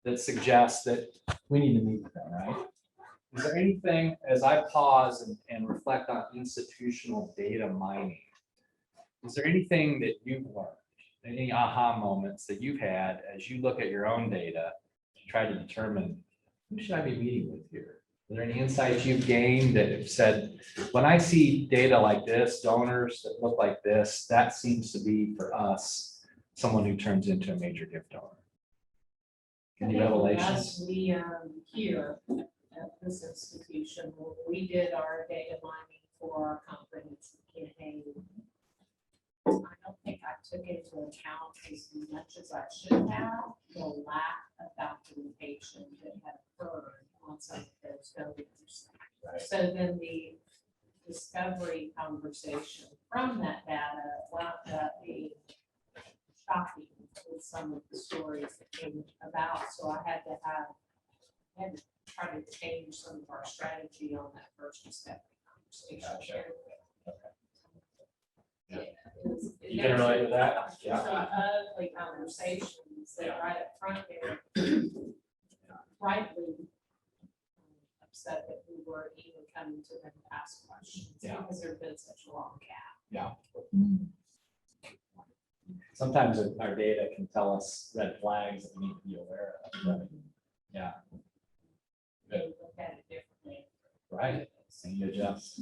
that suggests that we need to meet with them, right? Is there anything, as I pause and reflect on institutional data mining, is there anything that you've learned, any aha moments that you've had as you look at your own data to try to determine who should I be meeting with here? Are there any insights you've gained that have said, when I see data like this, donors that look like this, that seems to be for us, someone who turns into a major gift donor? Any revelations? As we here at this institution, when we did our data mining for our comprehensive campaign, I don't think I took into account as much as I should have the lack of documentation that had occurred on some of those donors. Right. So then the discovery conversation from that data wound up being shocking with some of the stories that came about. So I had to try to change some of our strategy on that first discovery conversation. Gotcha. Yeah. You can relate to that? Yeah. Ugly conversations that right up front there, rightly upset that we were even coming to them to ask questions. Yeah. Because there'd been such a long gap. Yeah. Sometimes our data can tell us red flags that we need to be aware of. Right? Yeah. They look at it differently. Right. So you adjust.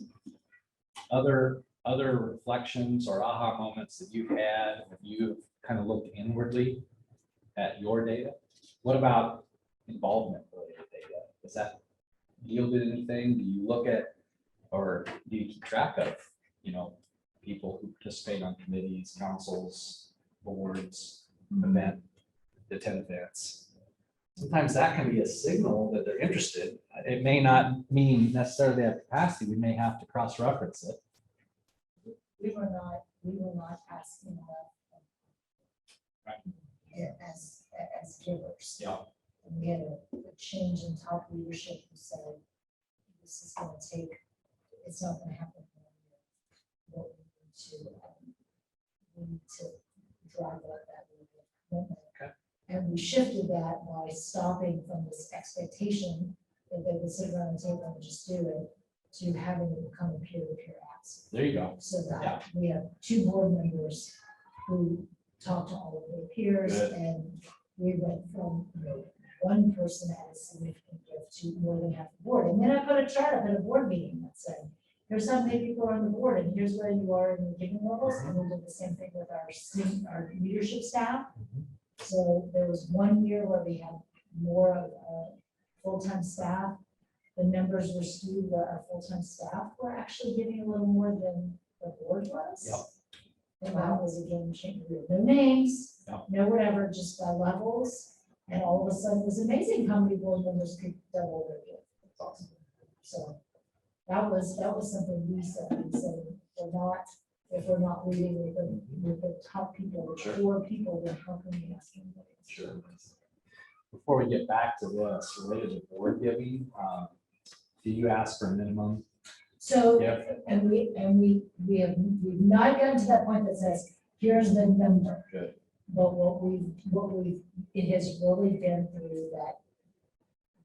Other reflections or aha moments that you've had when you've kind of looked inwardly at your data? What about involvement related data? Does that yielded anything? Do you look at, or do you keep track of, people who participate on committees, councils, boards, attend events? Sometimes that can be a signal that they're interested. It may not mean necessarily they have capacity. We may have to cross-reference it. We were not asking enough as givers. Yeah. And we had a change in top leadership who said, this is going to take, it's not going to happen in 1 year. But we need to drive up that little bit of commitment. Okay. And we shifted that by stopping from this expectation that they would sit around the table and just do it to having it become a peer-to-peer ask. There you go. So that Yeah. we have 2 board members who talk to all of their peers. Good. And we went from, one person had a significant gift to more than half the board. And then I put a chart up at a board meeting that said, here's how many people are on the board and here's where you are in the giving levels. And we did the same thing with our leadership staff. So there was 1 year where we had more of full-time staff. The numbers were skewed where our full-time staff were actually giving a little more than the board was. Yep. And that was a game changer. We had no names, Yep. no whatever, just by levels. And all of a sudden it was amazing how many board members could double their gift. That's awesome. So that was something we said. We said, if we're not leading with the top people, the Sure. core people, then how can we ask anybody? Sure. Before we get back to this, related to board giving, do you ask for a minimum? So, Yep. and we've not gotten to that point that says, here's the number. Good. But it has really been through that,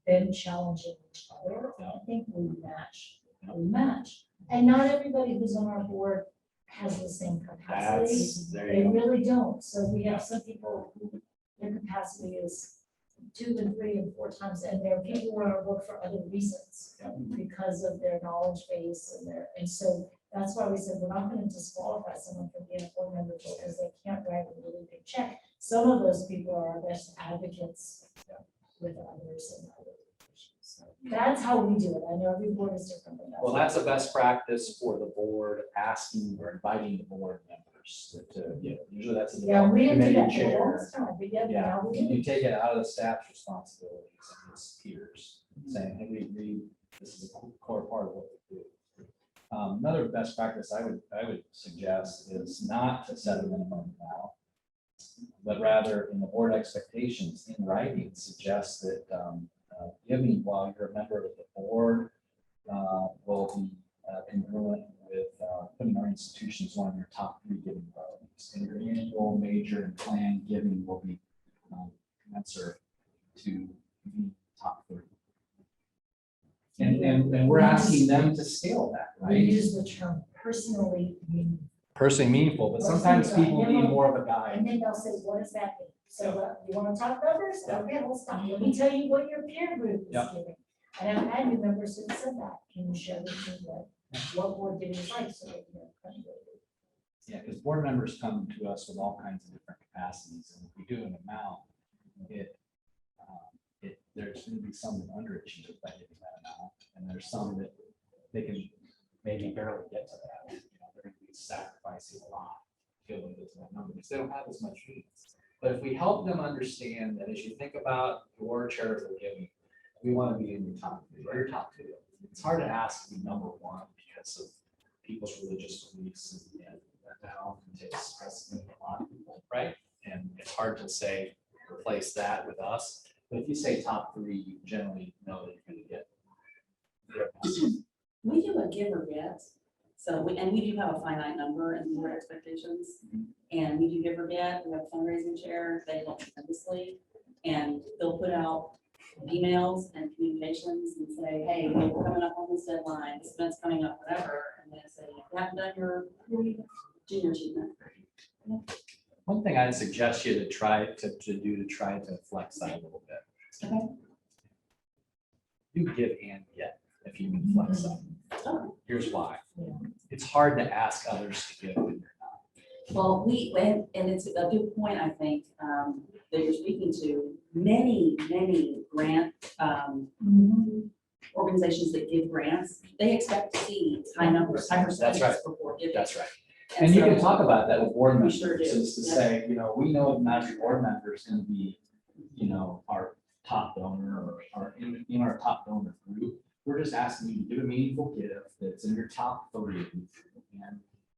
been challenging each other. Yeah. I think we match. And not everybody who's on our board has the same capacity. There They you go. really don't. So we have some people who their capacity is 2 and 3 and 4 times, and there are people who are on our board for other reasons because of their knowledge base and so that's why we said we're not going to disqualify someone from being a board member because they can't write a really big check. Some of those people are our best advocates with others and other issues. So that's how we do it. I know every board is different, but Well, that's a best practice for the board, asking or inviting the board members usually that's a yeah, we didn't do committee that for the chair. last time, but yeah, Yeah, now we do. you take it out of the staff's responsibilities and its peers, saying, hey, we agree, this is a core part of what we do. Another best practice I would suggest is not to set a minimum now, but rather in the board expectations in writing, suggest that giving while you're a member of the board will be congruent with putting our institution as one of your top 3 giving priorities. And your annual, major, and planned giving will be commensurate to and we're asking them to scale that, We right? use the term personally meaningful. Personally meaningful, but sometimes people need more of a guide. And then they'll say, what does that mean? So you wanna talk numbers? Yeah. Okay, let's talk. Let me tell you what your peer group is Yeah. giving. And I've had new members who said that. Can you share with me what board giving is like so they can credibility? Yeah, because board members come to us with all kinds of different capacities, and if we do an amount, there's gonna be some that underachieve by getting that amount, and there's some that they can maybe barely get to that. You know, they're gonna be sacrificing a lot to be able to get to that number, because they don't have as much means. But if we help them understand that as you think about your charitable giving, we want to be in your top 3 or your top 2. It's hard to ask to be number 1 because of people's religious beliefs, and that often takes precedent in a lot of people, right? And it's hard to say replace that with us. But if you say top 3, you generally know that you're going to get. We do a give or get, so we do have a finite number and more expectations. And we do give or get, we have a fundraising chair, they help tremendously. And they'll put out emails and communications and say, hey, we're coming up on this deadline, this event's coming up, whatever. And then say, you haven't done your junior achievement. One thing I'd suggest you to try to flex that a little bit. Okay. You give and get if you can flex that. Oh. Here's why. Yeah. It's hard to ask others to give when you're not. Well, and it's a good point, I think, that you're speaking to. Many grant organizations that give grants, they expect to see high numbers, high percentages right. before giving. That's right. And you can so- talk about that with board We members, sure do. is to Yeah. say, you know, we know not every board member is going to be, you know, our top donor or in our top donor group. We're just asking you to do a meaningful gift that's in your top 3 and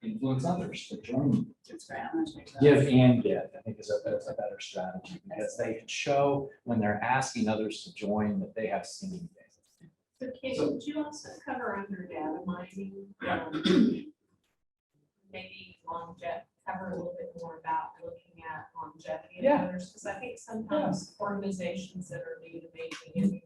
influence others to join you. It's great. I'm gonna check that. Give and get, I think is a better strategy, because they can show when they're asking others to join that they have skin in the game. So Kate, So- would you also cover under data mining? Maybe cover a little bit more about looking at longevity of Yeah. donors, because I think sometimes organizations that are new to making and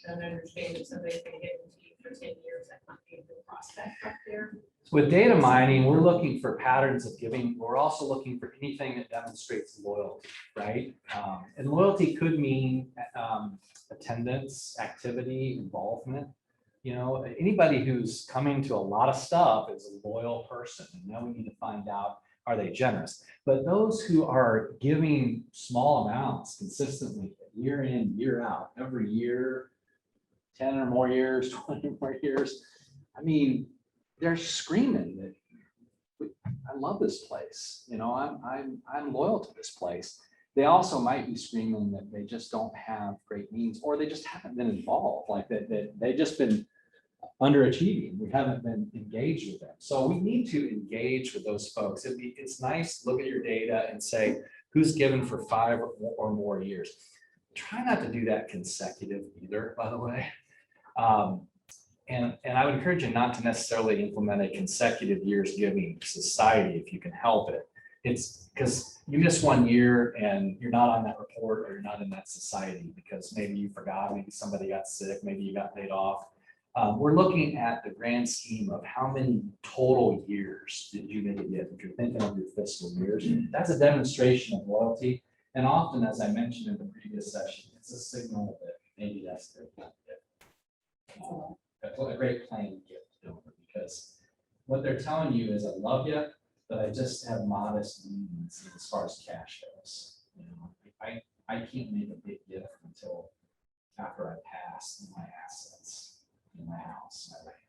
don't understand if somebody's gonna get into you for 10 years, that might be a good prospect up there. With data mining, we're looking for patterns of giving. We're also looking for anything that demonstrates loyalty, right? And loyalty could mean attendance, activity, involvement. You know, anybody who's coming to a lot of stuff is a loyal person. And now we need to find out, are they generous? But those who are giving small amounts consistently, year in, year out, every year, 10 or more years, 20 or more years, I mean, they're screaming that I love this place. You know, I'm loyal to this place. They also might be screaming that they just don't have great means, or they just haven't been involved, like that they've just been underachieving. We haven't been engaged with them. So we need to engage with those folks. It's nice to look at your data and say, who's given for 5 or more years. Try not to do that consecutive either, by the way. And I would encourage you not to necessarily implement a consecutive years giving society if you can help it. It's because you miss 1 year and you're not on that report, or you're not in that society because maybe you forgot, maybe somebody got sick, maybe you got laid off. We're looking at the grand scheme of how many total years did you maybe get if you're thinking of your fiscal years. That's a demonstration of loyalty. And often, as I mentioned in the previous session, it's a signal that maybe that's their a great playing gift donor, because what they're telling you is, I love you, but I just have modest needs as far as cash goes. You know, I can't make a big gift until after I pass my assets in my house, my land,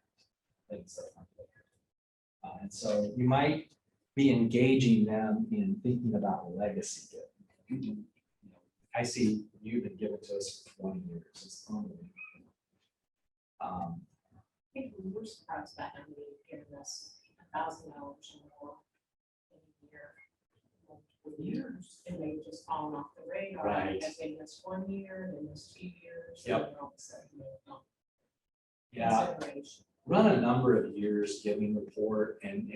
things like that. And so you might be engaging them in thinking about legacy giving. You know, I see you've been given to us for 20 years. It's unbelievable. I think we were surprised about how many given us $1,000 or more in a year. Multiple years, and they just fallen off the radar. Right. Because they missed 1 year, they missed 2 years. Yep. And then all of a sudden, they don't. Yeah, Consideration. run a number of years giving report and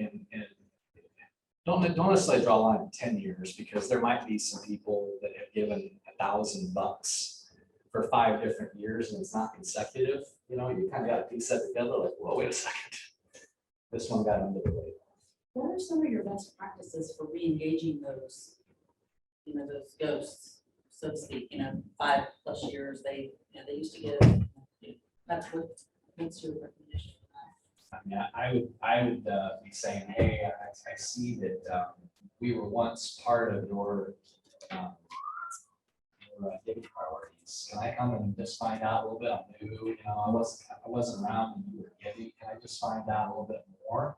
don't necessarily draw a line at 10 years, because there might be some people that have given $1,000 for 5 different years and it's not consecutive, you know, you kind of got to piece that together like, well, wait a second. This one got under the radar. What are some of your best practices for re-engaging those, you know, those ghosts, so to speak, you know, 5+ years, they used to give, that's what's your recommendation? I mean, I would be saying, hey, I see that we were once part of your giving priorities. Can I come and just find out a little bit? I'm new, you know, I wasn't around when you were giving. Can I just find out a little bit more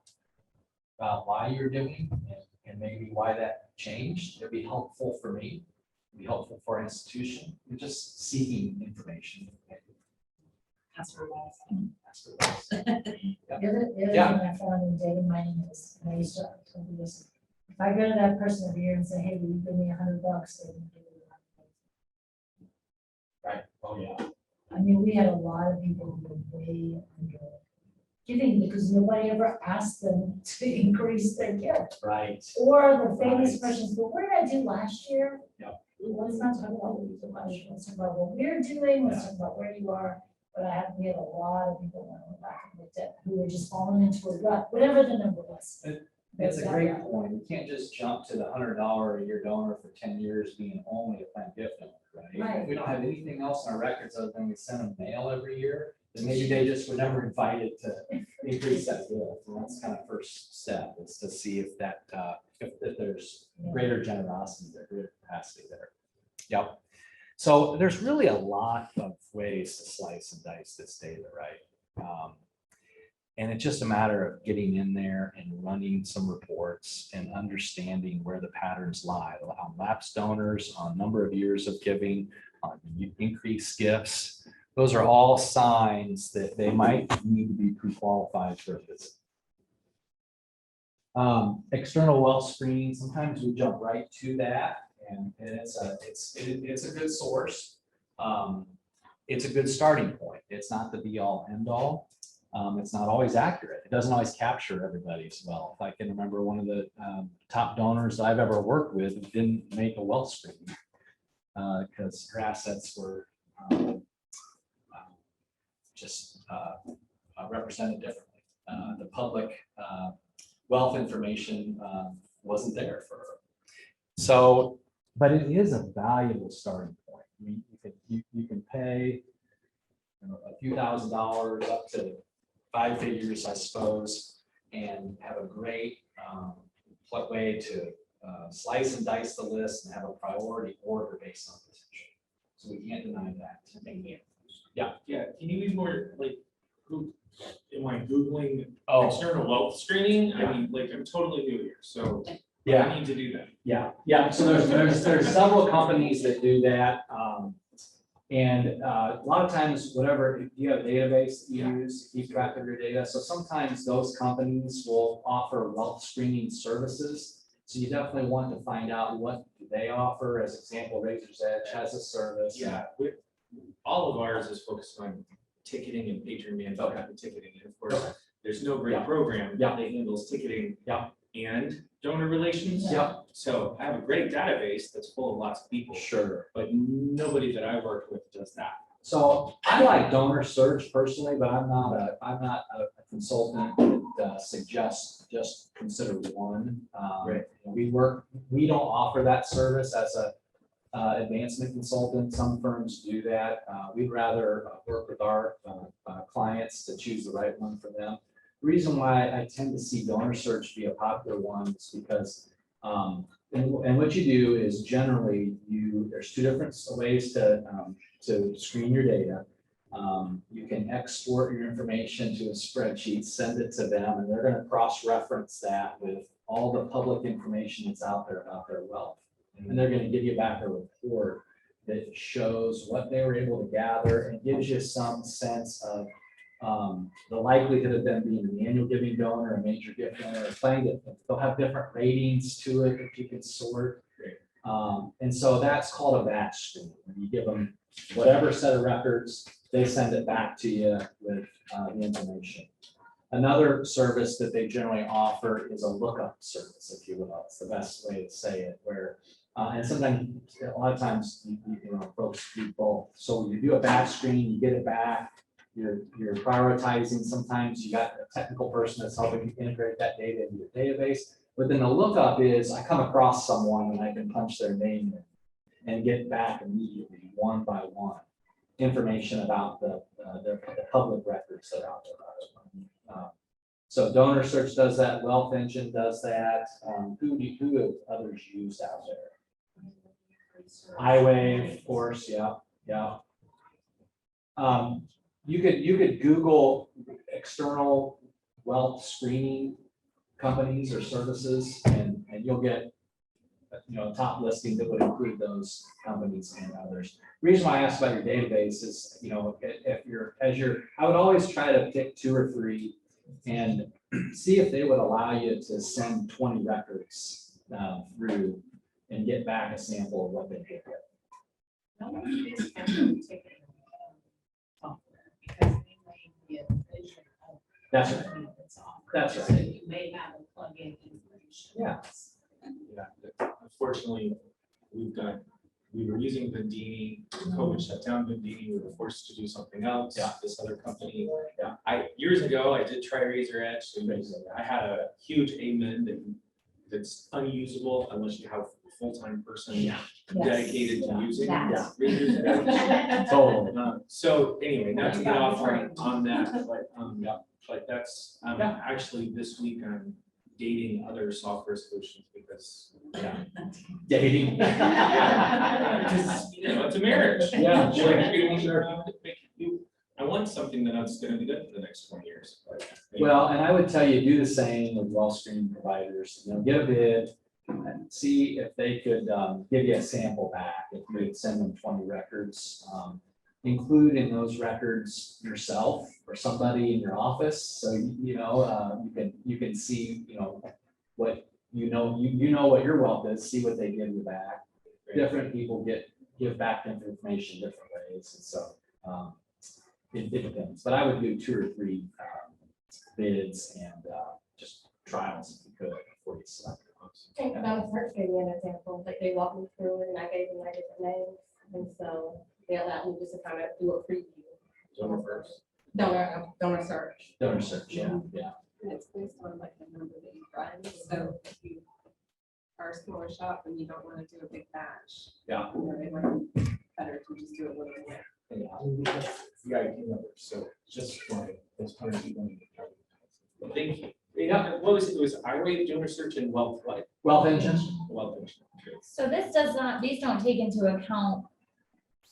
about why you're giving and maybe why that changed? It'd be helpful for me. It'd be helpful for our institution. You're just seeking information. Ask for advice. Ask for advice. The other thing Yeah. I found in data mining is, and I used to tell you this, if I go to that person every year and say, hey, will you give me $100, they will give me $100. Right. Oh, yeah. I mean, we had a lot of people who were way under giving because nobody ever asked them to increase their gift. Right. Or the famous Right. questions, but what did I do last year? Yep. Let's not talk about what we did last year, let's talk about what we're doing, let's talk about where you are. But we had a lot of people that went back and looked at who were just falling into a rut, whatever the number was. It's a great point. You can't just jump to the $100 a year donor for 10 years being only a planned gift donor, right? Right. If we don't have anything else in our records other than we send them mail every year, then maybe they just were never invited to increase that gift. And that's kind of first step is to see if that, if there's greater generosity there, greater capacity there. Yep. So there's really a lot of ways to slice and dice this data, right? And it's just a matter of getting in there and running some reports and understanding where the patterns lie on lapsed donors, on number of years of giving, on increased gifts. Those are all signs that they might need to be pre-qualified for a visit. External wealth screening, sometimes we jump right to that, and it's a good source. It's a good starting point. It's not the be all end all. It's not always accurate. It doesn't always capture everybody's wealth. I can remember one of the top donors I've ever worked with didn't make a wealth screening because her assets were just represented differently. The public wealth information wasn't there for her. So, but it is a valuable starting point. I mean, you can pay a few $1,000s up to 5 figures, I suppose, and have a great way to slice and dice the list and have a priority order based on potential. So we can't deny that. Yeah. Yeah, can you be more like, who, am I Googling Oh, external wealth screening? Yeah. I mean, like, I'm totally new here, so yeah. I need to do that. Yeah. So there's several companies that do that. And a lot of times, whatever, if you have a database that you use to keep track of your data. So sometimes those companies will offer wealth screening services. So you definitely want to find out what they offer. As example, Razor's Edge has a service. Yeah, all of ours is focused on ticketing and patron management and ticketing. And of course, there's no great Yeah. program Yeah. that handles ticketing Yeah. and donor relations. Yep. So I have a great database that's full of lots of people, Sure. but nobody that I worked with does that. So I like donor search personally, but I'm not a consultant that suggests just consider one. Right. We don't offer that service as a advancement consultant. Some firms do that. We'd rather work with our clients to choose the right one for them. The reason why I tend to see donor search be a popular one is because and what you do is generally there's 2 different ways to screen your data. You can export your information to a spreadsheet, send it to them, and they're going to cross-reference that with all the public information that's out there about their wealth. And they're going to give you back a report that shows what they were able to gather and gives you some sense of the likelihood of them being an annual giving donor, a major gift donor, or playing it. They'll have different ratings to it that you can sort. And so that's called a batch screen. When you give them whatever set of records, they send it back to you with the information. Another service that they generally offer is a lookup service, if you will. It's the best way to say it, where And sometimes, a lot of times, you know, folks do both. So you do a batch screen, you get it back, you're prioritizing. Sometimes you got a technical person that's helping you integrate that data into your database. But then the lookup is I come across someone and I can punch their name in and get back immediately, one by one, information about the public records that are out there. So Donor Search does that, Wealth Engine does that. Who have others used out there? iWave, of course, yeah. You could Google external wealth screening companies or services, and you'll get, you know, a top listing that would include those companies and others. The reason why I asked about your database is, you know, I would always try to pick 2 or 3 and see if they would allow you to send 20 records through and get back a sample of what they did. No one is actually taking software because they may be a vision of. That's right. something that's offered. That's right. So you may have a plug-in information. Yeah. Yeah, unfortunately, we were using Vendini, COVID shut down Vendini, we were forced to do something else. Yeah. This other company. Yeah. Years ago, I did try Razor Edge, and I had a huge admin that's unusable unless you have a full-time person dedicated to using That. Razor's Edge. Totally. So anyway, not to get off on that, but that's, Yeah. actually this week I'm dating other software solutions because, Dating. because, you know, it's a marriage. Yeah, sure. I want something that's gonna be good for the next 20 years. but, Well, and I would tell you, do the same with well screening providers, you know, get a bid and see if they could give you a sample back, if you would send them 20 records. Include in those records yourself or somebody in your office, so you know, you can see, you know, what you know what your wealth is, see what they give you back. Different people give back information different ways, and so it depends. But I would do 2 or 3 bids and just trials if you could before you select. think about search gave me an example, like they walked me through it and I gave them my different names. And so they allowed me just to kind of do a preview. Donor first. Donor search. Donor search, yeah. And it's based on like the number that you run, so if you are a smaller shop and you don't want to do a big batch. Yeah. You know, it might be better to just do it little bit. Yeah, I came up, so just for those 100 people. Thank you. Yeah, what was it? It was iWave, Donor Search, and Wealth, like, Wealth Engine. Wealth Engine. So this does not, these don't take into account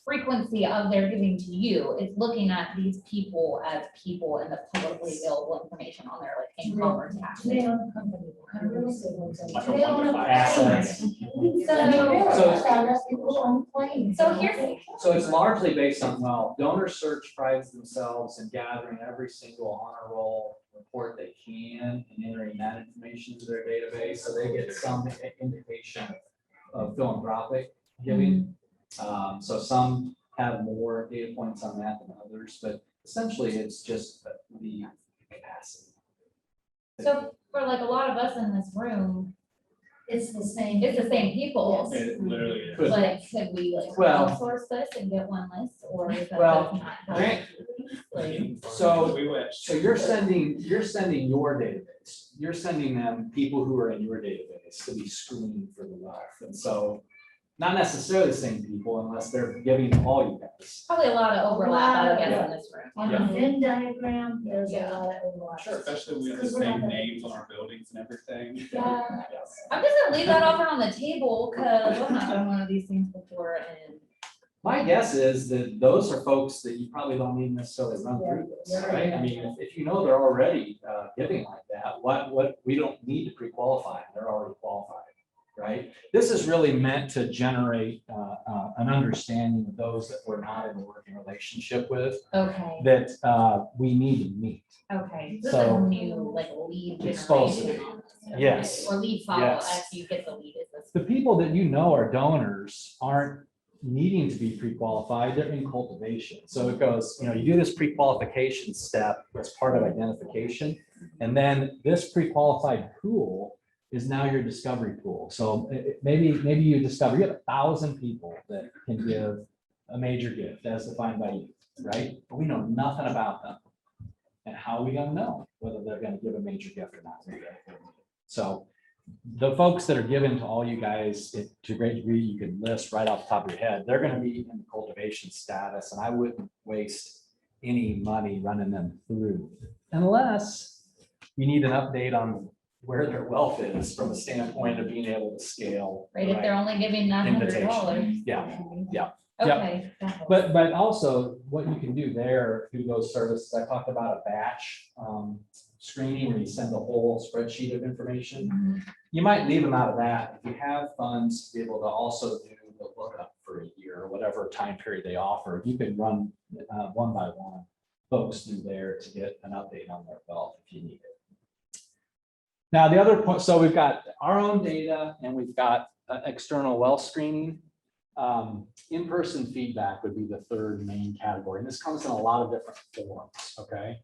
frequency of their giving to you. It's looking at these people as people and the publicly available information on their like income or taxes. They own the company, kind of real estate ones. Like a They own a 1 to 5 assets. plane. So- People own planes. So here's, So it's largely based on, well, Donor Search prides themselves in gathering every single honor roll report they can and entering that information into their database, so they get some indication of philanthropic giving. So some have more data points on that than others, but essentially it's just the capacity. so for like a lot of us in this room, It's the same. it's the same people. Yes. It literally is. Could- Like, could we like Well- outsource this and get one list, or is that Well, not? Grant- Like, So- We wish. So you're sending your database, you're sending them people who are in your database to be screened for the wealth, and so not necessarily the same people unless they're giving all you guys. Probably a lot of overlap, I would guess, in this room. On the Venn diagram, there's a Yeah. lot of overlap. Especially with the Because we're not same gonna- names on our buildings and everything. Yeah, I'm just gonna leave that offer on the table, cause I've not done one of these things before, and My guess is that those are folks that you probably don't need necessarily run through this, Yeah. right? I mean, if you know they're already giving like that, what, we don't need to pre-qualify, they're already qualified, right? This is really meant to generate an understanding of those that we're not in a working relationship with, okay, that we need to meet. okay. This is So- a new like lead Explosive. generation. Okay, Yes. Or lead follow Yes. after you get the lead, is this? The people that you know are donors aren't needing to be pre-qualified, they're in cultivation. So it goes, you know, you do this pre-qualification step as part of identification. And then this pre-qualified pool is now your discovery pool. So maybe you discover you have 1,000 people that can give a major gift as defined by you, right? But we know nothing about them. And how are we gonna know whether they're gonna give a major gift or not? So the folks that are given to all you guys, to a great degree, you can list right off the top of your head, they're gonna be in cultivation status, and I wouldn't waste any money running them through unless you need an update on where their wealth is from a standpoint of being able to scale. Right, if they're only giving $900. Yeah, yeah. Okay. that helps. But also what you can do there through those services, I talked about a batch screening where you send the whole spreadsheet of information. Mhm. You might leave them out of that. If you have funds to be able to also do the lookup for a year or whatever time period they offer, you can run one by one folks through there to get an update on their wealth if you need it. Now, the other point, so we've got our own data and we've got external wealth screening. In-person feedback would be the third main category, and this comes in a lot of different forms, okay?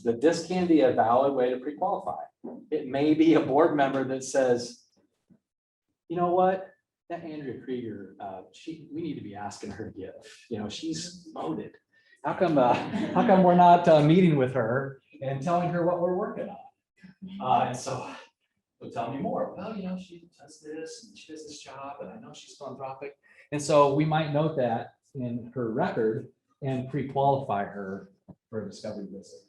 That this can be a valid way to pre-qualify. It may be a board member that says, you know what, that Andrea Krieger, we need to be asking her to give, she's voted. How come we're not meeting with her and telling her what we're working on? And so, well, tell me more. Well, she does this and she does this job, and I know she's philanthropic. And so we might note that in her record and pre-qualify her for a discovery visit.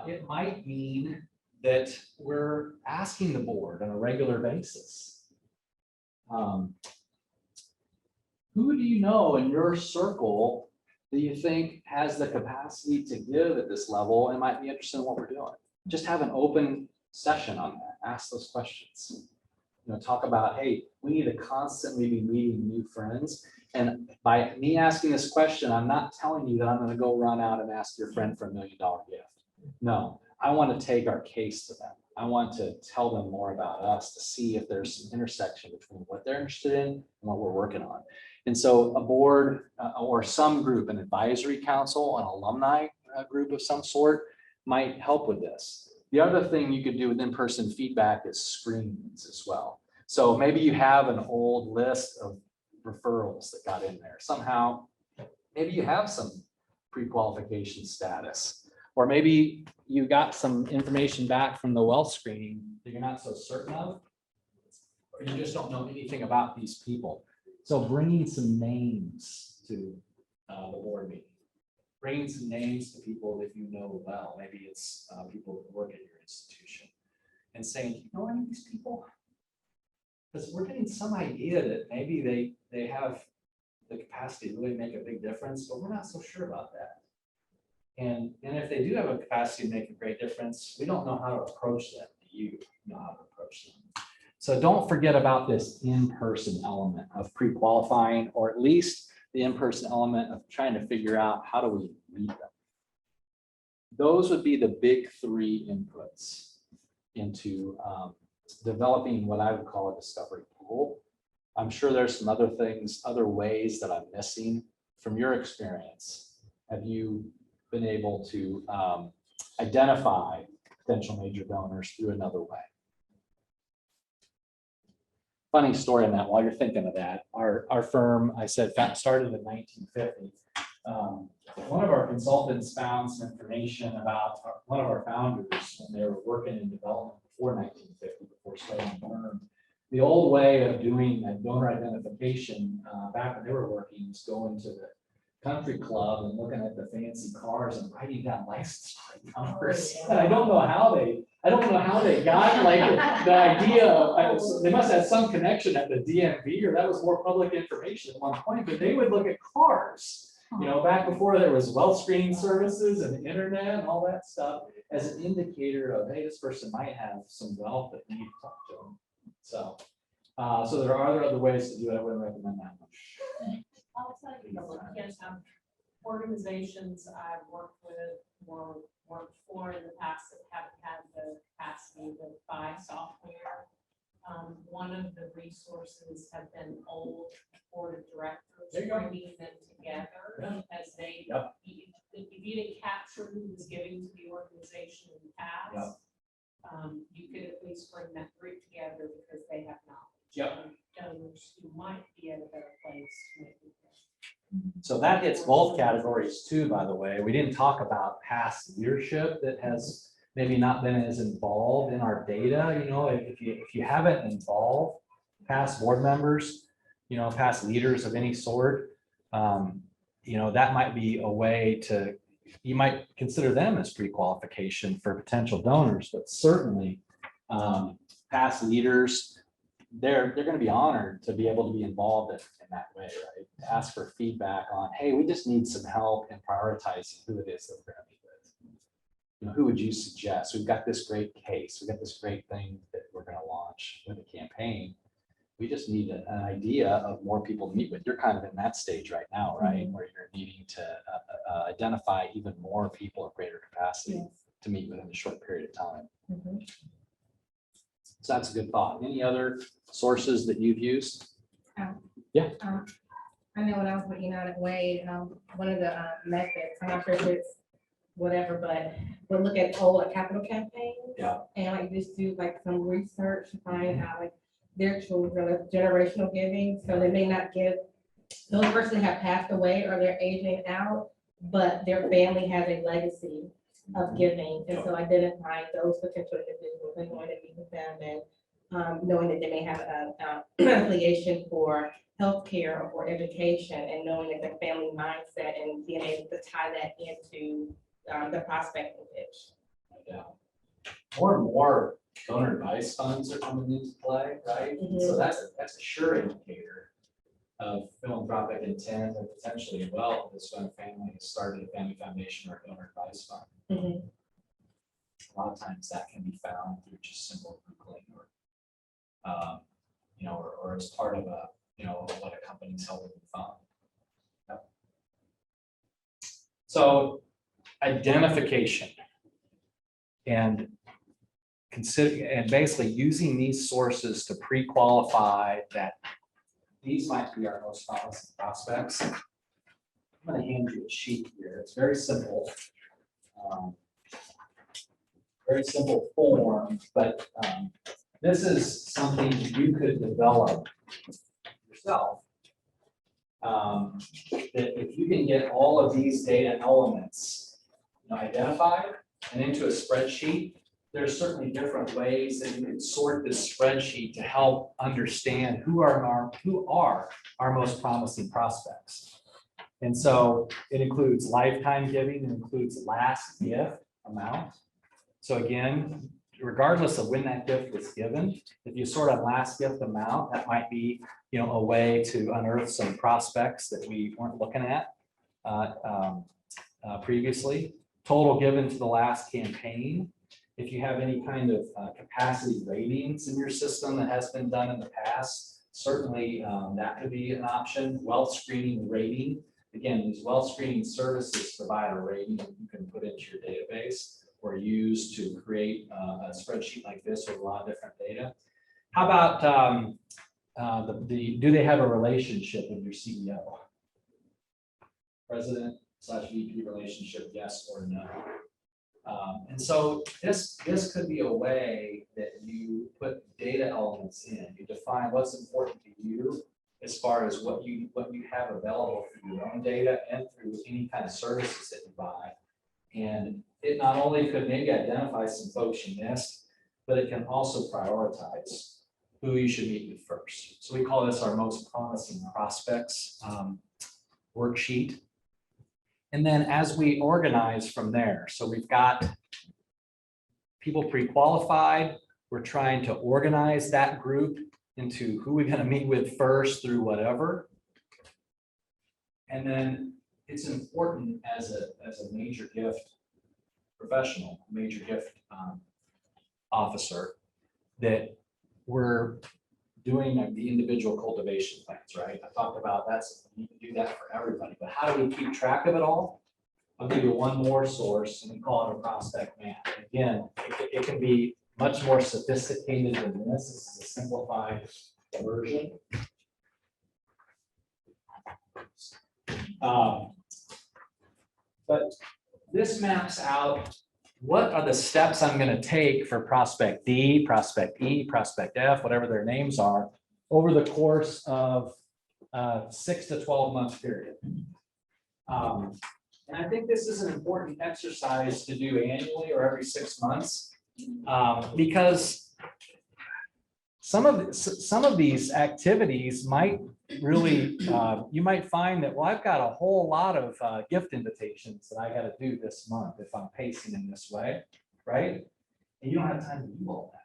It might mean that we're asking the board on a regular basis. Who do you know in your circle that you think has the capacity to give at this level and might be interested in what we're doing? Just have an open session on that. Ask those questions. Talk about, hey, we need to constantly be meeting new friends. And by me asking this question, I'm not telling you that I'm going to go run out and ask your friend for $1 million gift. No, I want to take our case to them. I want to tell them more about us to see if there's some intersection between what they're interested in and what we're working on. And so a board or some group, an advisory council, an alumni group of some sort might help with this. The other thing you could do with in-person feedback is screens as well. So maybe you have an old list of referrals that got in there. Somehow, maybe you have some pre-qualification status, or maybe you got some information back from the wealth screening that you're not so certain of, or you just don't know anything about these people. So bringing some names to the board meeting. Bringing some names to people that you know well. Maybe it's people that work at your institution, and saying, you know any of these people? Because we're getting some idea that maybe they have the capacity to really make a big difference, but we're not so sure about that. And if they do have a capacity to make a great difference, we don't know how to approach them. You know how to approach them. So don't forget about this in-person element of pre-qualifying, or at least the in-person element of trying to figure out how do we meet them. Those would be the big three inputs into developing what I would call a discovery pool. I'm sure there's some other things, other ways that I'm missing. From your experience, have you been able to identify potential major donors through another way? Funny story on that, while you're thinking of that, our firm, I said, started in 1950. One of our consultants found some information about one of our founders when they were working in development before 1950, before starting the firm. The old way of doing donor identification back when they were working was going to the country club and looking at the fancy cars and writing down license plate numbers. And I don't know how they got like the idea of, they must have some connection at the DMV, or that was more public information at one point, but they would look at cars, back before there was wealth screening services and the internet and all that stuff, as an indicator of, hey, this person might have some wealth that we need to talk to them. So there are other ways to do it. I wouldn't recommend that much. I'll tell you, yes, organizations I've worked with or worked for in the past that haven't had the capacity to buy software. One of the resources have been old board of directors bringing them together as they, if you didn't capture who was giving to the organization in the past, you could at least bring that group together because they have knowledge. Yep. Donors who might be at a better place to make it. So that hits both categories too, by the way. We didn't talk about past leadership that has maybe not been as involved in our data. You know, if you haven't involved past board members, you know, past leaders of any sort, you know, that might be a way to, you might consider them as pre-qualification for potential donors, but certainly past leaders, they're going to be honored to be able to be involved in that way, right? To ask for feedback on, hey, we just need some help in prioritizing who it is that we're going to meet with. You know, who would you suggest? We've got this great case. We've got this great thing that we're going to launch with a campaign. We just need an idea of more people to meet with. You're kind of in that stage right now, right? Where you're needing to identify even more people of greater capacity to meet with in a short period of time. So that's a good thought. Any other sources that you've used? Yeah. I know when I was with United Way, one of the methods, I'm not sure if it's whatever, but we'll look at old capital campaigns. Yeah. And like just do like some research to find out like their children are generational giving. So they may not give, those persons have passed away or they're aging out, but their family has a legacy of giving. And so identifying those potential individuals and going to meet with them and knowing that they may have a affiliation for healthcare or for education and knowing that their family mindset and being able to tie that into the prospecting pitch. Yeah. More and more donor advice funds are coming into play, right? So that's a sure indicator of philanthropic intent and potentially wealth is when a family has started a family foundation or a donor advice fund. A lot of times that can be found through just simple Googling or, you know, or as part of a, you know, what a company's helping fund. Yep. So identification and consider, and basically using these sources to pre-qualify that these might be our most promising prospects. I'm going to hand you a sheet here. It's very simple. Very simple form, but this is something you could develop yourself. That if you can get all of these data elements, you know, identified and into a spreadsheet, there's certainly different ways that you can sort this spreadsheet to help understand who are our most promising prospects. And so it includes lifetime giving, it includes last gift amount. So again, regardless of when that gift was given, if you sort of last gift amount, that might be, you know, a way to unearth some prospects that we weren't looking at previously. Total given to the last campaign. If you have any kind of capacity ratings in your system that has been done in the past, certainly that could be an option. Wealth screening rating. Again, these wealth screening services provide a rating that you can put into your database or use to create a spreadsheet like this with a lot of different data. How about do they have a relationship with your CEO? President/VP relationship, yes or no? And so this could be a way that you put data elements in. You define what's important to you as far as what you have available through your own data and through any kind of services that you buy. And it not only could maybe identify some folks you missed, but it can also prioritize who you should meet with first. So we call this our most promising prospects worksheet. And then as we organize from there, so we've got people pre-qualified, we're trying to organize that group into who we're going to meet with first through whatever. And then it's important as a major gift professional, major gift officer, that we're doing the individual cultivation plans, right? I talked about you can do that for everybody, but how do we keep track of it all? I'll give you one more source and we call it a prospect map. Again, it can be much more sophisticated than this. This is a simplified version. But this maps out what are the steps I'm gonna take for prospect D, prospect E, prospect F, whatever their names are, over the course of 6 to 12 month period. And I think this is an important exercise to do annually or every 6 months, because some of these activities might really, you might find that, well, I've got a whole lot of gift invitations that I got to do this month if I'm pacing in this way, right? And you don't have time to do all that.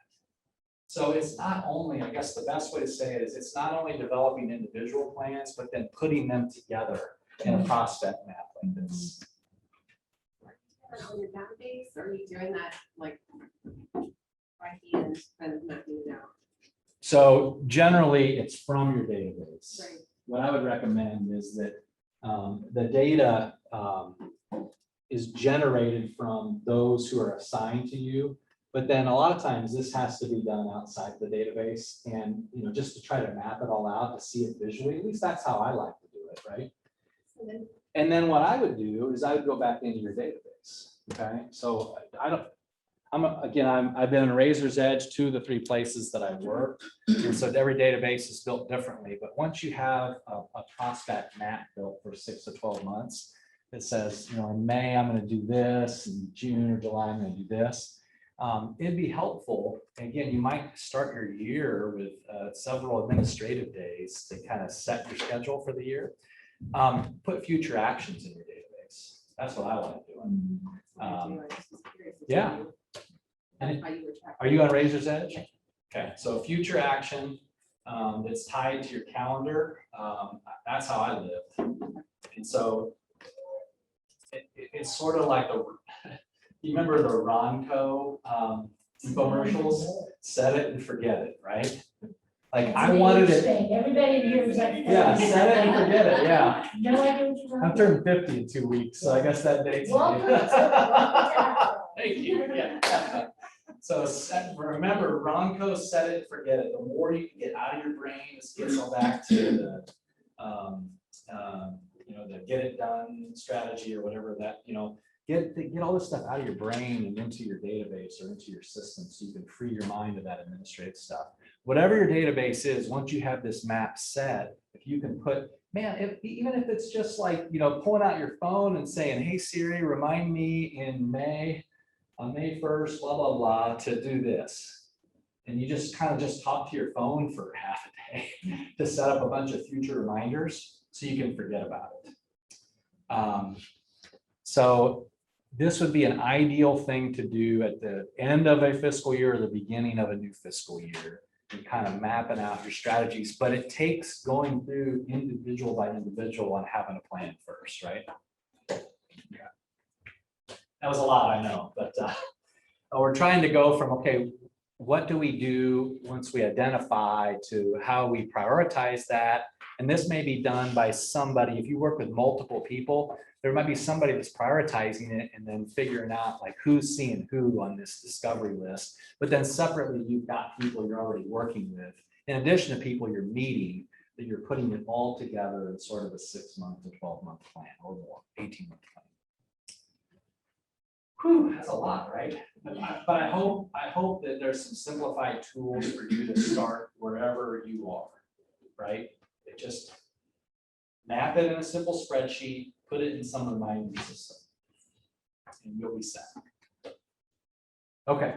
So it's not only, I guess the best way to say it is, it's not only developing individual plans, but then putting them together in a prospect map like this. On your database, or are you doing that like by hand, kind of mapping it out? So generally, it's from your database. Right. What I would recommend is that the data is generated from those who are assigned to you. But then a lot of times this has to be done outside the database, and just to try to map it all out to see it visually. At least that's how I like to do it, right? And then what I would do is I would go back into your database. Okay, so I've been in Razor's Edge, 2 of the 3 places that I worked, and so every database is built differently. But once you have a prospect map built for 6 to 12 months, it says, in May I'm going to do this, in June or July I'm going to do this. It'd be helpful. Again, you might start your year with several administrative days to kind of set your schedule for the year. Put future actions in your database. That's what I like doing. Yeah. And are you on Razor's Edge? Okay, so future action that's tied to your calendar. That's how I lived. And so it's sort of like you remember the Ronco infomercials? Set it and forget it, right? Like I wanted it. Everybody in here was like. Yeah, set it and forget it, yeah. No idea what you're. I'm turning 50 in 2 weeks, so I guess that date's. Welcome to- Thank you, yeah. So remember, Ronco, set it, forget it. The more you can get out of your brain, this gets all back to the, the get it done strategy or whatever that, get all this stuff out of your brain and into your database or into your system so you can free your mind of that administrative stuff. Whatever your database is, once you have this map set, if you can put, even if it's just like, pulling out your phone and saying, hey Siri, remind me on May 1st, blah, blah, blah, to do this. And you just kind of just talk to your phone for half a day to set up a bunch of future reminders so you can forget about it. So this would be an ideal thing to do at the end of a fiscal year or the beginning of a new fiscal year, and kind of mapping out your strategies. But it takes going through individual by individual and having a plan first, right? Yeah. That was a lot, I know, but we're trying to go from, okay, what do we do once we identify to how we prioritize that? And this may be done by somebody. If you work with multiple people, there might be somebody that's prioritizing it and then figuring out like who's seeing who on this discovery list. But then separately, you've got people you're already working with, in addition to people you're meeting, that you're putting it all together in sort of a 6-month to 12-month plan or more, 18-month plan. Whew, that's a lot, right? But I hope that there's some simplified tools for you to start wherever you are, right? It just map it in a simple spreadsheet, put it in some reminding system, and you'll be set. Okay.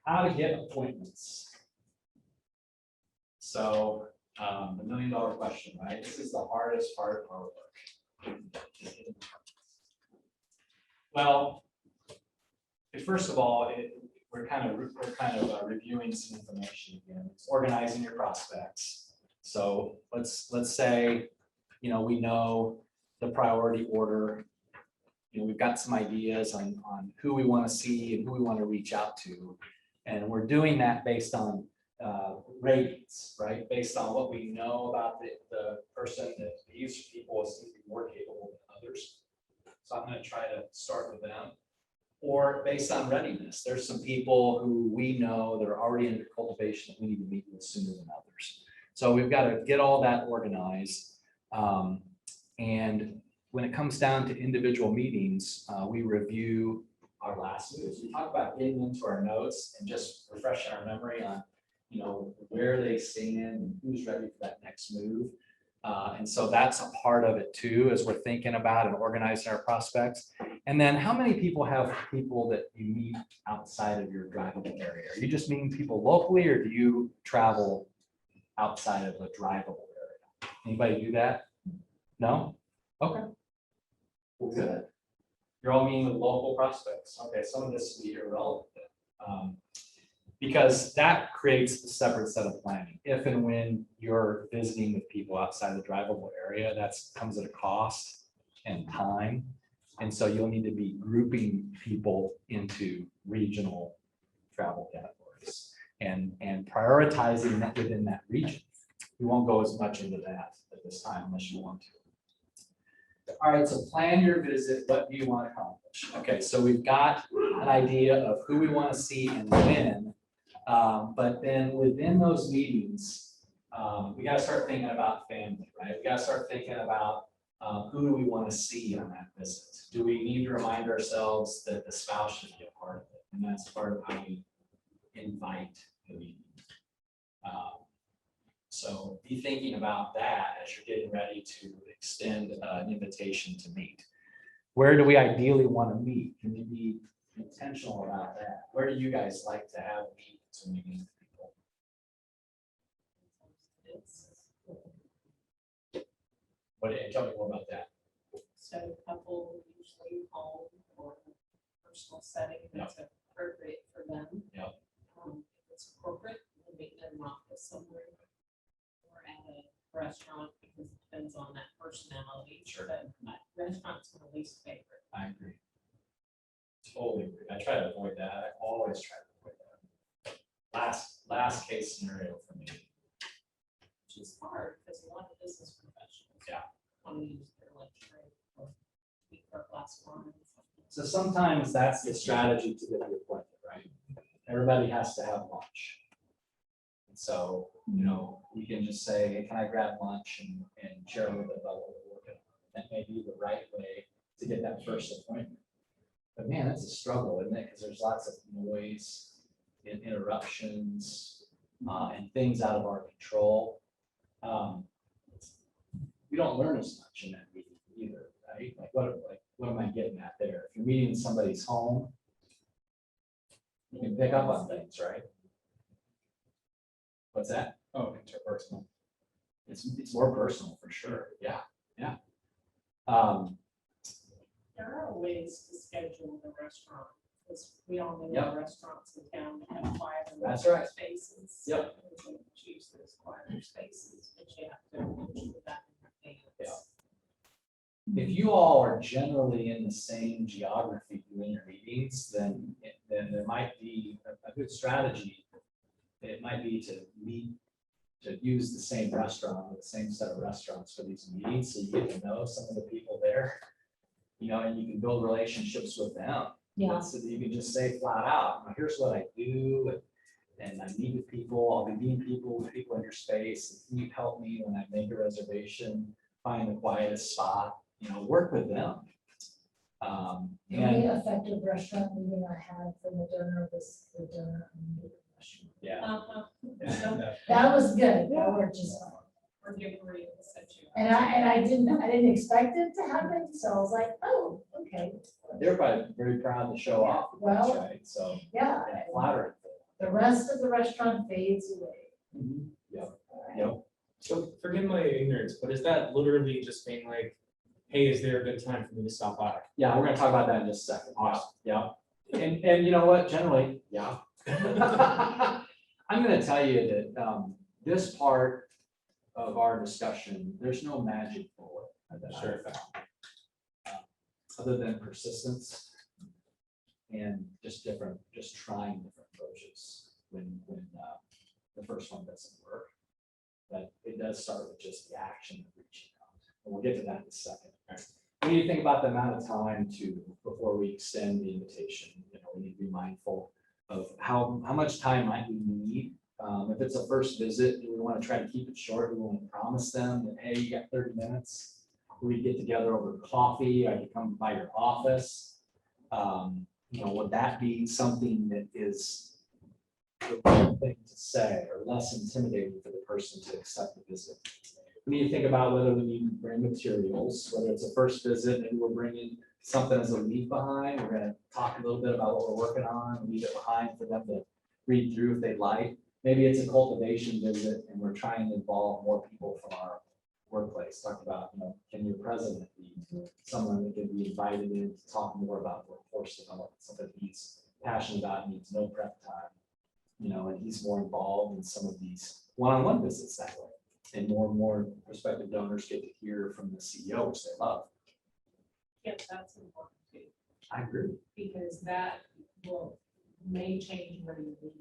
How to get appointments. So the $1 million question, right? This is the hardest part of our work. Well, first of all, we're kind of reviewing some information again. It's organizing your prospects. So let's say, we know the priority order. We've got some ideas on who we want to see and who we want to reach out to, and we're doing that based on ratings, right? Based on what we know about the person, that these people seem to be more capable than others. So I'm going to try to start with them. Or based on readiness, there's some people who we know that are already under cultivation that we need to meet with sooner than others. So we've got to get all that organized. And when it comes down to individual meetings, we review our last moves. We talked about getting into our notes and just refreshing our memory on, where they stand and who's ready for that next move. And so that's a part of it too, as we're thinking about and organizing our prospects. And then how many people have people that you meet outside of your drivable area? Are you just meeting people locally, or do you travel outside of a drivable area? Anybody do that? No? Okay. Well, good. You're all meeting with local prospects. Okay, some of this will be irrelevant. Because that creates a separate set of planning. If and when you're visiting with people outside the drivable area, that comes at a cost and time. And so you'll need to be grouping people into regional travel categories and prioritizing that within that region. We won't go as much into that at this time unless you want to. All right, so plan your visit. What do you want to accomplish? Okay, so we've got an idea of who we want to see and when. But then within those meetings, we got to start thinking about family, right? We got to start thinking about who do we want to see on that visit? Do we need to remind ourselves that the spouse should be a part of it? And that's part of how we invite the meeting. So be thinking about that as you're getting ready to extend an invitation to meet. Where do we ideally want to meet? Can you be intentional about that? Where do you guys like to have meetings when you meet people? Tell me more about that. So couple usually home or personal setting that's appropriate for them. Yep. If it's corporate, we'll meet in an office somewhere or at a restaurant, because it depends on that personality. Sure. But my restaurant's my least favorite. I agree. Totally agree. I try to avoid that. I always try to avoid that. Last case scenario for me. Which is hard because a lot of business professionals. Yeah. Want to use their lunch break or eat their glass of wine. So sometimes that's the strategy to get the appointment, right? Everybody has to have lunch. And so, we can just say, hey, can I grab lunch and share a little bit about what we're working on? That may be the right way to get that first appointment. But man, that's a struggle, isn't it? Because there's lots of noise and interruptions and things out of our control. We don't learn as much in that meeting either, right? What am I getting at there? If you're meeting in somebody's home, you can pick up on things, right? What's that? Oh, interpersonal. It's more personal for sure. Yeah. There are ways to schedule the restaurant, because we all know Yep. the restaurants in town that have quieter That's right. spaces. Yep. And we choose those quieter spaces, but you have to include that in your plans. If you all are generally in the same geography doing your meetings, then there might be a good strategy. It might be to use the same restaurant or the same set of restaurants for these meetings, so you get to know some of the people there, and you can build relationships with them. Yeah. So that you can just say flat out, here's what I do, and I meet with people, I'll be meeting with people in your space. Can you help me when I make a reservation, find the quietest spot, work with them. The And only effective restaurant meeting I had for Moderna was the dinner. yeah, That was good. That worked just fine. Or give Maria to set you up. And I didn't expect it to happen, so I was like, oh, okay. they're probably very proud to show off. Well, right? So Yeah, flattering. the rest of the restaurant fades away. Yep. So forgive my ignorance, but is that literally just being like, hey, is there a good time for me to stop by? Yeah, we're gonna talk about that in just a second. Yeah. And you know what, generally, yeah. I'm gonna tell you that this part of our discussion, there's no magic bullet that I found. Other than persistence and just trying different approaches when the first one doesn't work. But it does start with just the action of reaching out. And we'll get to that in a second. We need to think about the amount of time before we extend the invitation. We need to be mindful of how much time might we need. If it's a first visit, we want to try to keep it short. We want to promise them that, hey, you got 30 minutes. We get together over coffee. I can come by your office. would that be something that is the right thing to say or less intimidating for the person to accept the visit? We need to think about whether we need to bring materials, whether it's a first visit and we're bringing something as a leave behind. We're gonna talk a little bit about what we're working on, leave it behind for them to read through if they'd like. Maybe it's a cultivation visit and we're trying to involve more people from our workplace. Talk about, can your president be someone that can be invited in to talk more about workforce development, something he's passionate about, needs no prep time, and he's more involved in some of these one-on-one visits that way. And more prospective donors get to hear from the CEO, which they love. Yes, that's important too, I agree. because that may change where you leave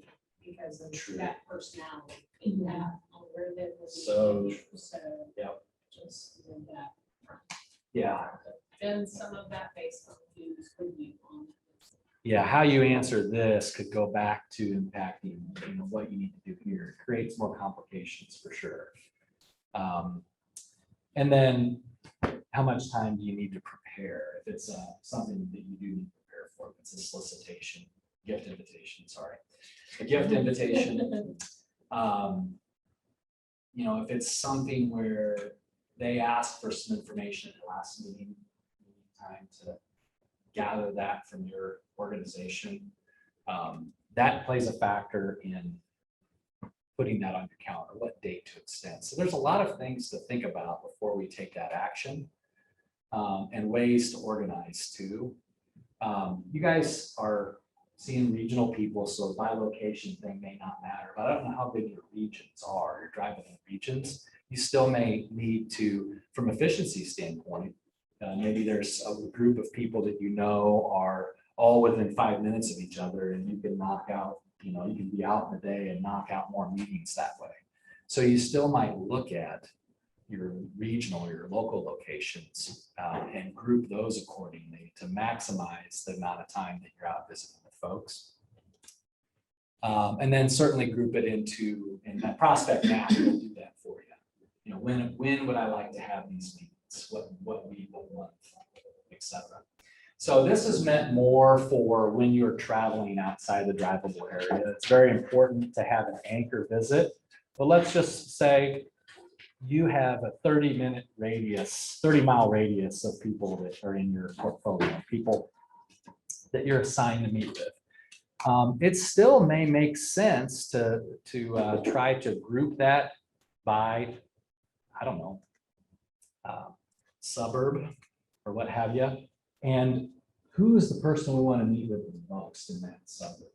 because of True. that personality in that, on where they will be. So, So. Yep. Just in that. Yeah. Then some of that based on who's with you on. Yeah, how you answer this could go back to impacting, what you need to do here. It creates more complications for sure. And then how much time do you need to prepare? If it's something that you do need to prepare for, if it's a solicitation, gift invitation, sorry. A gift invitation, if it's something where they ask for some information at the last meeting, you need time to gather that from your organization. That plays a factor in putting that on your calendar, what date to extend. So there's a lot of things to think about before we take that action, and ways to organize too. You guys are seeing regional people, so by location thing may not matter, but I don't know how big your regions are. You're driving in regions. You still may need to, from efficiency standpoint, maybe there's a group of people that are all within 5 minutes of each other, and you can knock out, you can be out in the day and knock out more meetings that way. So you still might look at your regional, your local locations, and group those accordingly to maximize the amount of time that you're out visiting with folks. And then certainly group it in that prospect map will do that for you. When would I like to have these meetings? What week, what month, etc. So this is meant more for when you're traveling outside the drivable area. It's very important to have an anchor visit. But let's just say you have a 30-mile radius of people that are in your portfolio, people that you're assigned to meet with. It still may make sense to try to group that by, I don't know, suburb or what have you. And who is the person we want to meet with the most in that suburb?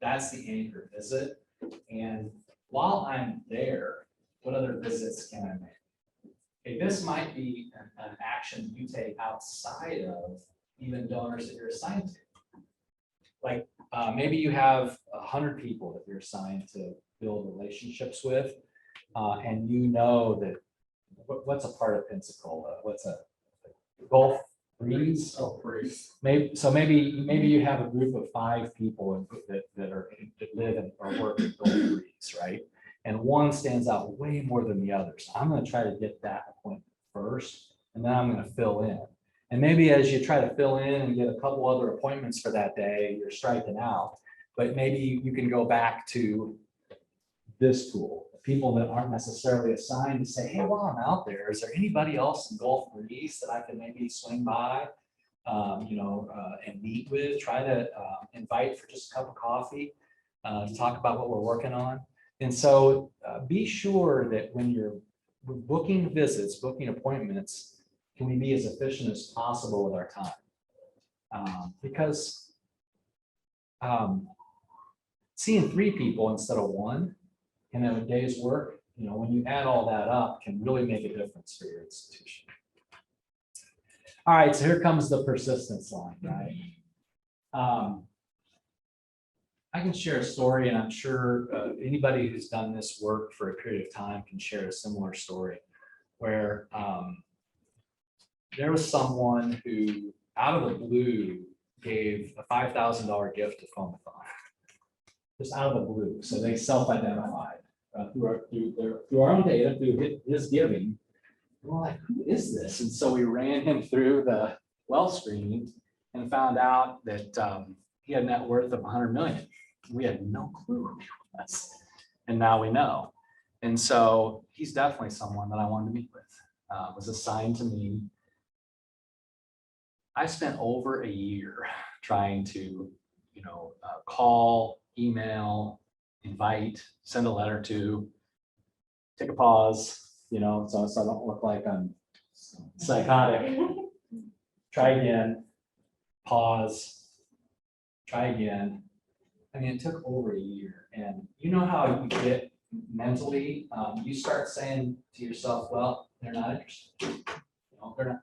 That's the anchor visit. And while I'm there, what other visits can I make? Okay, this might be an action you take outside of even donors that you're assigned to. Like maybe you have 100 people that you're assigned to build relationships with, and that what's a part of Pensacola? What's a Gulf Breeze? Maybe you have a group of 5 people that live and or work in Gulf Breeze, right? And one stands out way more than the others. I'm going to try to get that appointment first, and then I'm going to fill in. And maybe as you try to fill in and get a couple other appointments for that day, you're striking out. But maybe you can go back to this tool, people that aren't necessarily assigned, to say, hey, while I'm out there, is there anybody else in Gulf Breeze that I can maybe swing by, and meet with? Try to invite for just a cup of coffee to talk about what we're working on. And so be sure that when you're booking visits, booking appointments, can we be as efficient as possible with our time? Because seeing 3 people instead of 1 in a day's work, when you add all that up, can really make a difference for your institution. All right, so here comes the persistence line, right? I can share a story, and I'm sure anybody who's done this work for a period of time can share a similar story where there was someone who, out of the blue, gave a $5,000 gift to Phonathon, just out of the blue. So they self-identified through our own data, through his giving. We're like, who is this? And so we ran him through the well screening and found out that he had net worth of 100 million. We had no clue who he was. And now we know. And so he's definitely someone that I wanted to meet with. Was assigned to me. I spent over a year trying to, call, email, invite, send a letter to, take a pause, so I don't look like I'm psychotic. Try again, pause, try again. I mean, it took over a year, and you know how you get mentally, you start saying to yourself, well, they're not interested.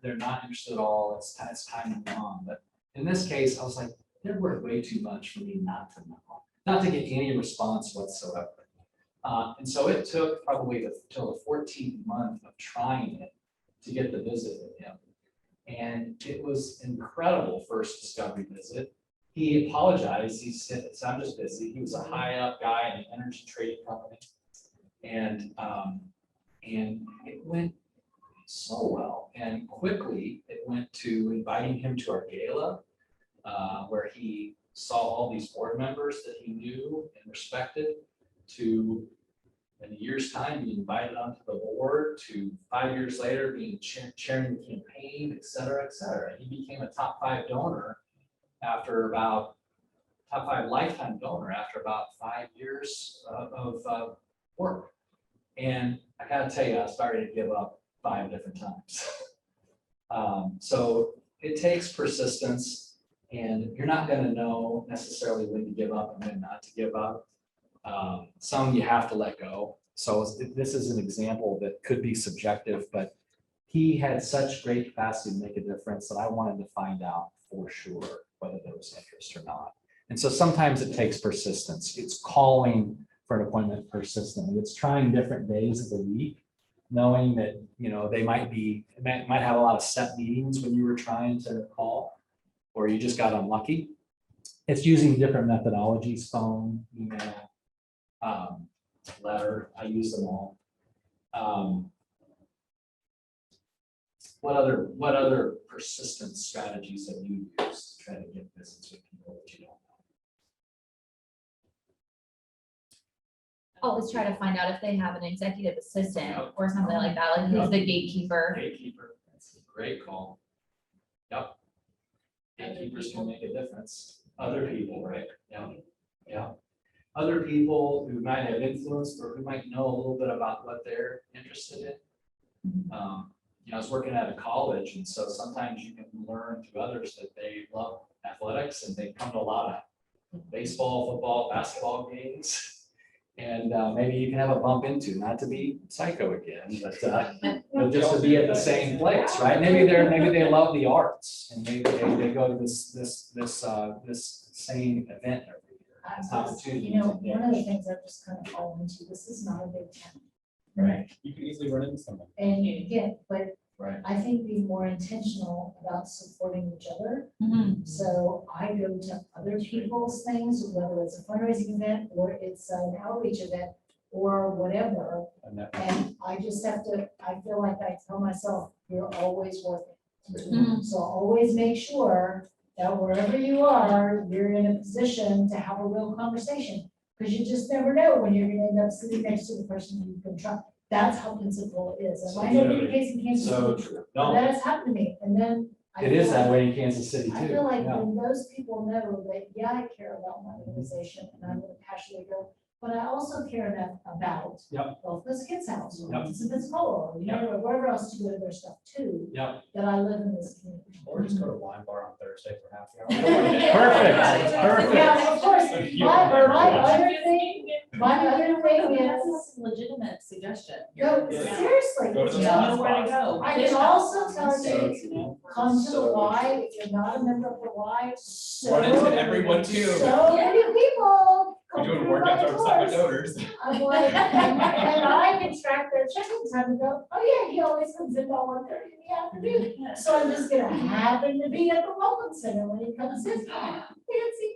They're not interested at all. It's time to move on. But in this case, I was like, they're worth way too much for me not to know, not to get any response whatsoever. And so it took probably till the 14th month of trying it to get the visit with him. And it was incredible first discovery visit. He apologized. He said, I'm just busy. He was a high up guy in an energy trading company. And it went so well. And quickly it went to inviting him to our gala, where he saw all these board members that he knew and respected, to in a year's time being invited onto the board, to 5 years later being chairing the campaign, et cetera, et cetera. He became a top 5 donor after about top 5 lifetime donor after about 5 years of work. And I gotta tell you, I started to give up 5 different times. So it takes persistence, and you're not gonna know necessarily when to give up and when not to give up. Some you have to let go. So this is an example that could be subjective, but he had such great capacity to make a difference that I wanted to find out for sure whether there was interest or not. And so sometimes it takes persistence. It's calling for an appointment persistently. It's trying different days of the week, knowing that, they might have a lot of set meetings when you were trying to call, or you just got unlucky. It's using different methodologies, phone, email, letter. I use them all. What other persistence strategies have you used to try to get visits with people that you don't know? Always try to find out if they have an executive assistant Yep. or something like that, like who's the gatekeeper. Gatekeeper, that's a great call. Yep. Gatekeepers can make a difference. Other people, right? Yeah. Other people who might have influenced or who might know a little bit about what they're interested in. I was working at a college, and so sometimes you can learn through others that they love athletics, and they come to a lot of baseball, football, basketball games. And maybe you can have a bump into, not to be psycho again, but just to be at the same place, right? Maybe they love the arts, and maybe they go to this same event every year. It's an opportunity. One of the things I've just kind of fallen into, this is not a big town. Right. You can easily run into someone. And but Right. I think be more intentional about supporting each other. Mhm. So I go to other people's things, whether it's a fundraising event or it's an outreach event or whatever. And I just have to, I feel like I tell myself, you're always working. Mhm. So always make sure that wherever you are, you're in a position to have a real conversation. Because you just never know when you're gonna end up sitting next to the person you've been trying. That's how principle is. And I know Literally. the case in Kansas So City, true. but No, that has happened to me. And then I it feel is that like- way in Kansas City too. I feel like Yeah. when those people know that, yeah, I care about my organization and I'm gonna passionately go, but I also care about Yep. both this kid's house, or Yep. this cola, or or wherever else to go to their stuff too, Yep. that I live in this community. Or just go to wine bar on Thursday for half an hour. Perfect. Yeah, of course, my other thing That's is, a legitimate suggestion. no, Yeah. seriously. Go to the You spot. know where to go. I can also tell So you, come to the Y, if you're not a member of the Y, Run into everyone too. so many people. We're come doing through my workouts outside with doors. donors. I'm like, and I can track their check-in time and go, oh yeah, he always comes in about 1:30 in the afternoon. So I'm just gonna happen to be at the Welcome Center when he comes in. Fancy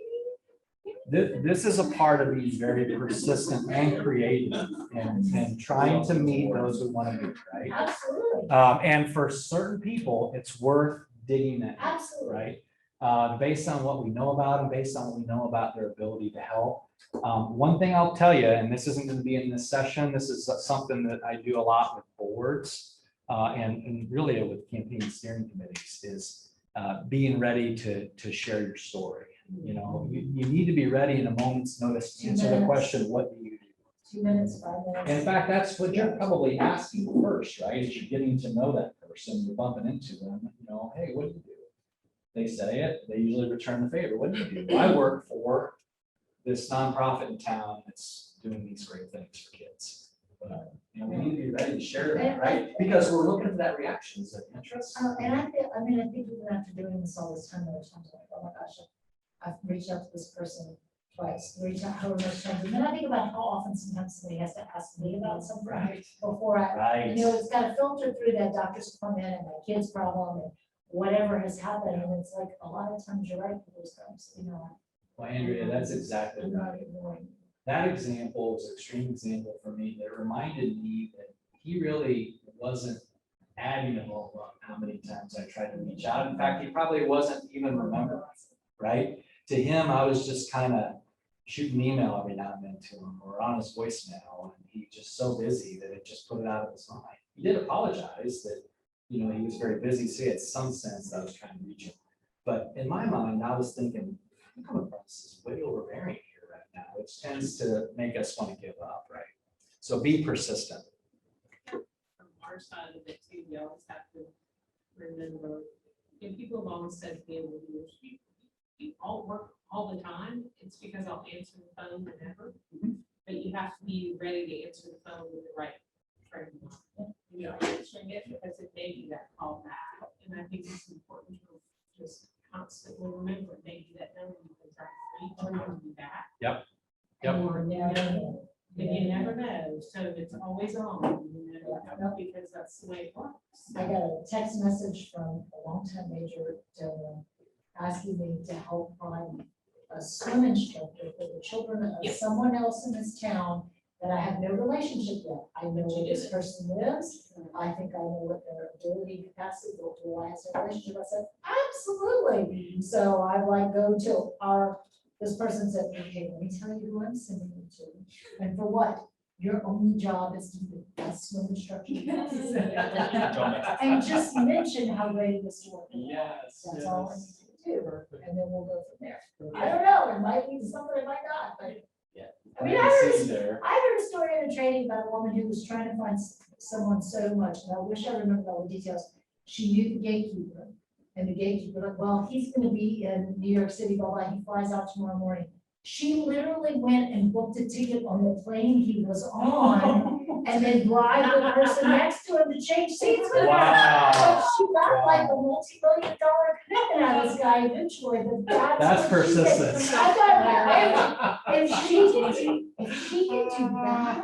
This is a part of being very persistent and creative and trying to meet those we want to meet, me. right? Absolutely, And for certain people, it's worth digging that, deep, absolutely. right? based on what we know about them, based on what we know about their ability to help. One thing I'll tell you, and this isn't going to be in this session, this is something that I do a lot with boards and really with campaign steering committees, is being ready to share your story. You know, you need to be ready in a moment's notice to answer the question, what do you do? 2 minutes, 5 minutes. In fact, that's what you're probably asking first, right? Is you're getting to know that person, you're bumping into them, you know, hey, what do you do? They say it, they usually return the favor. What do you do? I work for this nonprofit in town that's doing these great things for kids. But, you know, we need to be ready to share that, right? Because we're looking for that reaction, is that interest? And I feel, I mean, I think even after doing this all this time, there's times like, oh my gosh, I've reached out to this person twice, reached out however much times. And then I think about how often sometimes somebody has to ask me about something before I, Right. you know, it's got to filter through that doctor's appointment and my kid's problem and whatever has happened. And it's like, a lot of times you're right for those times, you know. Well, Andrea, that's exactly I'm not right. ignoring. That example was an extreme example for me that reminded me that he really wasn't adding a whole lot how many times I tried to reach out. In fact, he probably wasn't even remembering, right? To him, I was just kind of shooting an email every now and then to him or on his voicemail, and he just so busy that it just put it out of his mind. He did apologize that, you know, he was very busy, so he had some sense that I was trying to reach him. But in my mind, I was thinking, I'm coming across as way overbearing here right now, which tends to make us want to give up, right? So be persistent. From our side of it too, we always have to remember, and people have always said to me over the years, you all work all the time, it's because I'll answer the phone whenever. But you have to be ready to answer the phone with the right frame of mind. You know, answering it because it may be that call back. And I think it's important to just constantly remember, maybe that number you can try to reach or be back. Yep. Or you never know, so it's always on, you know, because that's the way it works. I got a text message from a longtime major donor asking me to help find a swim instructor for the children of Yep. someone else in this town that I have no relationship with. I know where this person lives. I think I know what their ability capacity, but do I have a relationship? I said, absolutely. So I like go to this person said, okay, let me tell you who I'm sending you to. And for what? Your only job is to be the best swim instructor. you can be. And just mention how ready this work. Yes. That's all I need to do, and then we'll go from there. I don't know, it might be something, it might not, but. Yeah. I mean, I heard a story in a training about a woman who was trying to find someone so much, and I wish I remembered all the details. She knew the gatekeeper, and the gatekeeper, like, well, he's gonna be in New York City, blah, blah, he flies out tomorrow morning. She literally went and booked a ticket on the plane he was on, and then bribed the person next to him to change seats with her. Wow. But she got like a multi-million-dollar commitment out of this guy eventually, but That's what she did. persistence. I thought, if she can do that,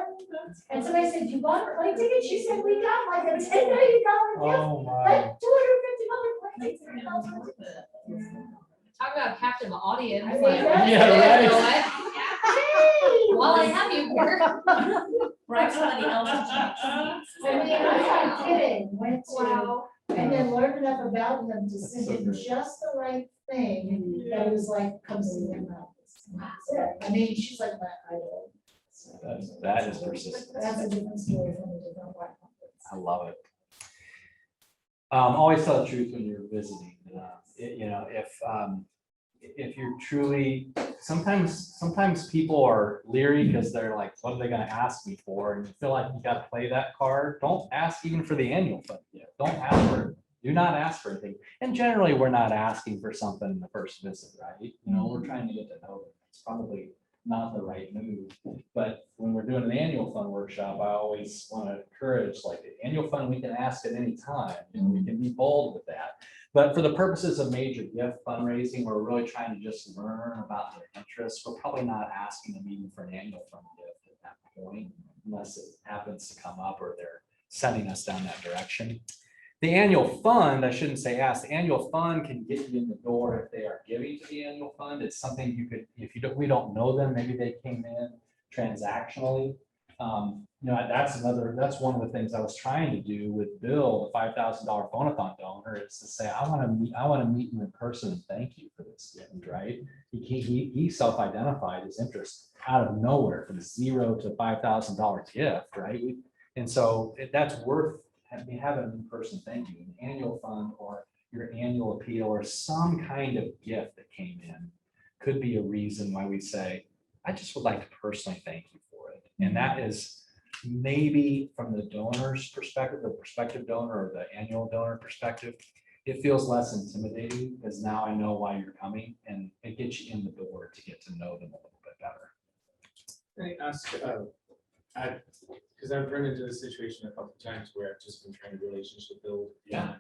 and somebody said, you bought a plane ticket? She said, we got like a $10 million gift, Oh, my. like $250 plane tickets. Talk about captive audience. I mean, like, that's- Yeah, you know right. what? Hey! While I have you here. Bribe somebody else to I mean, I'm not kidding, went to, Wow. and then learned enough about them to send So him great. just the right thing, that it was like, come see them now. That's it. I mean, she's like my idol. So That is persistence. That's a different story from a different white conference. I love it. Always tell the truth when you're visiting. You know, if you're truly, sometimes people are leery because they're like, what are they going to ask me for? And you feel like you got to play that card. Don't ask even for the annual fund yet. Don't ask for it. Do not ask for anything. And generally, we're not asking for something in the first visit, right? You know, we're trying to get to know them. It's probably not the right move. But when we're doing an annual fund workshop, I always want to encourage, like, the annual fund, we can ask at any time. You know, we can be bold with that. But for the purposes of major gift fundraising, we're really trying to just learn about their interests. We're probably not asking them even for an annual fund gift at that point, unless it happens to come up or they're sending us down that direction. The annual fund, I shouldn't say ask, the annual fund can get you in the door if they are giving to the annual fund. It's something you could, if you don't, we don't know them, maybe they came in transactionally. You know, that's one of the things I was trying to do with Bill, the $5,000 phone-a-thon donor, is to say, I want to meet you in person and thank you this gift, right? He self-identified his interest out of nowhere from $0 to $5,000 gift, right? And so that's worth having a person thank you, an annual fund or your annual appeal or some kind of gift that came in could be a reason why we say, I just would like to personally thank you for it. And that is maybe from the donor's perspective, the prospective donor or the annual donor perspective, it feels less intimidating because now I know why you're coming and it gets you in the door to get to know them a little bit better. Can I ask, because I've run into this situation a couple of times where I've just been trying to relationship build. Yeah.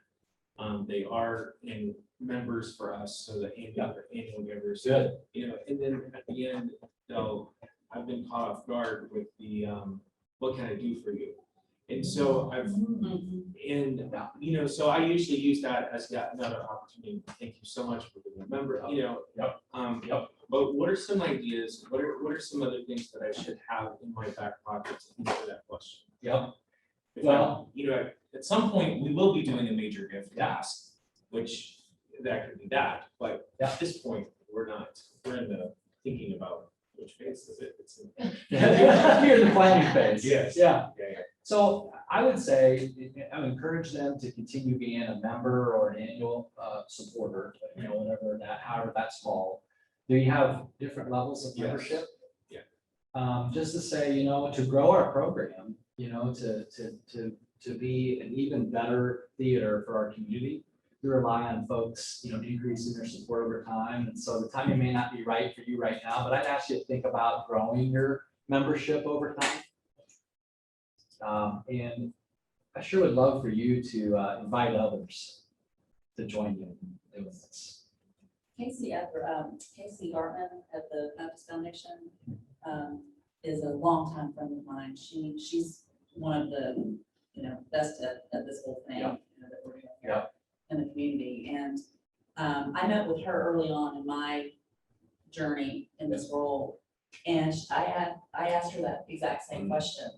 They are in members for us, so the annual members. Good. You know, and then at the end, I've been caught off guard with the, what can I do for you? And so so I usually use that as yet another opportunity. Thank you so much for being a member, But what are some ideas? What are some other things that I should have in my back pocket to answer that question? Yep. If Well- at some point, we will be doing a major gift task, which that could be that, but Yeah. at this point, we're not. We're in the thinking about which phase is it. It's in- You're in the planning phase. Yes. Yeah. Yeah. So I would say, I would encourage them to continue being a member or an annual supporter, whatever that, however that's called. Do you have different levels of Yes. membership? Yeah. Just to say, to grow our program, to be an even better theater for our community, we rely on folks, increasing their support over time. And so the timing may not be right for you right now, but I'd ask you to think about growing your membership over time. And I sure would love for you to invite others to join you in doing this. Casey Gartman at the Baptist Foundation is a longtime friend of mine. She's one of the, best at this whole thing Yeah. that we're doing Yeah. here in the community. And I met with her early on in my journey in this role. And I asked her that exact same question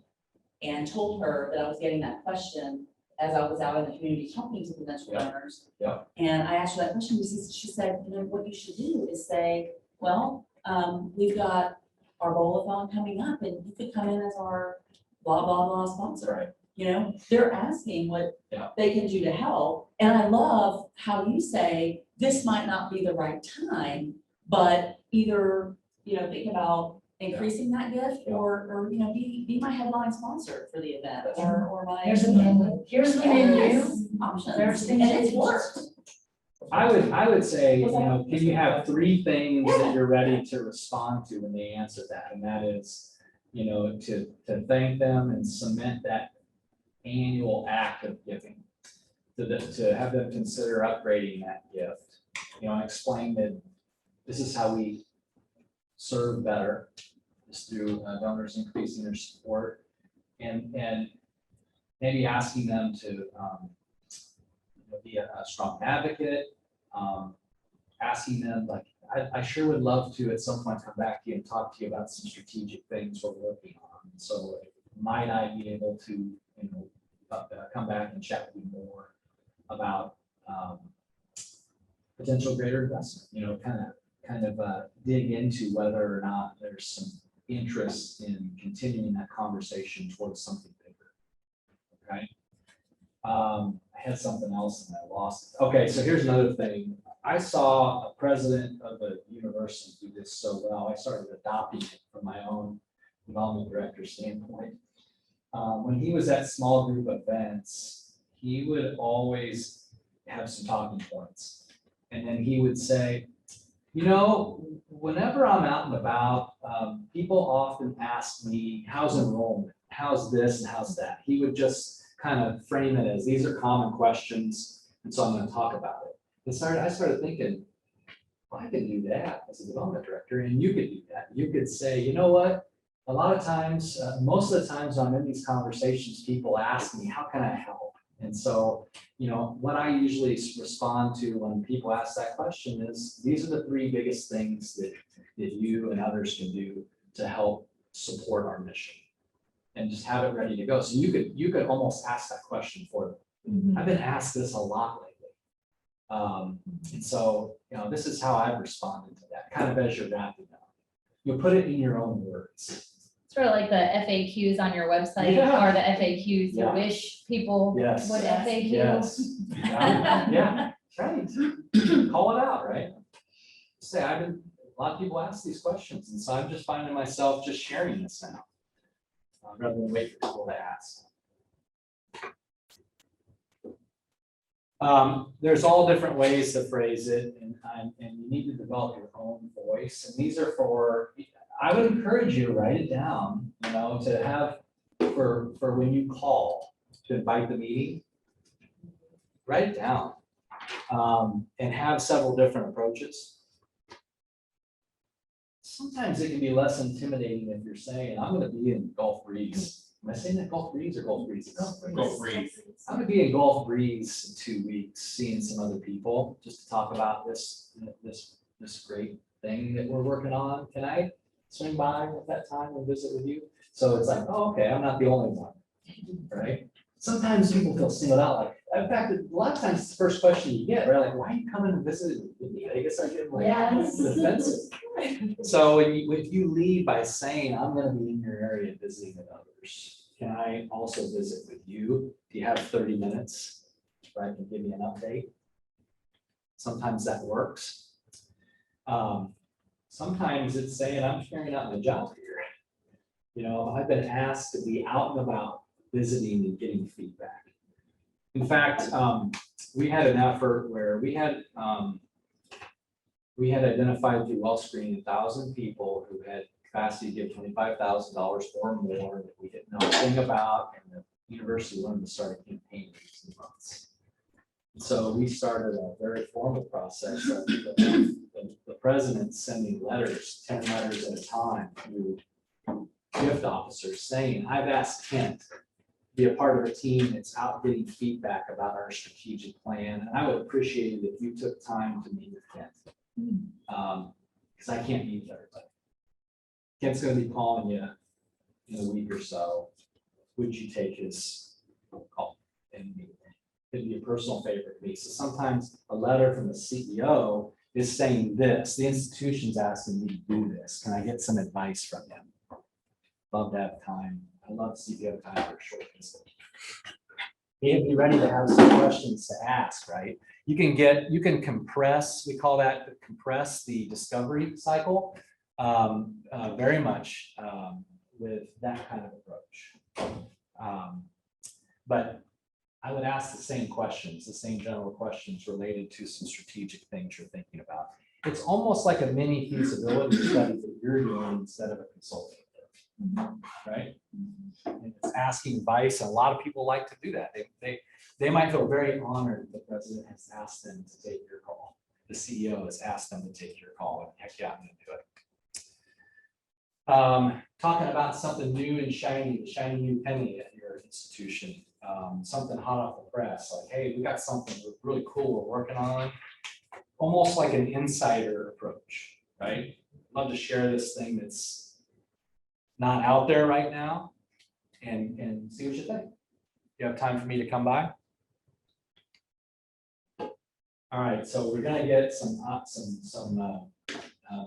and told her that I was getting that question as I was out in the community talking to potential donors. Yeah. And I asked her that question because she said, what you should do is say, well, we've got our bowl-a-thon coming up and you could come in as our blah, blah, blah sponsor. Right. They're asking what Yeah. they can do to help. And I love how you say, this might not be the right time, but either, think about increasing that gift Yeah. or, be my headline sponsor for the event That's or my. Here's the menu, here's the menu. Yes, options. There's And things it's you worked. I would say, What's that? can you have 3 things that you're ready to respond to when they answer that? And that is, to thank them and cement that annual act of giving. To have them consider upgrading that gift, explain that this is how we serve better, is through donors increasing their support and maybe asking them to be a strong advocate, asking them like, I sure would love to at some point come back to you and talk to you about some strategic things we're working on. So might I be able to, come back and chat with you more about potential greater investment, kind of dig into whether or not there's some interest in continuing that conversation towards something bigger. Okay. I had something else and I lost it. Okay, so here's another thing. I saw a president of a university do this so well. I started adopting it from my own development director standpoint. When he was at small group events, he would always have some talking points. And then he would say, whenever I'm out and about, people often ask me, how's enrollment? How's this and how's that? He would just kind of frame it as these are common questions. And so I'm going to talk about it. I started thinking, well, I could do that as a development director, and you could do that. You could say, you know what? A lot of times, most of the times I'm in these conversations, people ask me, how can I help? And so, what I usually respond to when people ask that question is, these are the 3 biggest things that you and others can do to help support our mission. And just have it ready to go. So you could almost ask that question for them. I've been asked this a lot lately. And so, this is how I've responded to that, kind of as you're wrapping up. You put it in your own words. Sort of like the FAQs on your website Yeah. or the FAQs you Yeah. wish people would Yes. FAQ. Yes. Yeah, right. Call it out, right? Say, a lot of people ask these questions, and so I'm just finding myself just sharing this now. Rather than wait for people to ask. There's all different ways to phrase it, and you need to develop your own voice. And these are for, I would encourage you to write it down, to have for when you call to invite the meeting. Write it down, and have several different approaches. Sometimes it can be less intimidating if you're saying, I'm going to be in Gulf Breeze. Am I saying that Gulf Breeze or Gulf Breeze? Go breathe. I'm gonna be in Gulf Breeze in 2 weeks, seeing some other people, just to talk about this great thing that we're working on. Can I swing by at that time and visit with you? So it's like, oh, okay, I'm not the only one, right? Sometimes people feel singled out, like, in fact, a lot of times it's the first question you get, right? Like, why are you coming and visiting with me? I guess I get like Yes. defensive. So if you lead by saying, I'm gonna be in your area visiting with others, can I also visit with you? Do you have 30 minutes, right, to give me an update? Sometimes that works. Sometimes it's saying, I'm carrying out my job here. I've been asked to be out and about, visiting and getting feedback. In fact, we had an effort where we had identified through Wellscreen 1,000 people who had capacity to give $25,000 or more that we didn't know anything about, and the university wanted to start a campaign in 18 months. So we started a very formal process of the president sending letters, 10 letters at a time, to gift officers saying, I've asked Kent to be a part of a team that's out getting feedback about our strategic plan, and I would appreciate it if you took time to meet with Kent. Because I can't meet with everybody. Kent's going to be calling you in a week or so. Would you take his call and meet with him? It'd be a personal favorite to me. So sometimes a letter from the CEO is saying this, the institution's asking me to do this. Can I get some advice from him? Love to have time. I'd love to see if you have time for a short visit. Be ready to have some questions to ask, right? You can compress, we call that compress the discovery cycle, very much with that kind of approach. But I would ask the same questions, the same general questions related to some strategic things you're thinking about. It's almost like a mini feasibility study that you're doing instead of a consulting, right? And it's asking advice, and a lot of people like to do that. They might feel very honored that the president has asked them to take your call. The CEO has asked them to take your call, and heck yeah, I'm going to do it. Talking about something new and shiny, the shiny new penny at your institution. Something hot off the press, like, hey, we got something really cool we're working on. Almost like an insider approach, right? Love to share this thing that's not out there right now and see what you think. You have time for me to come by? All right, so we're gonna get some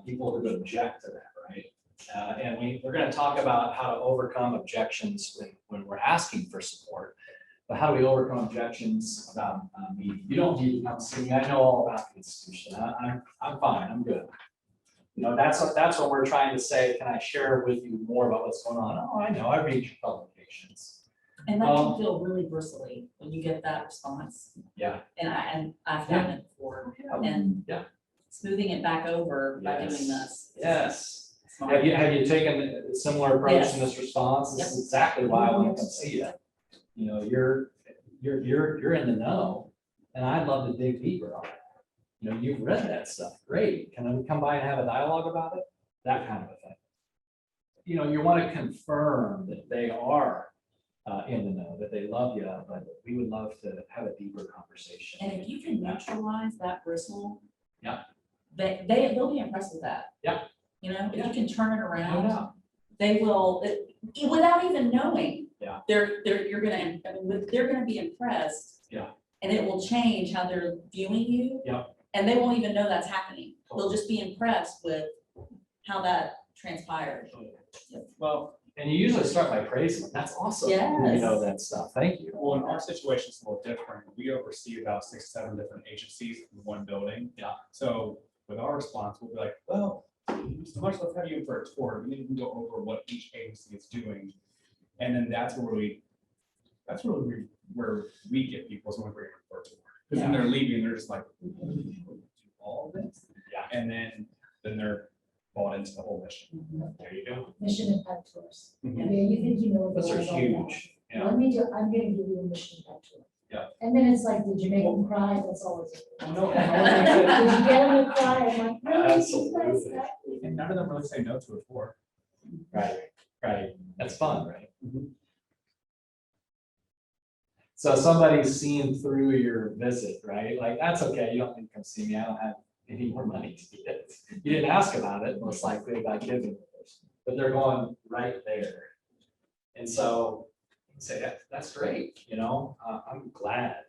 people who object to that, right? And we're gonna talk about how to overcome objections when we're asking for support. But how do we overcome objections about meeting? You don't need to come see me. I know all about the institution. I'm fine. I'm good. That's what we're trying to say. Can I share with you more about what's going on? Oh, I know. I read your publications. And that can feel really bristly when you get that response. Yeah. And I've done it before, and Yeah. smoothing it back over by Yes. doing this. Yes. Smart. Have you taken a similar approach in Yes. this response? This is exactly why I want to come see you. You're in the know, and I'd love to dig deeper on it. You've read that stuff. Great. Can we come by and have a dialogue about it? That kind of a thing. You want to confirm that they are in the know, that they love you, but we would love to have a deeper conversation. And if you can neutralize that bristle. Yeah. They'll be impressed with that. Yeah. If you can turn it No around, doubt. they will, without even knowing. Yeah. They're gonna be impressed. Yeah. and it will change how they're viewing you. Yep. And they won't even know that's happening. They'll just be impressed with how that transpired. Well, And you usually start by praising them. That's awesome. You know Yes. that stuff. Thank you. well, in our situation, it's a little different. We oversee about 6, 7 different agencies in one building. Yeah. So with our response, we'll be like, well, so much let's have you in for a tour. We need to go over what each agency is doing. And then that's where we get people is when we bring them for a tour. Because then they're leaving, they're just like, do all of this? Yeah. And then they're bought into the whole mission. There you go. Mission impact tours. Mhm. Yeah, you think you know. Those are about that. huge. Yeah. I'm gonna give you a mission impact tour. Yeah. And then it's like, did you make them cry? That's always. Oh, no. Did you get them to cry? I'm like, really? Absolutely. And none of them really say no to a tour. Right, right. That's fun, right? Mhm. So somebody's seen through your visit, right? Like, that's okay. You don't need to come see me. I don't have any more money to get it. You didn't ask about it, most likely by giving, but they're going right there. And so say, that's great, you know, I'm glad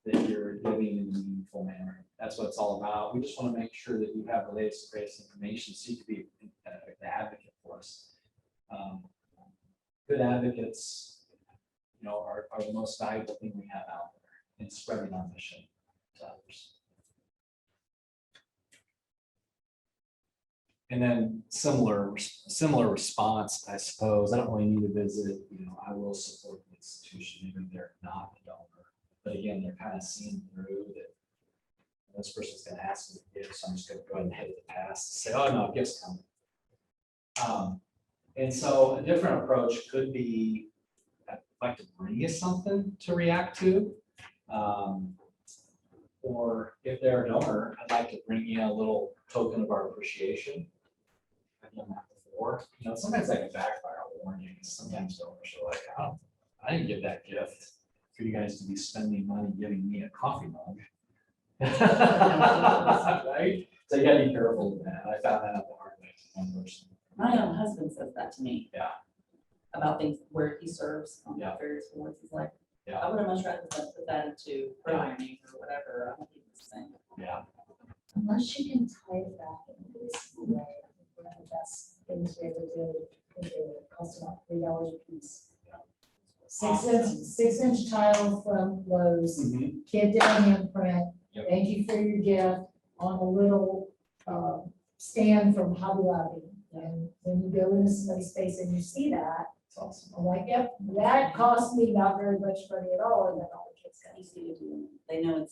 that you're giving in a meaningful manner. That's what it's all about. We just want to make sure that you have the latest, greatest information so you can be the advocate for us. Good advocates, you know, are the most valuable thing we have out there in spreading our mission to others. And then similar response, I suppose. I don't really need to visit, you know, I will support the institution, even if they're not a donor. But again, they're kind of seeing through that this person's gonna ask me to give, so I'm just gonna go ahead and hit the pass and say, oh no, gifts coming. And so a different approach could be, I'd like to bring you something to react to. Or if they're a donor, I'd like to bring you a little token of our appreciation. I've done that before. You know, sometimes that can backfire, I'll warn you, because sometimes donors are like, oh, I didn't get that gift for you guys to be spending money giving me a coffee mug. Right? So you gotta be careful with that. I found that out the hard way to one person. My own husband says that to me. Yeah. About things where he serves on Yeah. various boards. He's like, Yeah. I would have much rather than put that into programming or whatever. I don't think it's the same. Yeah. Unless you can tie it back in this way, I think one of the best things we ever did, it cost about $3 a piece. 6-inch tile from Lowe's, Mhm. kid did a handprint, Yep. thank you for your gift, on a little stand from Hobby Lobby. And when you go into somebody's space and you see that, It's awesome. I'm like, yep, that cost me not very much money at all, and then all the kids got. Easy to do. They know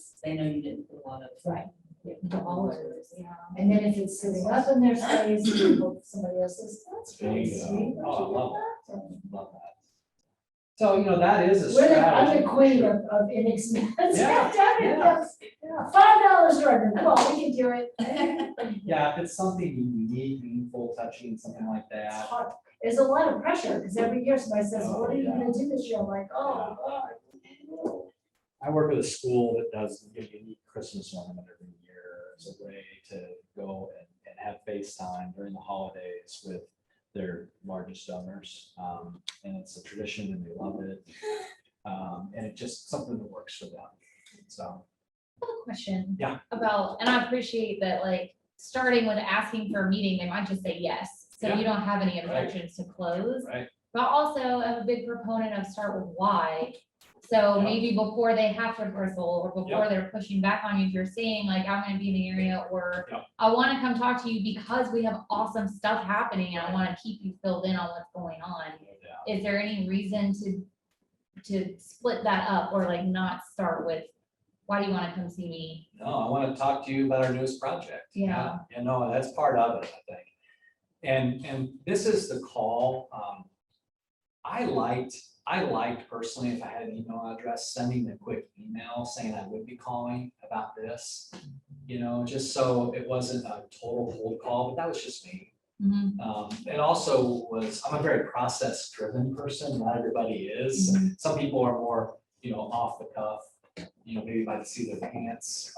you didn't put a lot of. Right. Dollars, yeah. And then if it's sitting up in their space, you hope somebody else says, that's There really you go. sweet. Oh, I where'd you love get that?" Love that. So, you know, that is a I'm strategy. the queen of inexpensive. Yeah, yeah. $5 order, come on, we can do it. It's Yeah, if it's something unique, meaningful, touching, something like that. hard. There's a lot of pressure, because every year somebody says, Oh, what are you yeah. gonna do this year? I'm like, oh, God. I work with a school that does a unique Christmas ornament every year as a way to go and have FaceTime during the holidays with their largest donors. And it's a tradition and they love it. And it's just something that works for them. So, I have a question. Yeah. About, and I appreciate that, like, starting with asking for a meeting, they might just say yes. So Yeah. you don't have any Right. objections to close. right, But also, I'm a big proponent of start with why. So Yeah. maybe before they have to bristle or before Yeah. they're pushing back on you, if you're saying like, I'm gonna be in the area, or Yeah. I wanna come talk to you because we have awesome stuff happening and I wanna keep you filled in on what's going on. yeah. Is there any reason to split that up or like not start with, why do you wanna come see me? No, I want to talk to you about our newest project. Yeah. You know, that's part of it, I think. And this is the call. I liked personally, if I had an email address, sending a quick email saying I would be calling about this. You know, just so it wasn't a total cold call, but that was just me. Mhm. It also was, I'm a very process-driven person, not everybody is. Some people are more, you know, off the cuff, you know, maybe by the seat of their pants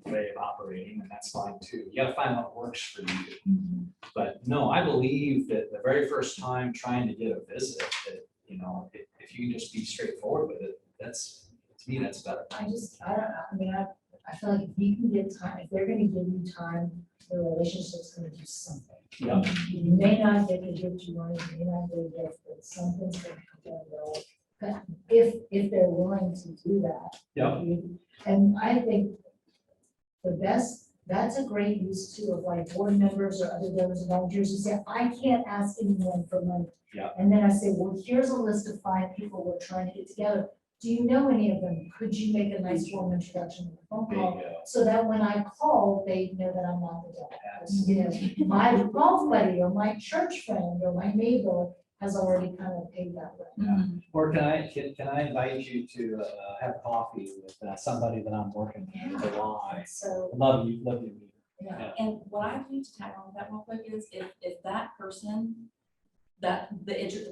way of operating, and that's fine too. You gotta find what works for you. But no, I believe that the very first time trying to get a visit, that, you know, if you can just be straightforward with it, it's To me, that's better. I don't know, I mean, I feel like if you can get time, if they're gonna give you time, the relationship's gonna do something. Yeah. You may not get the gift you want, you may not get a gift, but something's gonna come down the road. But if they're willing to do that. Yeah. And I think that's a great use too of like board members or other donors and volunteers who say, I can't ask anyone for money. Yeah. And then I say, well, here's a list of 5 people we're trying to get together. Do you know any of them? Could you make a nice warm introduction with a phone call? Bingo. So that when I call, they know that I'm not the devil. You know, my golf buddy or my church friend or my neighbor has already kind of paved that way. Or can I invite you to have coffee with somebody that I'm working with in July? So, Love you to meet. yeah. And what I do to tag on with that real quick is if that person, the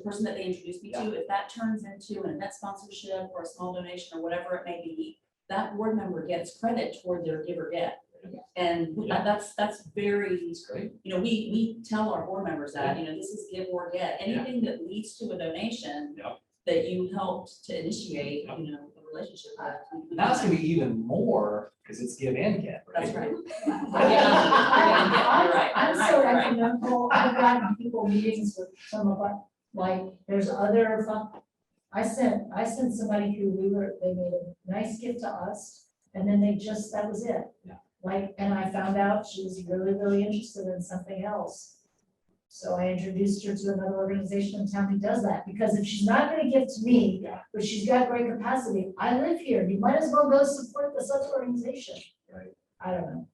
person that they introduced me to, if that turns into an event sponsorship or a small donation or whatever it may be, that board member gets credit toward their give or get. And that's very, Great. you know, we tell our board members that, you know, this is give or get, anything that leads to a donation Yep. that you helped to initiate, Yep. you know, a relationship with. we Now it's do gonna be even more because it's give and get. that. That's right. I'm so economical, I've gotten people meetings with some of our, like, there's other fun. I sent somebody who they made a nice gift to us, and then that was it. Yeah. Like, and I found out she was really, really interested in something else. So I introduced her to another organization in town who does that, because if she's not gonna give to me, Yeah. but she's got great capacity, I live here, you might as well go support this other organization. Right. I don't know,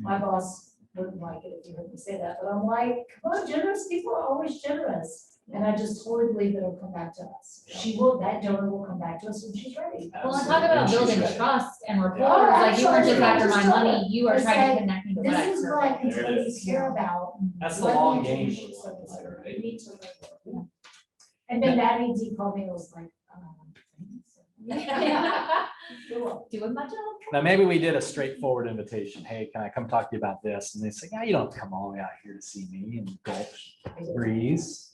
my boss wouldn't like it if you heard me say that, but I'm like, come on, generous people are always generous. And I just totally believe that it'll come back to us. That donor will come back to us when she's ready. Well, and talk about Absolutely. building She's ready. trust and rapport, Oh, like you weren't just absolutely. after my Just tell money, you are Just trying to say, connect me to what I This is serve. what I There it continue is. to care about. That's the Let me long game. introduce you to for us, somebody. right? You need to know. And then that AD called me and was like, Doing my job. Now, maybe we did a straightforward invitation. Hey, can I come talk to you about this? And they say, yeah, you don't have to come all the way out here to see me in Gulf Breeze.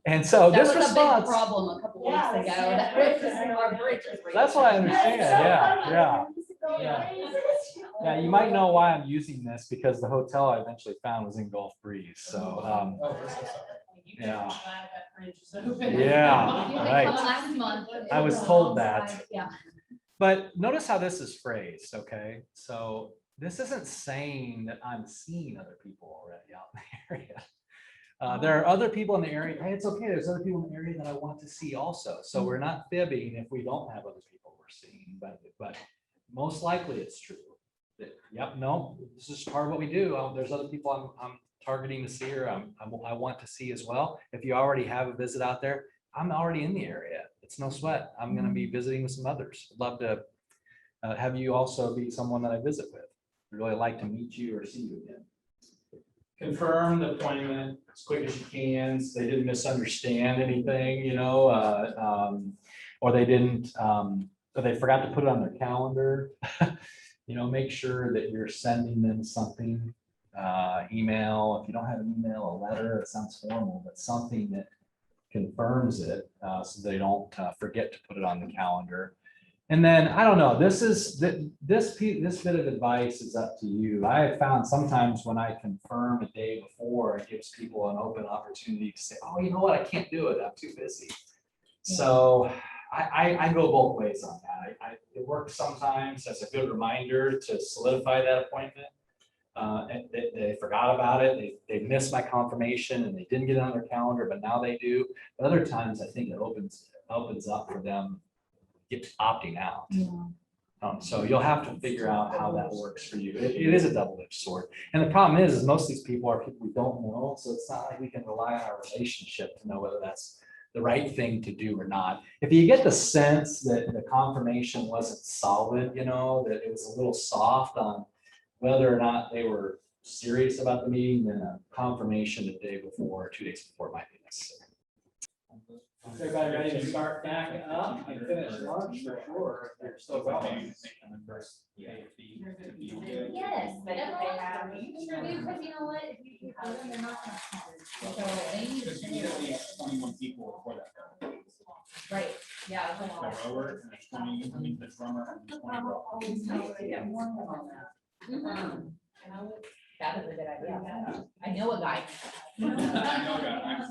And so That this was a big response, problem a couple weeks Yeah, ago. yeah. That our bridges were- that's what I understand. Yeah. Yeah, you might know why I'm using this because the hotel I eventually found was in Gulf Breeze. So, Oh, this is- yeah. You Yeah, had right. come last month. I was told that. Yeah. But notice how this is phrased, okay? So this isn't saying that I'm seeing other people already out in the area. There are other people in the area. Hey, it's okay. There's other people in the area that I want to see also. So we're not fibbing if we don't have other people we're seeing, but most likely it's true. Yep, no, this is part of what we do. There's other people I'm targeting to see or I want to see as well. If you already have a visit out there, I'm already in the area. It's no sweat. I'm going to be visiting with some others. I'd love to have you also be someone that I visit with. I'd really like to meet you or see you again. Confirm the appointment as quick as you can. So they didn't misunderstand anything, or they didn't, or they forgot to put it on their calendar. Make sure that you're sending them something, email. If you don't have an email, a letter, it sounds formal, but something that confirms it, so they don't forget to put it on the calendar. And then, I don't know, this bit of advice is up to you. I have found sometimes when I confirm a day before, it gives people an open opportunity to say, oh, you know what, I can't do it, I'm too busy. So I go both ways on that. It works sometimes as a good reminder to solidify that appointment. And they forgot about it, they missed my confirmation and they didn't get it on their calendar, but now they do. But other times, I think it opens up for them opting out. So you'll have to figure out how that works for you. It is a double-edged sword. And the problem is most of these people are people we don't know. So it's not like we can rely on our relationship to know whether that's the right thing to do or not. If you get the sense that the confirmation wasn't solid, that it was a little soft on whether or not they were serious about the meeting, then a confirmation the day before, 2 days before might be necessary. Everybody ready to start back up and finish lunch for sure, if you're still going. Yes, but everyone contribute, because you know what, if you keep them, they're not gonna come. So they need to. Because you need at least 21 people for that. Right, Yeah. it's a the lot. rower and a 20, I mean, the drummer and 20 rowers. That is a good idea. I know a guy. I know, guys.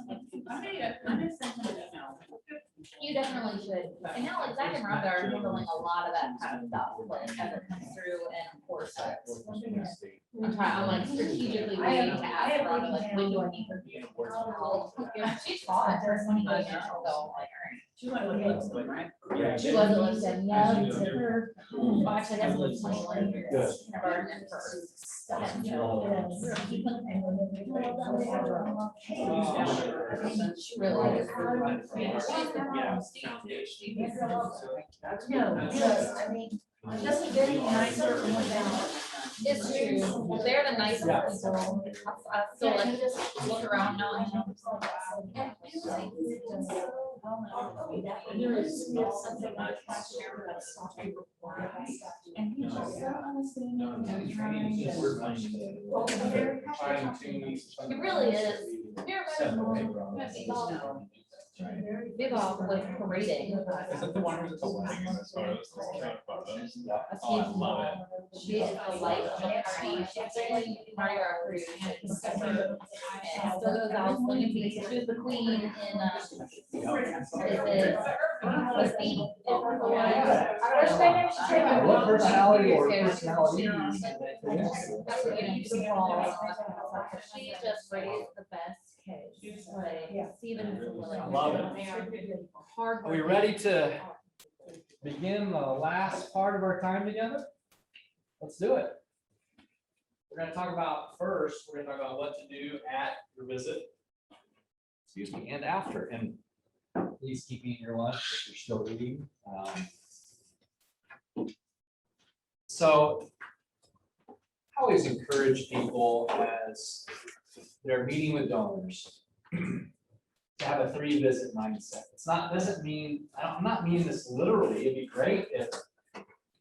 You definitely should. And now like Zach and Rob are handling a lot of that kind of stuff, like as it comes through and of course. I'm like strategically waiting to ask Rob, like, when do I need her? She taught for 25 years, so like, She went with Lisbon, right? Yeah. she wasn't listed, yeah, it's her, watch, I guess it was 21 years. Kindergarten first. She really is. Yeah, she's the No, because I mean, just getting nicer without. It's true. They're the nicest Yeah. people. I feel like just look around now. And And it really is. Big off like parading. Is that the one where it's a wedding and the photos, the photos? Oh, I love it. She's a light of the party. She's really Mario approved. And still goes out swinging feet. She was the queen in What personality or personality? She just raised the best kids. Like Steven's. I love it. Hard. Are we ready to begin the last part of our time together? Let's do it. We're gonna talk about first, we're gonna talk about what to do at your visit. Excuse me, and after, and please keep eating your lunch if you're still eating. So I always encourage people as they're meeting with donors to have a 3-visit mindset. It's not, doesn't mean, I'm not meaning this literally. It'd be great if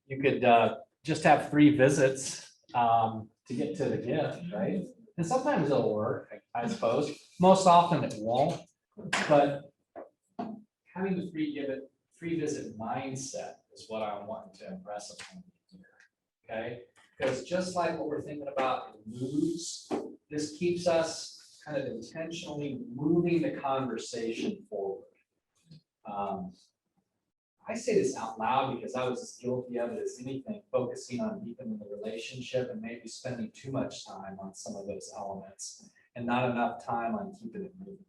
you could just have 3 visits to get to the gift, right? And sometimes it'll work, I suppose. Most often it won't, but having the 3-visit mindset is what I want to impress upon you here, okay? Because just like what we're thinking about in moves, this keeps us kind of intentionally moving the conversation forward. I say this out loud because I was as guilty of it as anything, focusing on deepening the relationship and maybe spending too much time on some of those elements and not enough time on keeping it moving.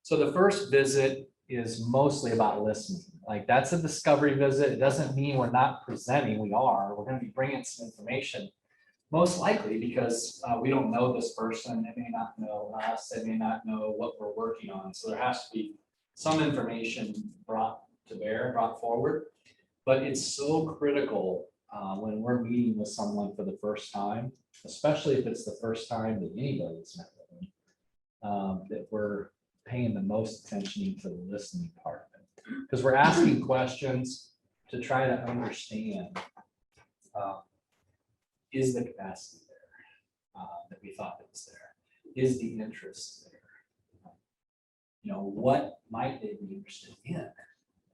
So the first visit is mostly about listening. Like that's a discovery visit. It doesn't mean we're not presenting. We are. We're going to be bringing some information. Most likely because we don't know this person, they may not know us, they may not know what we're working on. So there has to be some information brought to bear, brought forward. But it's so critical when we're meeting with someone for the first time, especially if it's the first time that anybody's met with them, that we're paying the most attention to the listening part of it. Because we're asking questions to try to understand is the capacity there that we thought that was there? Is the interest there? You know, what might they be interested in?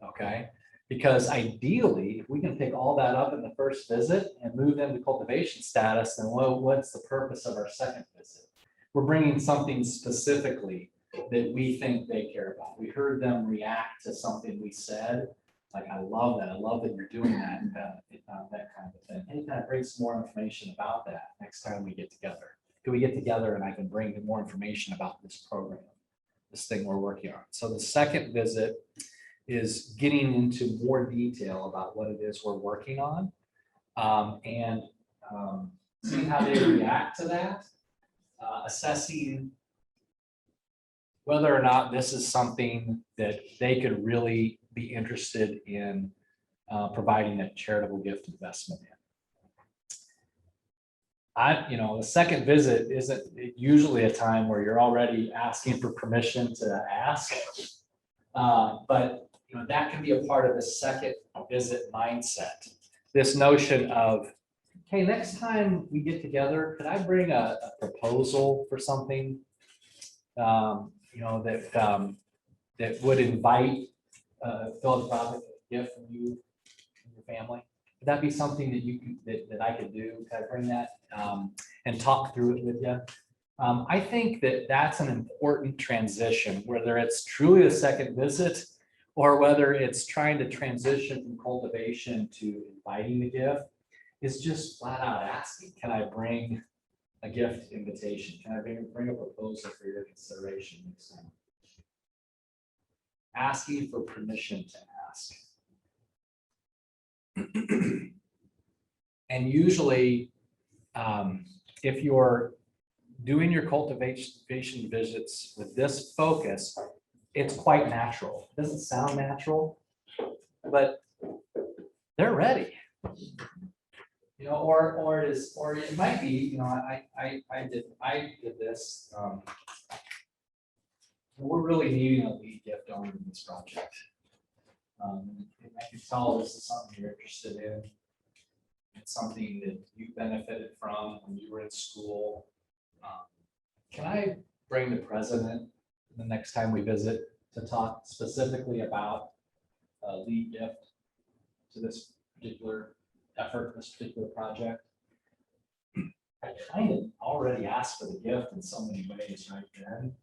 Okay, because ideally, if we can pick all that up in the first visit and move them to cultivation status, then what's the purpose of our second visit? We're bringing something specifically that we think they care about. We heard them react to something we said. Like, I love that. I love that you're doing that, that kind of thing. And kind of bring some more information about that next time we get together. Can we get together and I can bring more information about this program, this thing we're working on. So the second visit is getting into more detail about what it is we're working on and seeing how they react to that, assessing whether or not this is something that they could really be interested in providing a charitable gift investment in. The second visit isn't usually a time where you're already asking for permission to ask, but that can be a part of the second visit mindset. This notion of, hey, next time we get together, could I bring a proposal for something, that would invite philanthropic gift from you and your family? Would that be something that you could, that I could do? Could I bring that and talk through it with you? I think that that's an important transition, whether it's truly a second visit or whether it's trying to transition from cultivation to inviting the gift, is just flat out asking, can I bring a gift invitation? Can I bring a proposal for your consideration next time? Asking for permission to ask. And usually, if you're doing your cultivation visits with this focus, it's quite natural. It doesn't sound natural, but they're ready. You know, or it might be, you know, I did this. We're really needing a lead gift owner in this project. And I can tell this is something you're interested in. It's something that you benefited from when you were in school. Can I bring the president the next time we visit to talk specifically about a lead gift to this particular effort, this particular project? I kind of already asked for the gift in so many ways right then,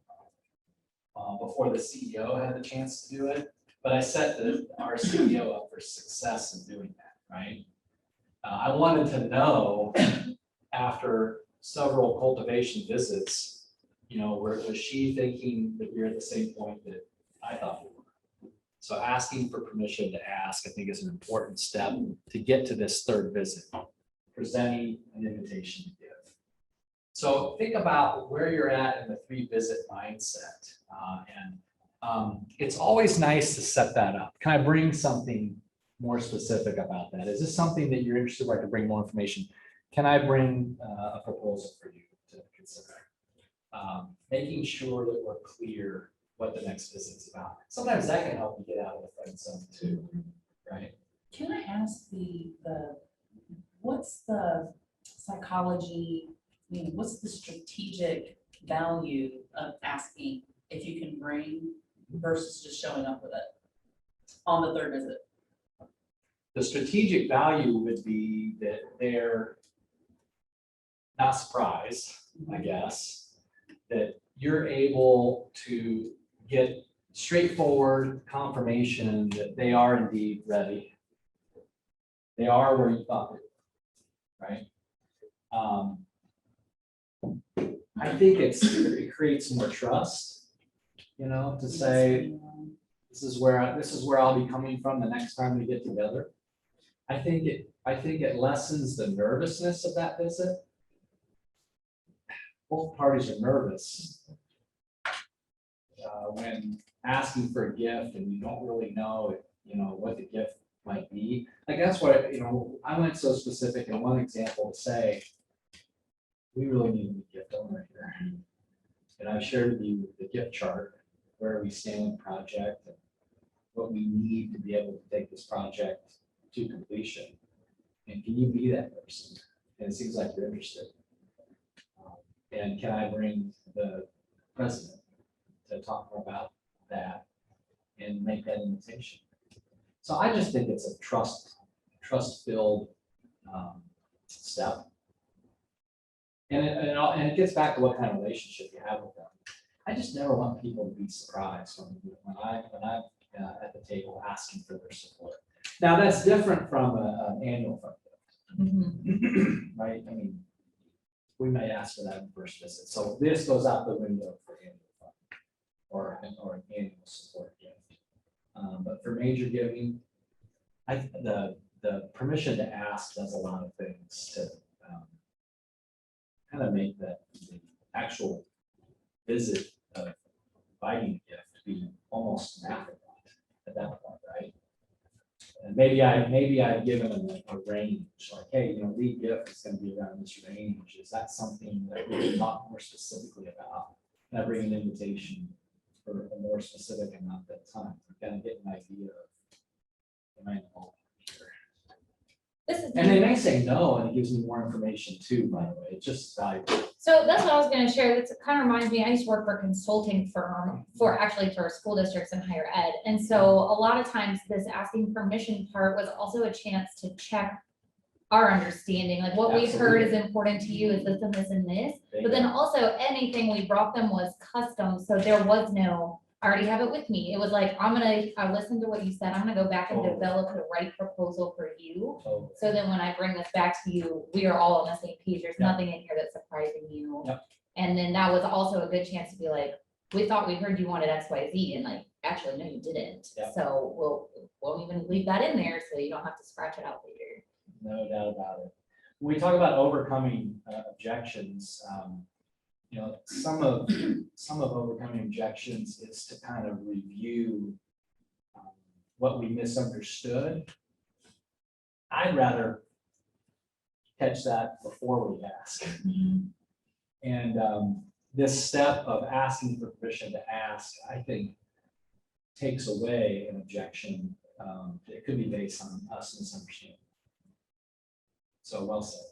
before the CEO had the chance to do it. But I set our CEO up for success in doing that, right? I wanted to know after several cultivation visits, you know, was she thinking that we're at the same point that I thought we were? So asking for permission to ask, I think, is an important step to get to this third visit, presenting an invitation to give. So think about where you're at in the 3-visit mindset. It's always nice to set that up. Can I bring something more specific about that? Is this something that you're interested in, where I could bring more information? Can I bring a proposal for you to consider? Making sure that we're clear what the next visit's about. Sometimes that can help you get out of the friend zone too, right? Can I ask what's the psychology, what's the strategic value of asking if you can bring versus just showing up with it on the third visit? The strategic value would be that they're not surprised, I guess, that you're able to get straightforward confirmation that they are indeed ready. They are where you thought they were, right? I think it creates more trust, you know, to say, this is where I'll be coming from the next time we get together. I think it lessens the nervousness of that visit. Both parties are nervous when asking for a gift and you don't really know, you know, what the gift might be. Like that's what, you know, I went so specific in one example to say, we really need a gift owner here. And I've shared with you the gift chart, where we stand with the project and what we need to be able to take this project to completion. And can you be that person? And it seems like you're interested. And can I bring the president to talk more about that and make that invitation? So I just think it's a trust-filled step. And it gets back to what kind of relationship you have with them. I just never want people to be surprised when I'm at the table asking for their support. Now that's different from an annual fund, right? I mean, we may ask for that in the first visit. So this goes out the window for annual fund or an annual support gift. But for major giving, the permission to ask does a lot of things to kind of make the actual visit of inviting a gift be almost an afterthought at that point, right? And maybe I've given them a range, like, hey, you know, lead gift is going to be around this range. Is that something that we can talk more specifically about? Can I bring an invitation for a more specific amount at that time? Kind of get an idea of, am I involved here? This is. And they may say no, and it gives me more information too, by the way, it's just valuable. So that's what I was gonna share. It kind of reminds me, I used to work for a consulting firm for school districts and higher ed. And so a lot of times this asking permission part was also a chance to check our understanding, like what we've heard is important to you is this and this and this. But then also anything we brought them was custom, so there was no, I already have it with me. It was like, I listened to what you said, I'm gonna go back and Totally. develop the right proposal for you. So, So then when I bring this back to you, we are all on the same page. There's Yep. nothing in here that's surprising you. Yep. And then that was also a good chance to be like, we thought we heard you wanted X, Y, Z, and like, actually, no, you didn't. Yep. So we'll even leave that in there so you don't have to scratch it out later. no doubt about it. When we talk about overcoming objections, you know, some of overcoming objections is to kind of review what we misunderstood. I'd rather catch that before we ask. And this step of asking for permission to ask, I think, takes away an objection that could be based on us misunderstanding. So well said.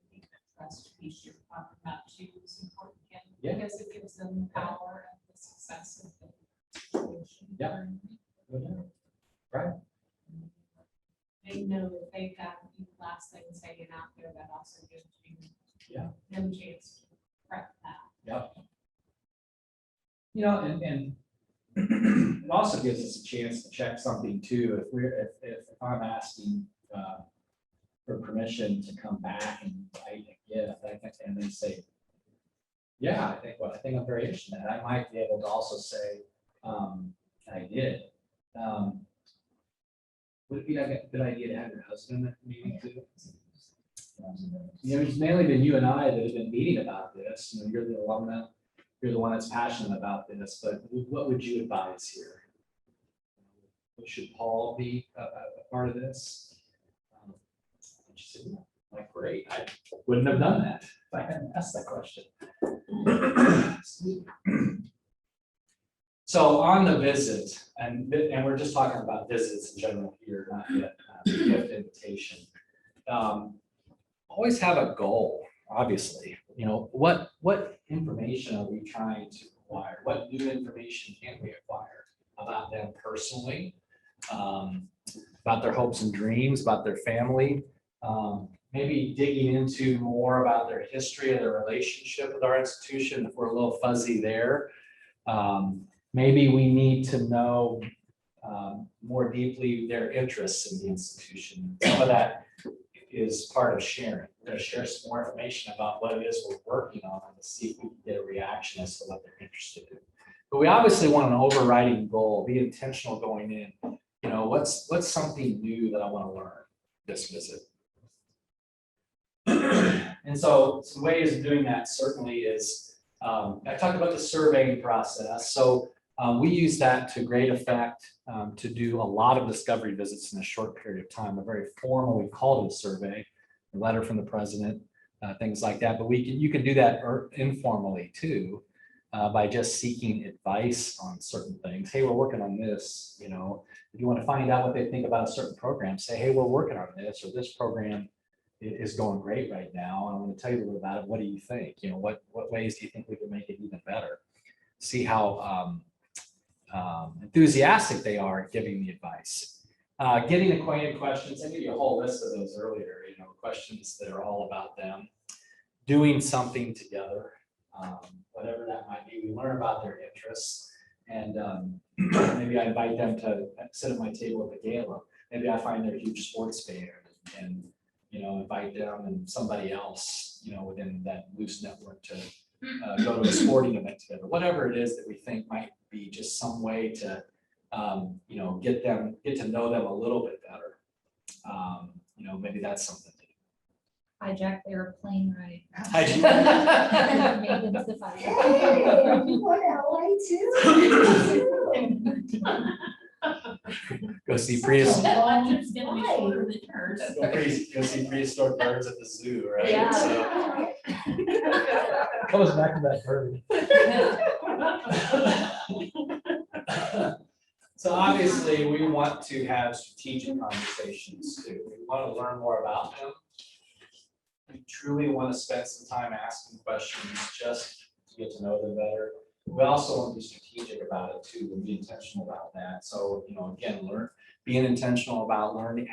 I think that's the piece you're talking about too is important, Ken, Yeah. because it gives them the power and the success of the situation. Yeah. Right. They know that they've got the last things hanging out there that also gives you Yeah. them a chance to prep that. Yep. You know, and it also gives us a chance to check something too. If I'm asking for permission to come back and write a gift, and they say, yeah, I think I'm very interested in that. I might be able to also say, I did. Would it be a good idea to have your husband at the meeting too? You know, it's mainly been you and I that have been meeting about this. You know, you're the alumna, you're the one that's passionate about this, but what would you advise here? Should Paul be a part of this? And she said, "No." I'm like, great, I wouldn't have done that if I hadn't asked that question. So on the visit, and we're just talking about visits in general here, not yet gift invitation. Always have a goal, obviously. You know, what information are we trying to acquire? What new information can we acquire about them personally? About their hopes and dreams, about their family? Maybe digging into more about their history of their relationship with our institution, if we're a little fuzzy there. Maybe we need to know more deeply their interests in the institution. Some of that is part of sharing. We're going to share some more information about what it is we're working on to see if we can get a reaction as to what they're interested in. But we obviously want an overriding goal, be intentional going in. You know, what's something new that I want to learn this visit? And so some ways of doing that certainly is, I talked about the surveying process. So we use that to great effect to do a lot of discovery visits in a short period of time. A very formal, we called it a survey, a letter from the president, things like that. But you can do that informally too, by just seeking advice on certain things. Hey, we're working on this. You know, if you want to find out what they think about a certain program, say, hey, we're working on this, or this program is going great right now. I want to tell you a little about it. What do you think? You know, what ways do you think we can make it even better? See how enthusiastic they are at giving the advice. Getting acquainted questions. I gave you a whole list of those earlier, you know, questions that are all about them. Doing something together, whatever that might be. We learn about their interests, and maybe I invite them to sit at my table at the gala. Maybe I find they're a huge sports fan, and you know, invite them and somebody else, you know, within that loose network to go to a sporting event together. Whatever it is that we think might be just some way to, you know, get to know them a little bit better. You know, maybe that's something. Hijack their plane ride. Hijack. Make them survive. Hey, you want LA too? Go see prehistoric. Electric's gonna be shorter than hers. Go see prehistoric birds at the zoo, right? Yeah. So, comes back to that bird. So obviously, we want to have strategic conversations too. We want to learn more about them. We truly want to spend some time asking questions just to get to know them better. We also want to be strategic about it too, and be intentional about that. So, again, being intentional about learning,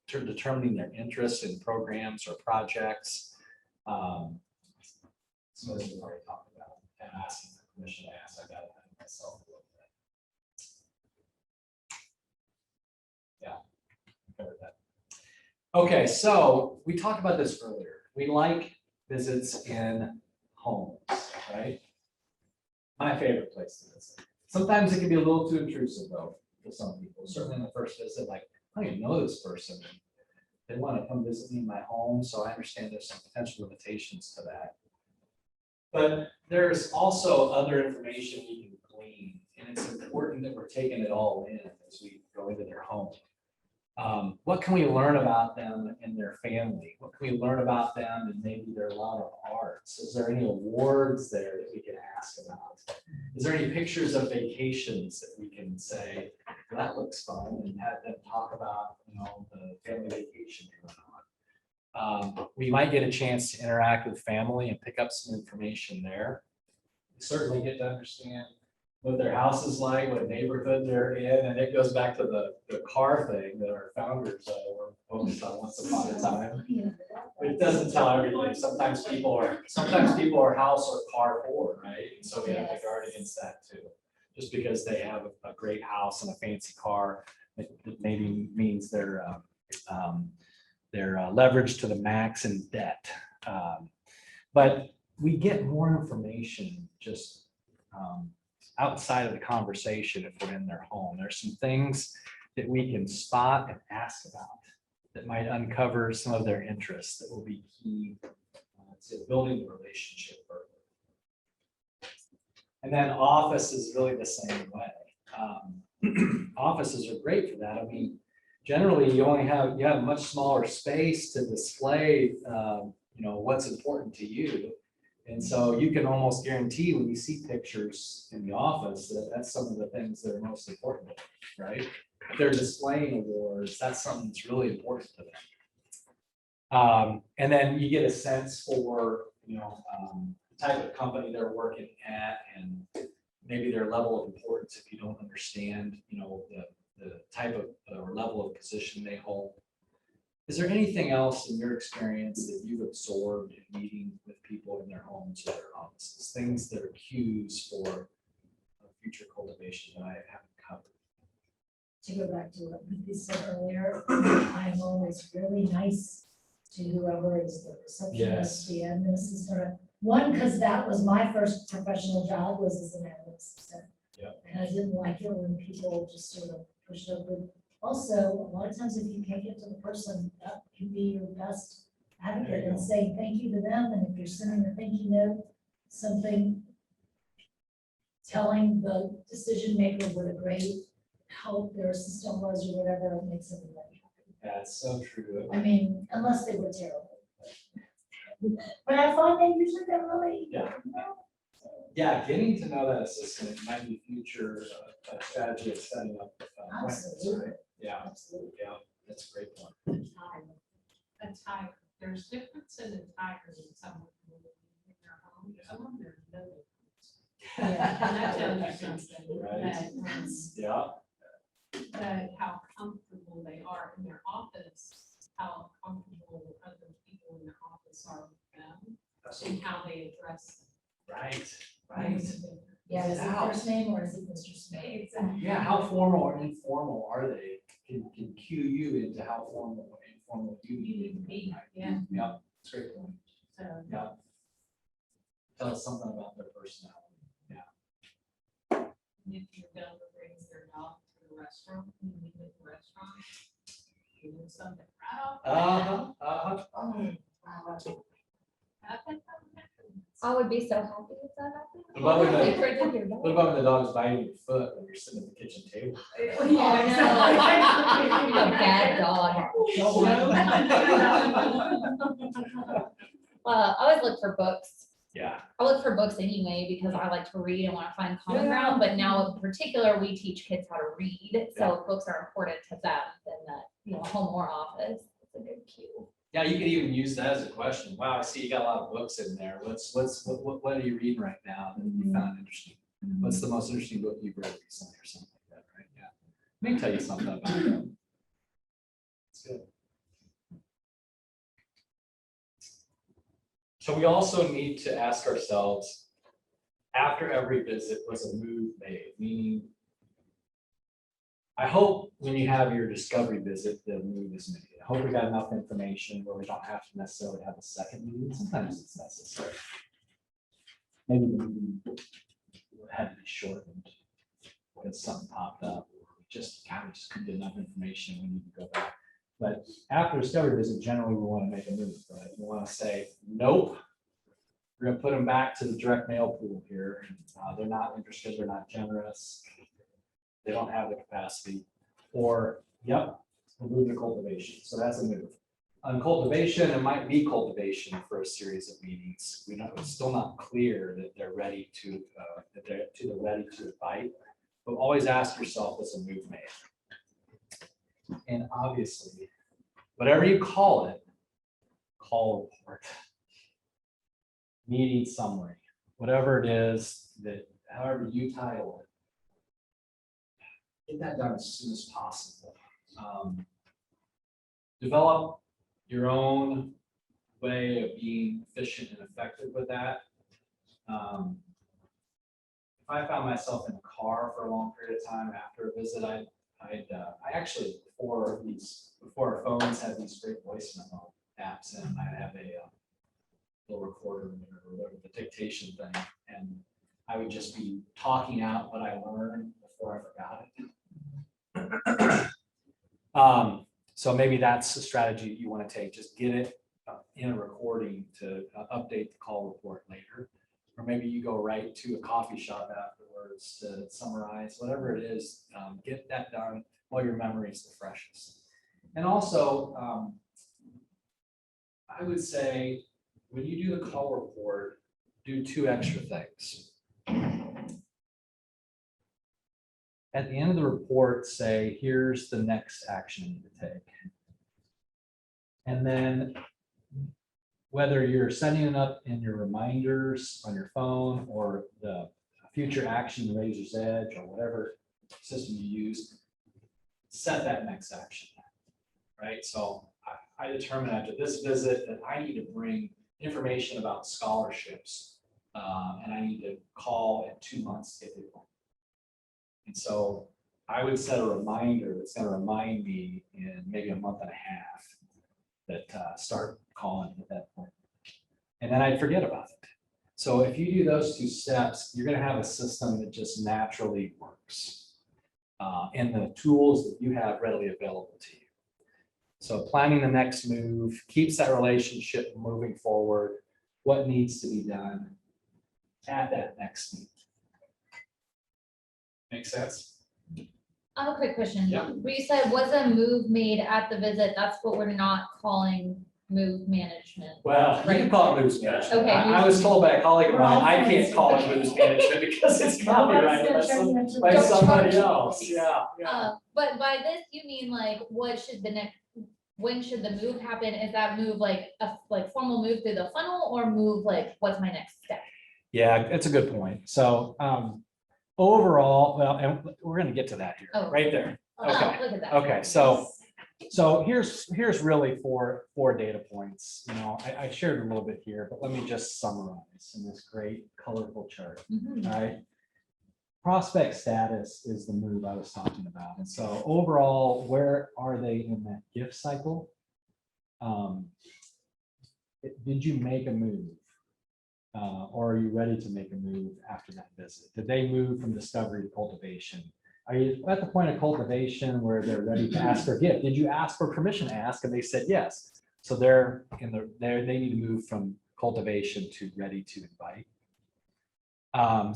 determining their interests in programs or projects. Some of this we've already talked about, and asking for permission to ask. I got it myself a little bit. Yeah, covered that. Okay, so we talked about this earlier. We like visits in homes, right? My favorite place to visit. Sometimes it can be a little too intrusive though, for some people. Certainly in the first visit, like, I don't even know this person. They want to come visit me in my home, so I understand there's some potential limitations to that. But there's also other information we can glean, and it's important that we're taking it all in as we go into their home. What can we learn about them and their family? What can we learn about them and maybe their love of arts? Is there any awards there that we can ask about? Is there any pictures of vacations that we can say, that looks fun, and have them talk about, the family vacation they went on? We might get a chance to interact with family and pick up some information there. We certainly get to understand what their house is like, what neighborhood they're in, and it goes back to the car thing that our founders were focused on once upon a time. But it doesn't tell everything. Sometimes people are house or car poor, right? And so we have to guard against that too. Just because they have a great house and a fancy car, it maybe means they're leveraged to the max in debt. But we get more information just outside of the conversation if we're in their home. There's some things that we can spot and ask about that might uncover some of their interests that will be key to building the relationship further. And then office is really the same way. Offices are great for that. I mean, generally you have a much smaller space to display what's important to you. And so you can almost guarantee when you see pictures in the office that that's some of the things that are most important, right? If they're displaying awards, that's something that's really important to them. And then you get a sense for, the type of company they're working at and maybe their level of importance if you don't understand, the type of or level of position they hold. Is there anything else in your experience that you've absorbed in meeting with people in their homes or their offices? Things that are cues for future cultivation that I haven't covered? To go back to what you said earlier, I'm always really nice to whoever is the receptionist, the admin assistant. One, because that was my first professional job, was as an admin assistant. Yep. And I didn't like it when people just sort of pushed over. Also, a lot of times if you can't get to the person, that can be your best advocate and saying thank you to them. And if you're sending a thank you note, something telling the decision maker what a great help their assistant was or whatever, it makes everybody happy. That's so true. I mean, unless they were terrible. But I thought they usually did really. Yeah. Yeah, getting to know that assistant might be future strategy of setting up appointments, Absolutely. right? Yeah, Absolutely. yeah, that's a great point. A tiger, there's difference in a tiger and someone who lives in their home, some of them there's no difference. And that tells you something, Right. that, Yeah, that how comfortable they are in their office, how comfortable other people in their office are with them, and how they address them. right. Yeah, is it Wow. first name or is it Mr. Smith? Exactly. Yeah, how formal or informal are they? Can cue you into how formal or informal you need to be. Yeah. Yeah, that's a great point. So, Yeah. Tell us something about their personality. Yeah. and if your donor brings their dog to the restaurant, and you leave at the restaurant, you do something right off. I think that would happen. I would be so happy if that happened. What about when Like, the- right in your dog. What about when the dog's biting your foot when you're sitting at the kitchen table? Oh, no. A bad dog. I always look for books Yeah, I look for books anyway because I like to read and want to find common Yeah. ground, but now in particular, we teach kids how to read. So if books are important to them, then that, home or office, it's a good cue. yeah, you could even use that as a question. Wow, I see you got a lot of books in there. What are you reading right now that you found interesting? What's the most interesting book you've read recently or something like that, right? Yeah. Let me tell you something about that. It's good. So we also need to ask ourselves, after every visit, was a move made? Meaning, I hope when you have your discovery visit, the move is made. I hope we got enough information where we don't have to necessarily have a second meeting. Sometimes it's necessary. Maybe the meeting had to be shortened because something popped up. Just couldn't get enough information. We need to go back. But after discovery visit, generally we want to make a move, right? We want to say, nope. We're gonna put them back to the direct mail pool here. They're not interested, they're not generous. They don't have the capacity. Or, yep, we'll move to cultivation. So that's a move. On cultivation, it might be cultivation for a series of meetings. It's still not clear that they're ready to, ready to invite. But always ask yourself, was a move made? And obviously, whatever you call it, call report, meeting summary, whatever it is that, however you title it, get that done as soon as possible. Develop your own way of being efficient and effective with that. If I found myself in a car for a long period of time after a visit, I actually, before our phones had these great voice memo apps, and I have a little recorder or whatever, the dictation thing, and I would just be talking out what I learned before I forgot it. So maybe that's a strategy you want to take. Just get it in a recording to update the call report later. Or maybe you go right to a coffee shop afterwards to summarize, whatever it is, get that done while your memory is the freshest. And also, I would say when you do the call report, do 2 extra things. At the end of the report, say, here's the next action you need to take. And then whether you're setting it up in your reminders on your phone or the future action, Razor's Edge, or whatever system you use, set that next action, right? So I determined after this visit that I need to bring information about scholarships, and I need to call in 2 months to get it. And so I would set a reminder that's going to remind me in maybe a month and a half that start calling at that point. And then I'd forget about it. So if you do those 2 steps, you're going to have a system that just naturally works in the tools that you have readily available to you. So planning the next move keeps that relationship moving forward. What needs to be done at that next meeting? Make sense? I have a quick question. Yeah. Where you said was a move made at the visit, that's what we're not calling move management. Well, you can call it moves management. Okay. I was told by a colleague of mine, I can't call it moves management because it's copyrighted by somebody else. Yeah, yeah. But by this, you mean like, when should the move happen? Is that move like a formal move through the funnel or move like, what's my next step? Yeah, it's a good point. So overall, well, and we're gonna get to that here, Oh. right there. Oh, Okay. look at that. Okay, so here's really four data points. I shared a little bit here, but let me just summarize in this great colorful chart. Mhm. All right. Prospect status is the move I was talking about. And so overall, where are they in that gift cycle? Did you make a move? Or are you ready to make a move after that visit? Did they move from discovery to cultivation? Are you at the point of cultivation where they're ready to ask for a gift? Did you ask for permission to ask? And they said yes. So they need to move from cultivation to ready to invite.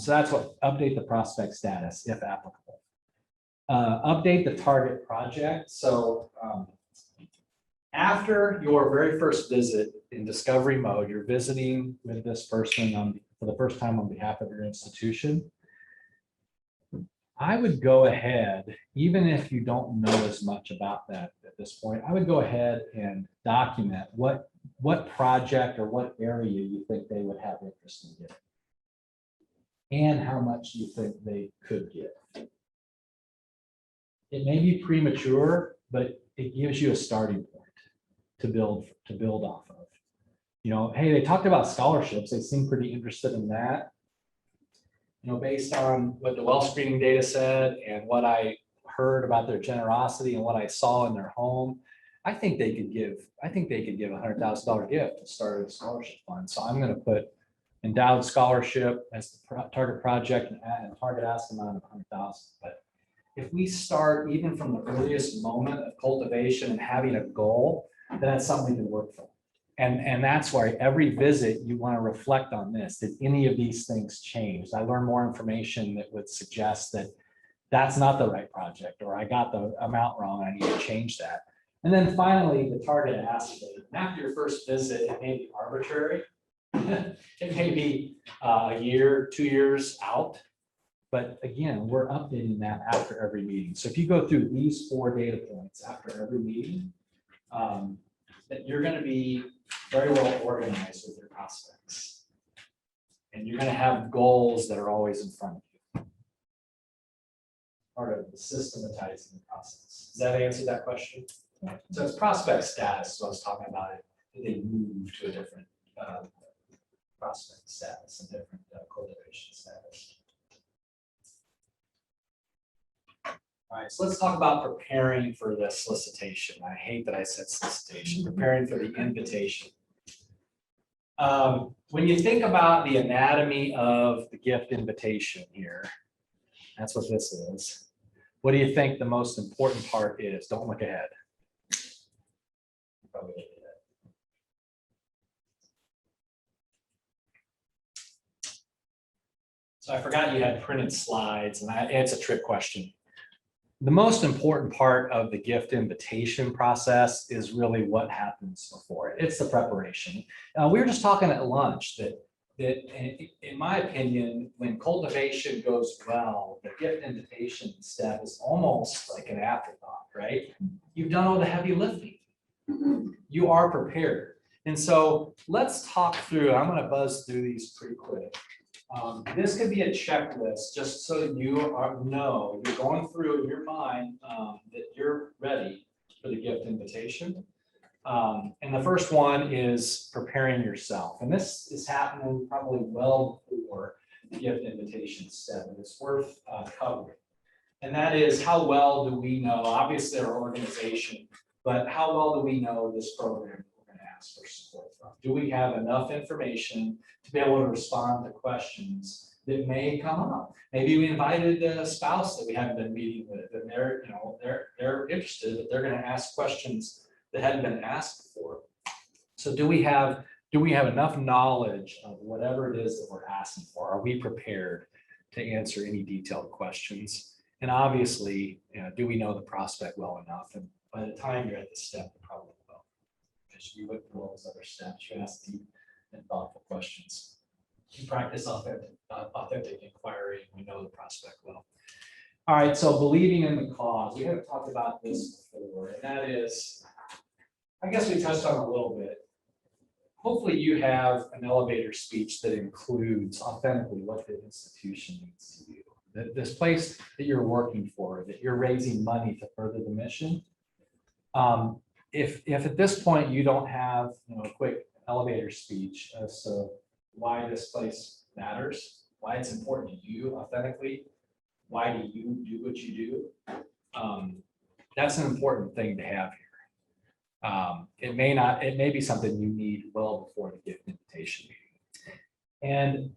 So that's what update the prospect status if applicable. Update the target project. So After your very first visit in discovery mode, you're visiting with this person for the first time on behalf of your institution. I would go ahead, even if you don't know as much about that at this point, I would go ahead and document what project or what area you think they would have interest in getting. And how much you think they could get. It may be premature, but it gives you a starting point to build off of. You know, hey, they talked about scholarships. They seem pretty interested in that. You know, based on what the well screening data said and what I heard about their generosity and what I saw in their home, I think they could give $100,000 gift to start a scholarship fund. So I'm going to put endowed scholarship as the target project and target ask amount of 100,000. But if we start even from the earliest moment of cultivation and having a goal, then that's something we can work from. And that's why every visit you want to reflect on this. Did any of these things change? I learned more information that would suggest that that's not the right project, or I got the amount wrong, I need to change that. And then finally, the target ask date. After your first visit, it may be arbitrary. It may be a year, 2 years out. But again, we're updating that after every meeting. So if you go through these 4 data points after every meeting, that you're going to be very well organized with your prospects. And you're going to have goals that are always in front of you. Part of the systematizing the process. Does that answer that question? Yeah. So it's prospect status. So I was talking about it. Did they move to a different prospect status, a different cultivation status? All right, so let's talk about preparing for the solicitation. I hate that I said solicitation, preparing for the invitation. When you think about the anatomy of the gift invitation here, that's what this is. What do you think the most important part is? Don't look ahead. Probably look ahead. So I forgot you had printed slides, and it's a trick question. The most important part of the gift invitation process is really what happens before it. It's the preparation. We were just talking at lunch that in my opinion, when cultivation goes well, the gift invitation step is almost like an afterthought, right? You've done all the heavy lifting. You are prepared. And so let's talk through, I'm going to buzz through these pretty quick. This could be a checklist just so you know you're going through in your mind that you're ready for the gift invitation. And the first one is preparing yourself. And this is happening probably well before the gift invitation step, and it's worth covering. And that is, how well do we know, obviously our organization, but how well do we know this program we're going to ask for support from? Do we have enough information to be able to respond to questions that may come up? Maybe we invited a spouse that we haven't been meeting with, and they're interested, but they're going to ask questions that hadn't been asked before. So do we have enough knowledge of whatever it is that we're asking for? Are we prepared to answer any detailed questions? And obviously, do we know the prospect well enough? And by the time you're at this step, you probably will, because you went through all those other steps. You ask deep and thoughtful questions. You practice authentic inquiry. We know the prospect well. All right, so believing in the cause. We haven't talked about this before, and that is, I guess we touched on it a little bit. Hopefully you have an elevator speech that includes authentically what the institution needs to do. That this place that you're working for, that you're raising money to further the mission. If at this point you don't have a quick elevator speech as to why this place matters, why it's important to you authentically, why do you do what you do, that's an important thing to have here. It may be something you need well before the gift invitation meeting. And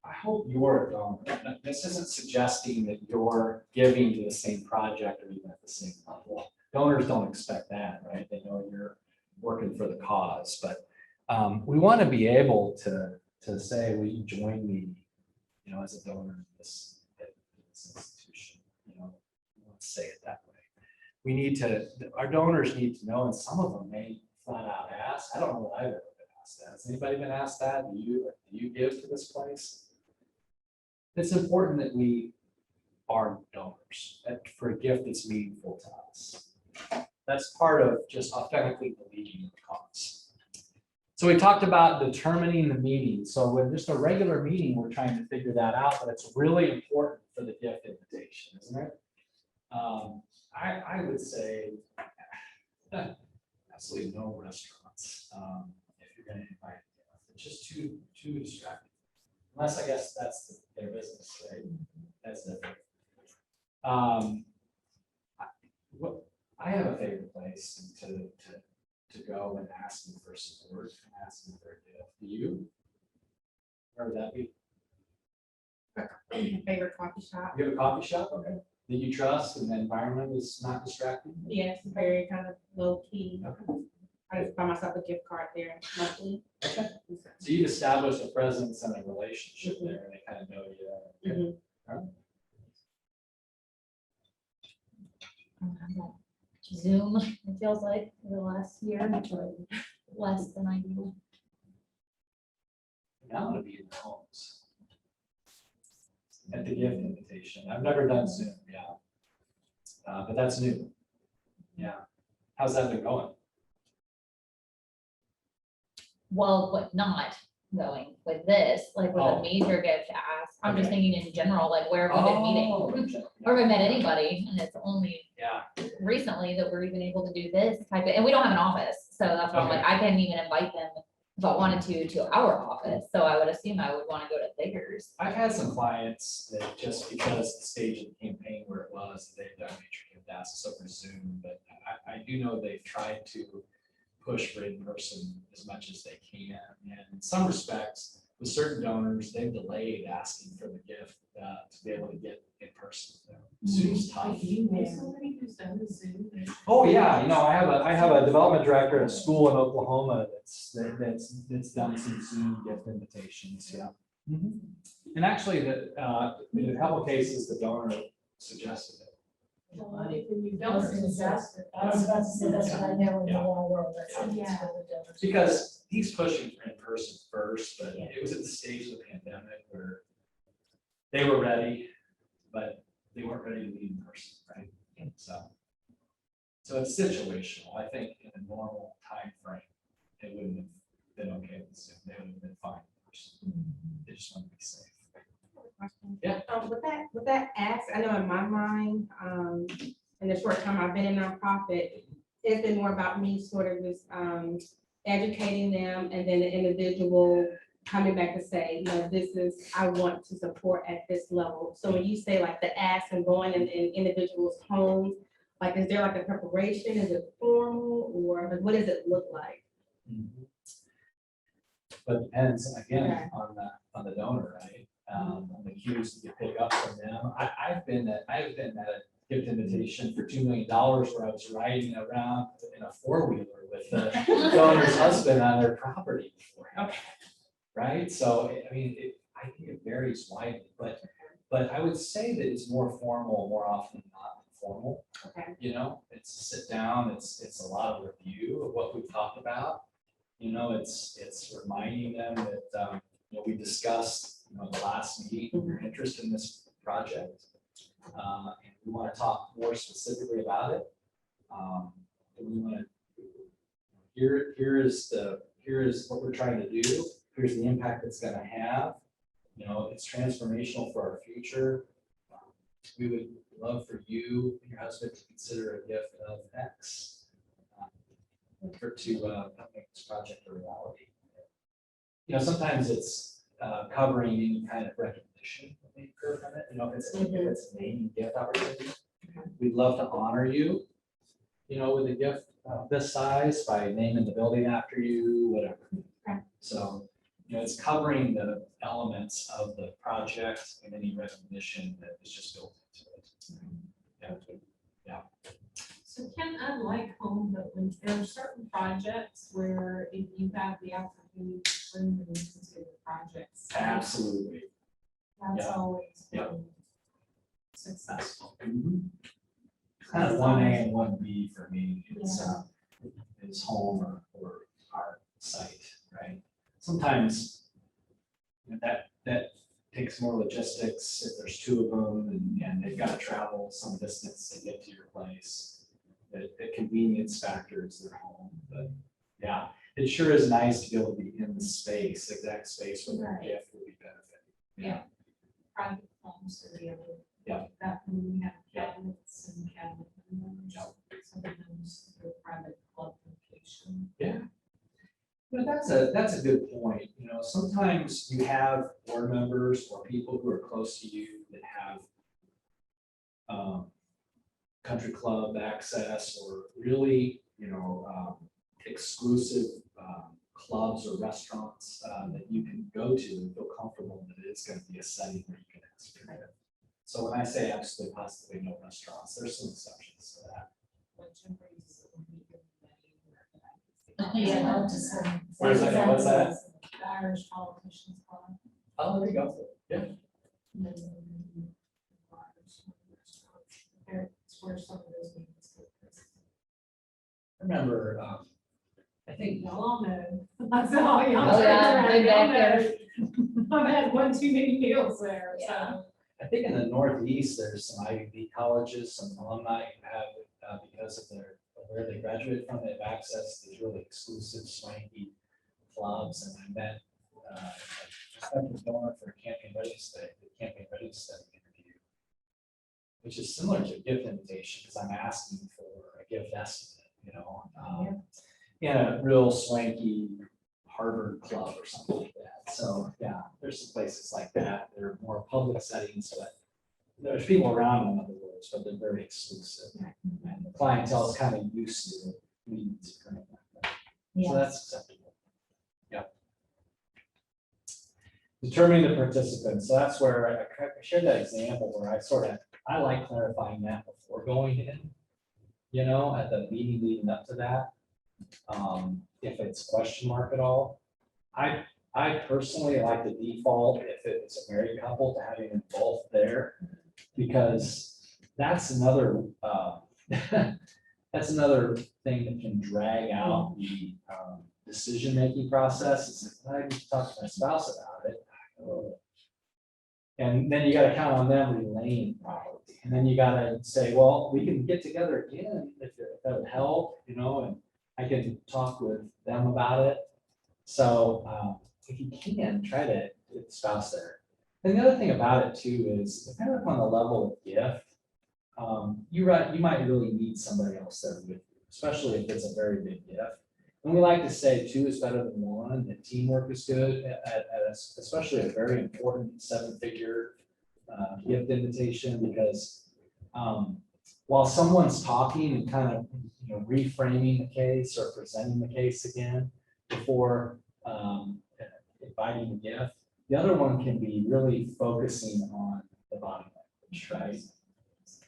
I hope you're a donor. This isn't suggesting that you're giving to the same project or even at the same level. Donors don't expect that, right? They know you're working for the cause, but we want to be able to say, will you join me, as a donor in this institution? Let's say it that way. we need to, our donors need to know, and some of them may flat out ask, I don't know that I've ever been asked that. Has anybody been asked that? Do you give to this place? It's important that we are donors, that for a gift that's meaningful to us. That's part of just authentically believing in the cause. So we talked about determining the meeting. So with just a regular meeting, we're trying to figure that out, but it's really important for the gift invitation, isn't it? I would say absolutely no restaurants, if you're gonna invite, it's just too distracting. Unless I guess that's their business, right? That's different. I have a favorite place to go and ask them for support and ask them for a gift. Do you? Where would that be? Favorite coffee shop. You have a coffee shop, okay, that you trust and the environment is not distracting? Yes, very kind of low key. Okay. I just buy myself a gift card there monthly. Okay. So you've established a presence and a relationship there, and they kind of know you. Okay. Mhm. All right. Zoom, it feels like, for the last year, or less than I do. Now I'm gonna be in the homes. At the gift invitation. I've never done Zoom, yeah. But that's new. Yeah. How's that been going? Well, what not going with this, like with Oh. a major gift to ask, I'm just Okay. thinking in general, like where have we been meeting? Or have we met anybody, and it's only Yeah, recently that we're even able to do this type of, and we don't have an office, so that's why I'm like, I couldn't even invite them if I wanted to our office, so I would assume I would wanna go to Figures. I've had some clients that just because the stage of the campaign where it was, they've done major gift asks over Zoom, but I do know they've tried to push for in-person as much as they can. And in some respects, with certain donors, they've delayed asking for the gift to be able to get in person. Zoom's tough. Do you know somebody who's done the Zoom? Oh, yeah, I have a development director at a school in Oklahoma that's done some Zoom gift invitations, yeah. Mhm. And actually, in a couple cases, the donor suggested it. I was about to say, that's what I know in the Yeah. long world, that's. Yeah. Because he's pushing for in-person first, but it was at the stage of the pandemic where they were ready, but they weren't ready to meet in person, right? So it's situational. I think in a normal time frame, it wouldn't have been okay with Zoom. They would have been fine in person. They just want to be safe. Yeah. With that ask, I know in my mind, in the short time I've been in nonprofit, it's been more about me sort of just, educating them, and then the individual coming back to say, you know, this is, I want to support at this level. So when you say like the ask and going in individuals' homes, like, is there like a preparation? Is it formal, or like, what does it look like? Mhm. But it depends Okay. again on the donor, right? On the cues that you pick up from them. I've been at a gift invitation for $2 million where I was riding around in a four-wheeler with the donor's husband on their property before. Okay. Right? So, I mean, I think it varies widely, but I would say that it's more formal more often than not informal. Okay. You know, it's a sit down, it's a lot of review of what we've talked about. You know, it's reminding them that, you know, we discussed, you know, the last meeting, your interest in this project. And we want to talk more specifically about it. And we want to, here is what we're trying to do. Here's the impact it's going to have. You know, it's transformational for our future. We would love for you and your husband to consider a gift of X to make this project a reality. You know, sometimes it's covering any kind of recognition that may occur from it. You know, if it's a naming gift opportunity, we'd love to honor you, you know, with a gift of this size by naming the building after you, whatever. Okay. So, you know, it's covering the elements of the project and any recognition that is just built into it. Yeah. So Ken, I like home, but when there are certain projects where if you have the opportunity to bring them into the projects. Absolutely. That's Yeah. always Yeah. been successful. kind of 1A and 1B for me. It's home or our site, right? Sometimes that takes more logistics if there's two of them and they've got to travel some distance to get to your place. The convenience factor is their home, but yeah, it sure is nice to be able to be in the space, exact space where their gift would be benefiting. Yeah. Private homes to be able to. Yeah. That when we have Yeah. cabinets and cabinet. rooms, Yeah. Sometimes the private club location. Yeah. But that's a good point. You know, sometimes you have board members or people who are close to you that have country club access or really, exclusive clubs or restaurants that you can go to and feel comfortable that it's going to be a setting where you can ask for it. So when I say absolutely positively no restaurants, there's some exceptions to that. Yeah, just. Where's that? What's that? The Irish Politicians Club. Oh, there you go. Yeah. It's where some of those meetings take place. I remember, I think, Y'all all know. That's all y'all. Oh, yeah, know. been back Y'all there. know. I've had one too many meals there, Yeah. so. I think in the Northeast, there's some Ivy League colleges, some alumni who have, because of where they graduated from, they have access to these really exclusive swanky clubs. And I met a prospective donor for a campaign readiness study interview, which is similar to a gift invitation, because I'm asking for a gift estimate, in a real swanky Harvard club or something like that. So yeah, there's some places like that. They're more public settings, but there's people around them, in other words, but they're very exclusive. And the clientele is kind of used to needing to kind of like that. So that's acceptable. Yep. Determining the participants. So that's where I shared that example where I like clarifying that before going in, at the meeting leading up to that. If it's question mark at all. I personally like the default if it's a married couple to having them both there, because that's another thing that can drag out the decision-making process. It's like, I need to talk to my spouse about it. And then you gotta count on them relaying properly. And then you gotta say, well, we can get together again if that would help, and I can talk with them about it. So if you can, try to get the spouse there. And the other thing about it too is, depending upon the level of gift, you might really need somebody else there with you, especially if it's a very big gift. And we like to say two is better than one, and teamwork is good, especially a very important 7-figure gift invitation, because while someone's talking and kind of reframing the case or presenting the case again before inviting the gift, the other one can be really focusing on the body language, right?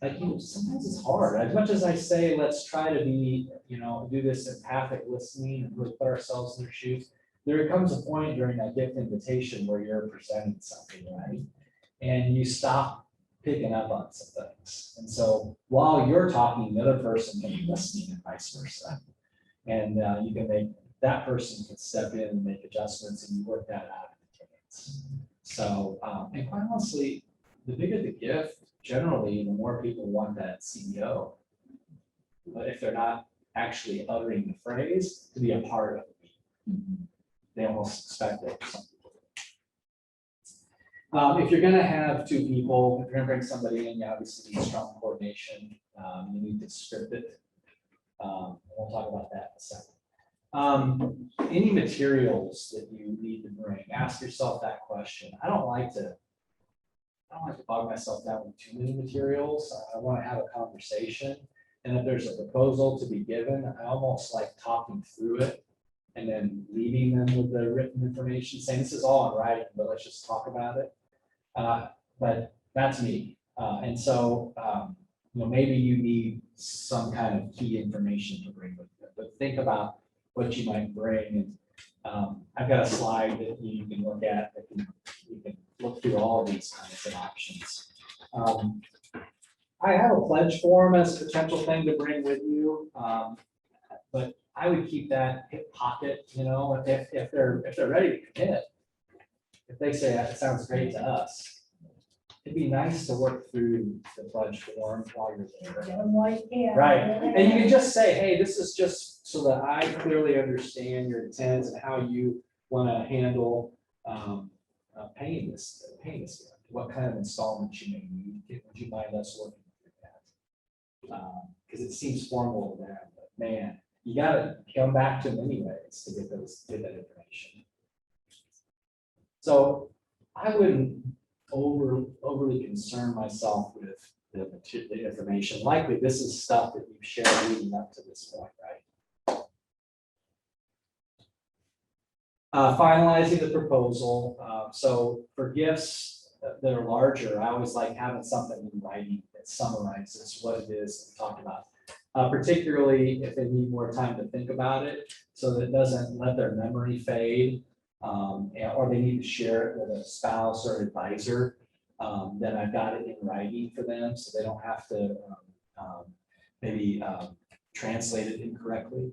Like, sometimes it's hard. As much as I say, let's try to be, do this empathic listening and really put ourselves in their shoes, there comes a point during that gift invitation where you're presenting something, right? And you stop picking up on some things. And so while you're talking, the other person can be listening and vice versa. And that person can step in and make adjustments, and you work that out in the cadence. So, and quite honestly, the bigger the gift, generally, the more people want that CEO. But if they're not actually uttering the phrase, to be a part of it, they almost expect it. If you're going to have two people, if you're going to bring somebody in, you obviously need strong coordination. You need to script it. We'll talk about that in a second. Any materials that you need to bring, ask yourself that question. I don't like to bog myself down with too many materials. I want to have a conversation. And if there's a proposal to be given, I almost like talking through it and then leaving them with the written information, saying this is all in writing, but let's just talk about it. But that's me. And so, maybe you need some kind of key information to bring with you, but think about what you might bring. And I've got a slide that you can look at, that you can look through all of these kinds of options. I have a pledge form as a potential thing to bring with you. But I would keep that hip pocket, you know, if they're ready to commit. If they say that sounds great to us, it'd be nice to work through the pledge form while you're there. Tell them why you can't. Right, and you can just say, hey, this is just so that I clearly understand your intent and how you want to handle paying this. What kind of installments you may need. Would you mind us working through that? Because it seems formal to them, but man, you gotta come back to them anyways to get that information. So I wouldn't overly concern myself with the information. Likely, this is stuff that you've shared leading up to this point, right? Finalizing the proposal. So for gifts that are larger, I always like having something in writing that summarizes what it is we talked about. Particularly if they need more time to think about it, so that it doesn't let their memory fade, or they need to share it with a spouse or advisor. Then I've got it in writing for them, so they don't have to maybe translate it incorrectly.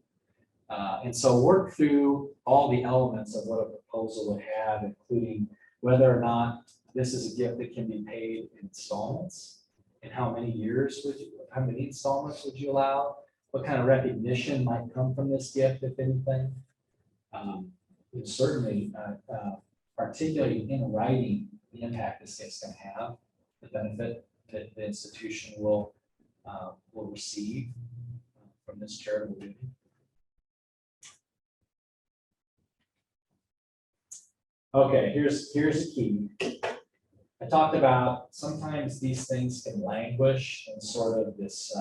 And so work through all the elements of what a proposal would have, including whether or not this is a gift that can be paid in installments, and how many years how many installments would you allow? What kind of recognition might come from this gift, if anything? And certainly articulating in writing the impact this gift's going to have, the benefit that the institution will receive from this charitable giving. Okay, here's the key. I talked about sometimes these things can languish in sort of this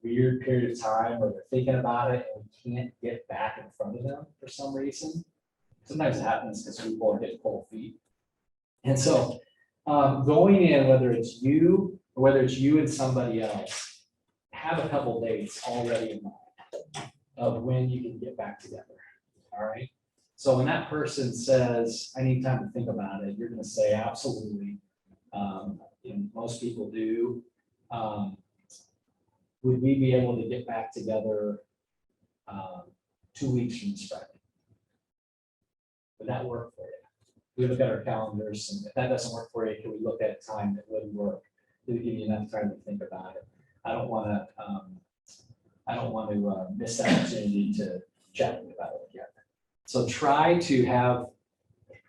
weird period of time where they're thinking about it and we can't get back in front of them for some reason. Sometimes it happens because people are getting cold feet. And so going in, whether it's you and somebody else, have a couple dates already in mind of when you can get back together. All right. So when that person says, I need time to think about it, you're going to say, absolutely. Most people do. Would we be able to get back together 2 weeks from this Friday? Would that work for you? We look at our calendars, and if that doesn't work for you, can we look at a time that wouldn't work? Did it give you enough time to think about it? I don't want to miss the opportunity to chat about it again. So try to have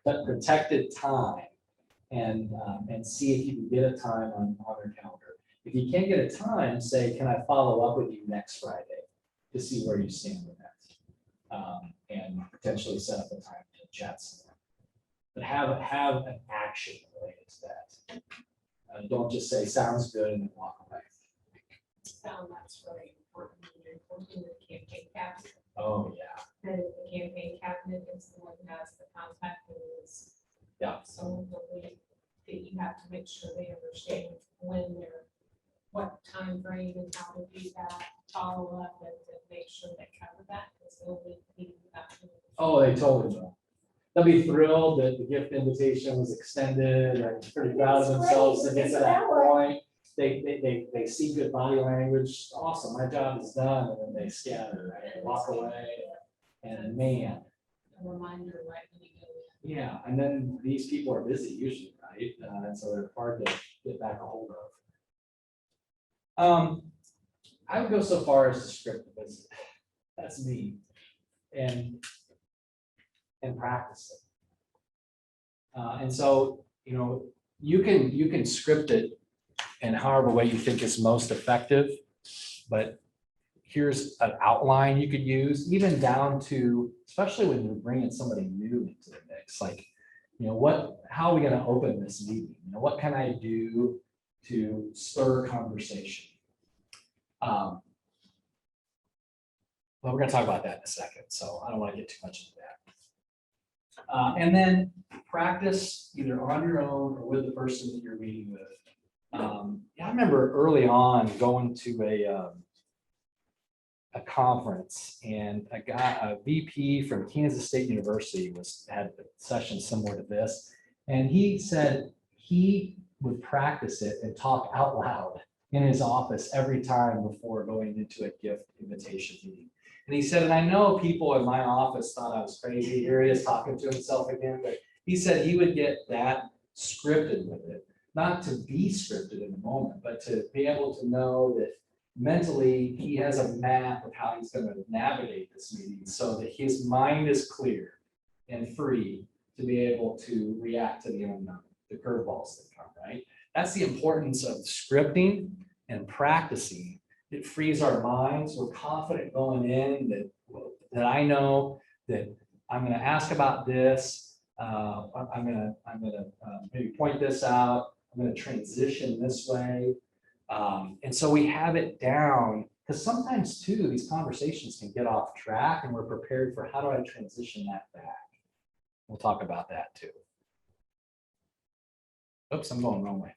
that protected time and see if you can get a time on their calendar. If you can't get a time, say, can I follow up with you next Friday to see where you stand with that? And potentially set up a time to chat some more. But have an action related to that. Don't just say, sounds good, and then walk away. That's really important when you're working with campaign cabinet. Oh, yeah. The campaign cabinet is the one that has the contact is. Yeah. So that you have to make sure they understand when they're, what time frame and how to do that, follow up and make sure they cover that, because they'll be. Oh, they totally will. They'll be thrilled that the gift invitation was extended and pretty proud of themselves to get to that point. They see good body language. Awesome, my job is done, and then they scatter and walk away. And man, A reminder right when you go in. yeah, and then these people are busy usually, right? And so they're hard to get back a hold of. I would go so far as to script the visit. That's me. And practice it. And so, you can script it in however way you think is most effective, but here's an outline you could use, even down to, especially when you're bringing somebody new into the mix, like, how are we going to open this meeting? What can I do to spur conversation? Well, we're going to talk about that in a second, so I don't want to get too much into that. And then practice either on your own or with the person that you're meeting with. I remember early on going to a conference, and a VP from Kansas State University had a session similar to this, and he said he would practice it and talk out loud in his office every time before going into a gift invitation meeting. And he said, and I know people in my office thought I was crazy. Here he is talking to himself again, but he said he would get that scripted with it, not to be scripted in the moment, but to be able to know that mentally he has a map of how he's going to navigate this meeting so that his mind is clear and free to be able to react to the unknown, the curveballs that come, right? That's the importance of scripting and practicing. It frees our minds. We're confident going in that I know that I'm going to ask about this. I'm going to maybe point this out. I'm going to transition this way. And so we have it down, because sometimes too, these conversations can get off track and we're prepared for how do I transition that back? We'll talk about that too. Oops, I'm going the wrong way.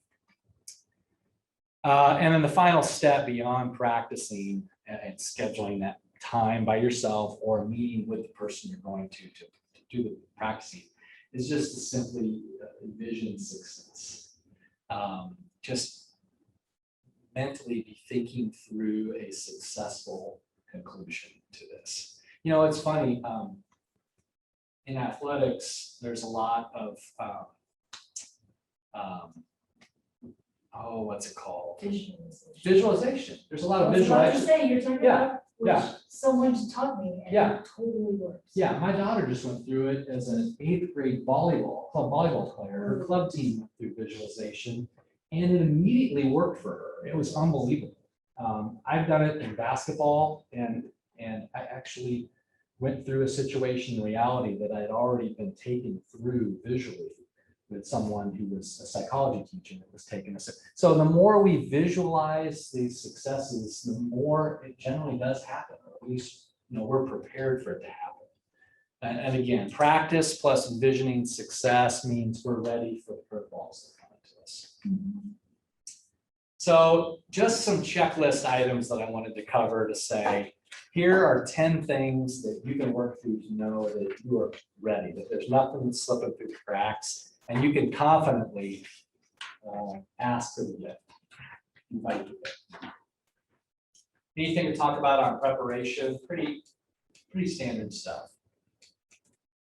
And then the final step beyond practicing and scheduling that time by yourself or meeting with the person you're going to do the practicing is just to simply envision success. Just mentally be thinking through a successful conclusion to this. You know, it's funny, in athletics, there's a lot of, what's it called? Visualization. There's a lot of visualization. You're talking Yeah, about, which someone taught me, and Yeah. it totally works. Yeah, my daughter just went through it as an 8th grade volleyball player. Her club team went through visualization and it immediately worked for her. It was unbelievable. I've done it in basketball and I actually went through a situation in reality that I had already been taken through visually with someone who was a psychology teacher that was taking us. So the more we visualize these successes, the more it generally does happen, or at least, you know, we're prepared for it to happen. And again, practice plus envisioning success means we're ready for the curveballs that come into us. So just some checklist items that I wanted to cover to say, here are 10 things that you can work through to know that you are ready, that there's nothing that's slipping through the cracks, and you can confidently ask for the gift. Invite the gift. Anything to talk about on preparation? Pretty standard stuff.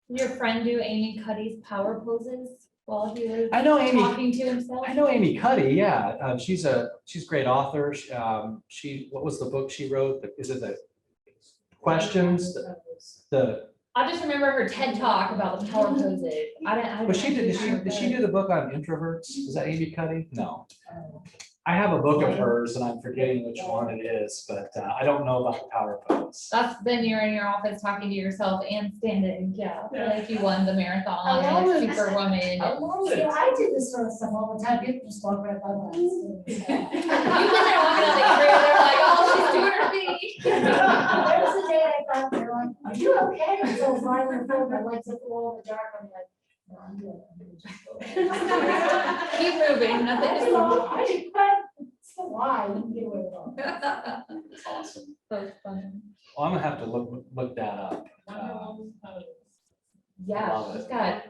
Did your friend do Amy Cuddy's power poses while he was I know Amy. talking to himself? I know Amy Cuddy. Yeah, she's a great author. What was the book she wrote? Is it the questions? I just remember her TED talk about the power poses. But did she do the book on introverts? Is that Amy Cuddy? No. I have a book of hers and I'm forgetting which one it is, but I don't know about the power pose. That's then you're in your office talking to yourself and standing. Yeah, like you won the marathon. I You're love like it. Superwoman. I love See, it. I did this sort of stuff all the time. People just walk right by my You've been there walking on the trail. They're like, oh, she's doing her thing. There was a day I thought, they're like, are you okay? So finally, I put my legs up the wall in the dark. I'm like, no, I'm good. Keep moving. Nothing. I didn't quite, so why? I didn't get away with all that. That's awesome. So fun. Well, I'm gonna have to look that up. Yeah, Love she's it. got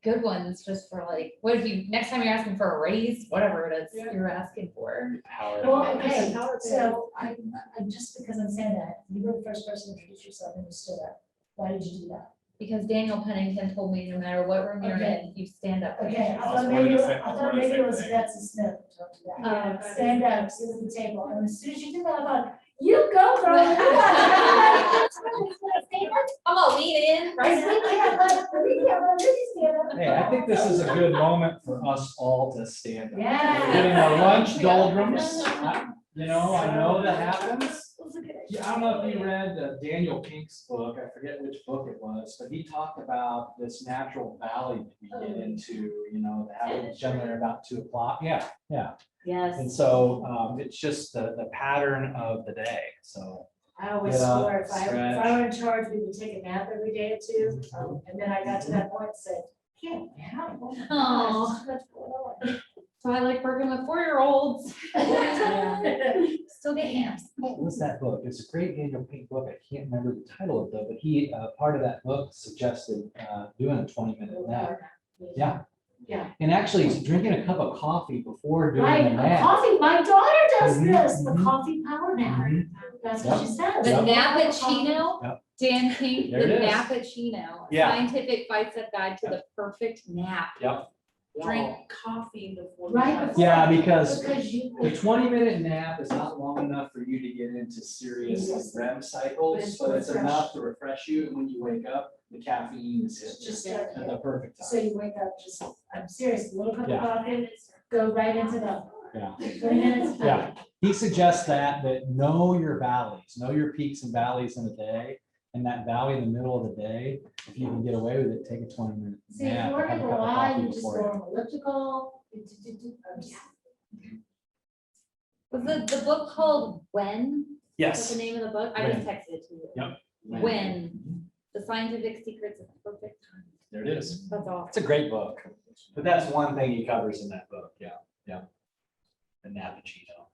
good ones just for like, what if you, next time you're asking for a raise, whatever it is you're asking for. Power Well, pose. okay, so I just because I'm saying that, you were the first person to introduce yourself and you stood up. Why did you do that? Because Daniel Pennington told me no matter what room you're Okay. in, you stand up. Okay, I was thought born maybe, the I same- thought born the maybe it same was day. Betsy Smith who told you that. Yeah. Stand up, sit at the table, and as soon as you did that, I thought, you go, girl. Everybody stand up. I'm gonna lean in, Right, right? we can't let Lizzie stand up. Hey, I think this is a good moment for us all to stand up. Yeah. We're getting our lunch doldrums. You know, I know that happens. Yeah, I don't know if you read Daniel Pink's book. I forget which book it was, but he talked about this natural valley that we get into, you know, that happens generally about 2 o'clock. Yeah. And Yes. so it's just the pattern of the day. So I always Get up, swore if I stretch. were in charge, we would take a nap every day or two. And then I got to that point and said, can't nap. Oh my gosh, Aw. so much going on. So I like working with 4-year-olds. Still get naps. what was that book? It's a great Daniel Pink book. I can't remember the title of it, though, but he, part of that book suggested doing a 20-minute nap. Yeah. Yeah. And actually drinking a cup of coffee before doing Right, the a nap. coffee, my daughter does Mhm, this, the mhm. coffee power nap. Mhm. That's what she says. The Yep. Nappuccino, Yep. Dan King, the There it is. Nappuccino, Yeah. Scientific Five-Step Guide to the Perfect Nap. Yep. Drink. Coffee before. Right before. Yeah, because Because you. the 20-minute nap is not long enough for you to get into serious like, REM cycles, but it's enough to refresh you. And when you wake up, the caffeine is hit Just at the perfect So time. you wake up just, I'm serious, a little cup of Yeah. coffee, go right into the Yeah. 20 minutes. Yeah. He suggests that know your valleys, know your peaks and valleys in a day. And that valley in the middle of the day, if you can get away with it, take a 20-minute See, if nap. you work have in a the cup of Y, coffee you just before go it. on elliptical. Was the book called When? Is that Yes. the name of the book? I just texted it to you. Yep. When, the Scientific Secrets of Perfect Time. There it is. That's awesome. It's a great book, but that's one thing he covers in that book. Yeah, yeah. The Nappuccino.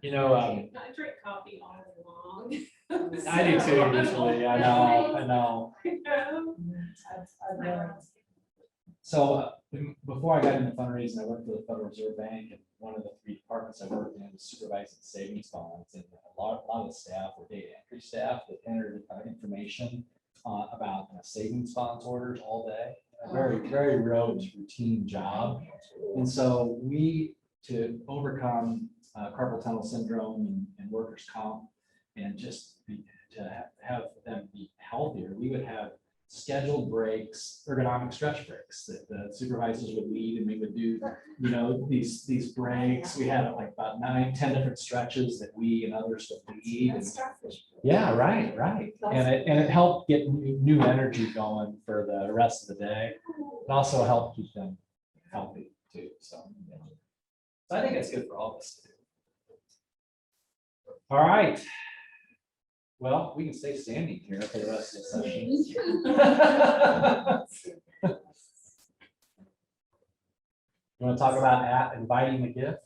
You know, I drink coffee all day long. I do too usually. I know. I've learned. So before I got into fundraising, I worked for the Federal Reserve Bank, and one of the 3 departments I worked in was supervising savings bonds, and a lot of the staff were data entry staff that entered information about savings bonds orders all day. A very routine job. And so we, to overcome carpal tunnel syndrome and workers' comp, and just to have them be healthier, we would have scheduled breaks, ergonomic stretch breaks that the supervisors would lead, and we would do, these breaks. We had like about 9, 10 different stretches that we and others would lead. And yeah, right. And it helped get new energy going for the rest of the day. It also helped keep them healthy too. So I think it's good for all of us to do. All right. Well, we can stay standing here for the rest of the session. You want to talk about inviting a gift?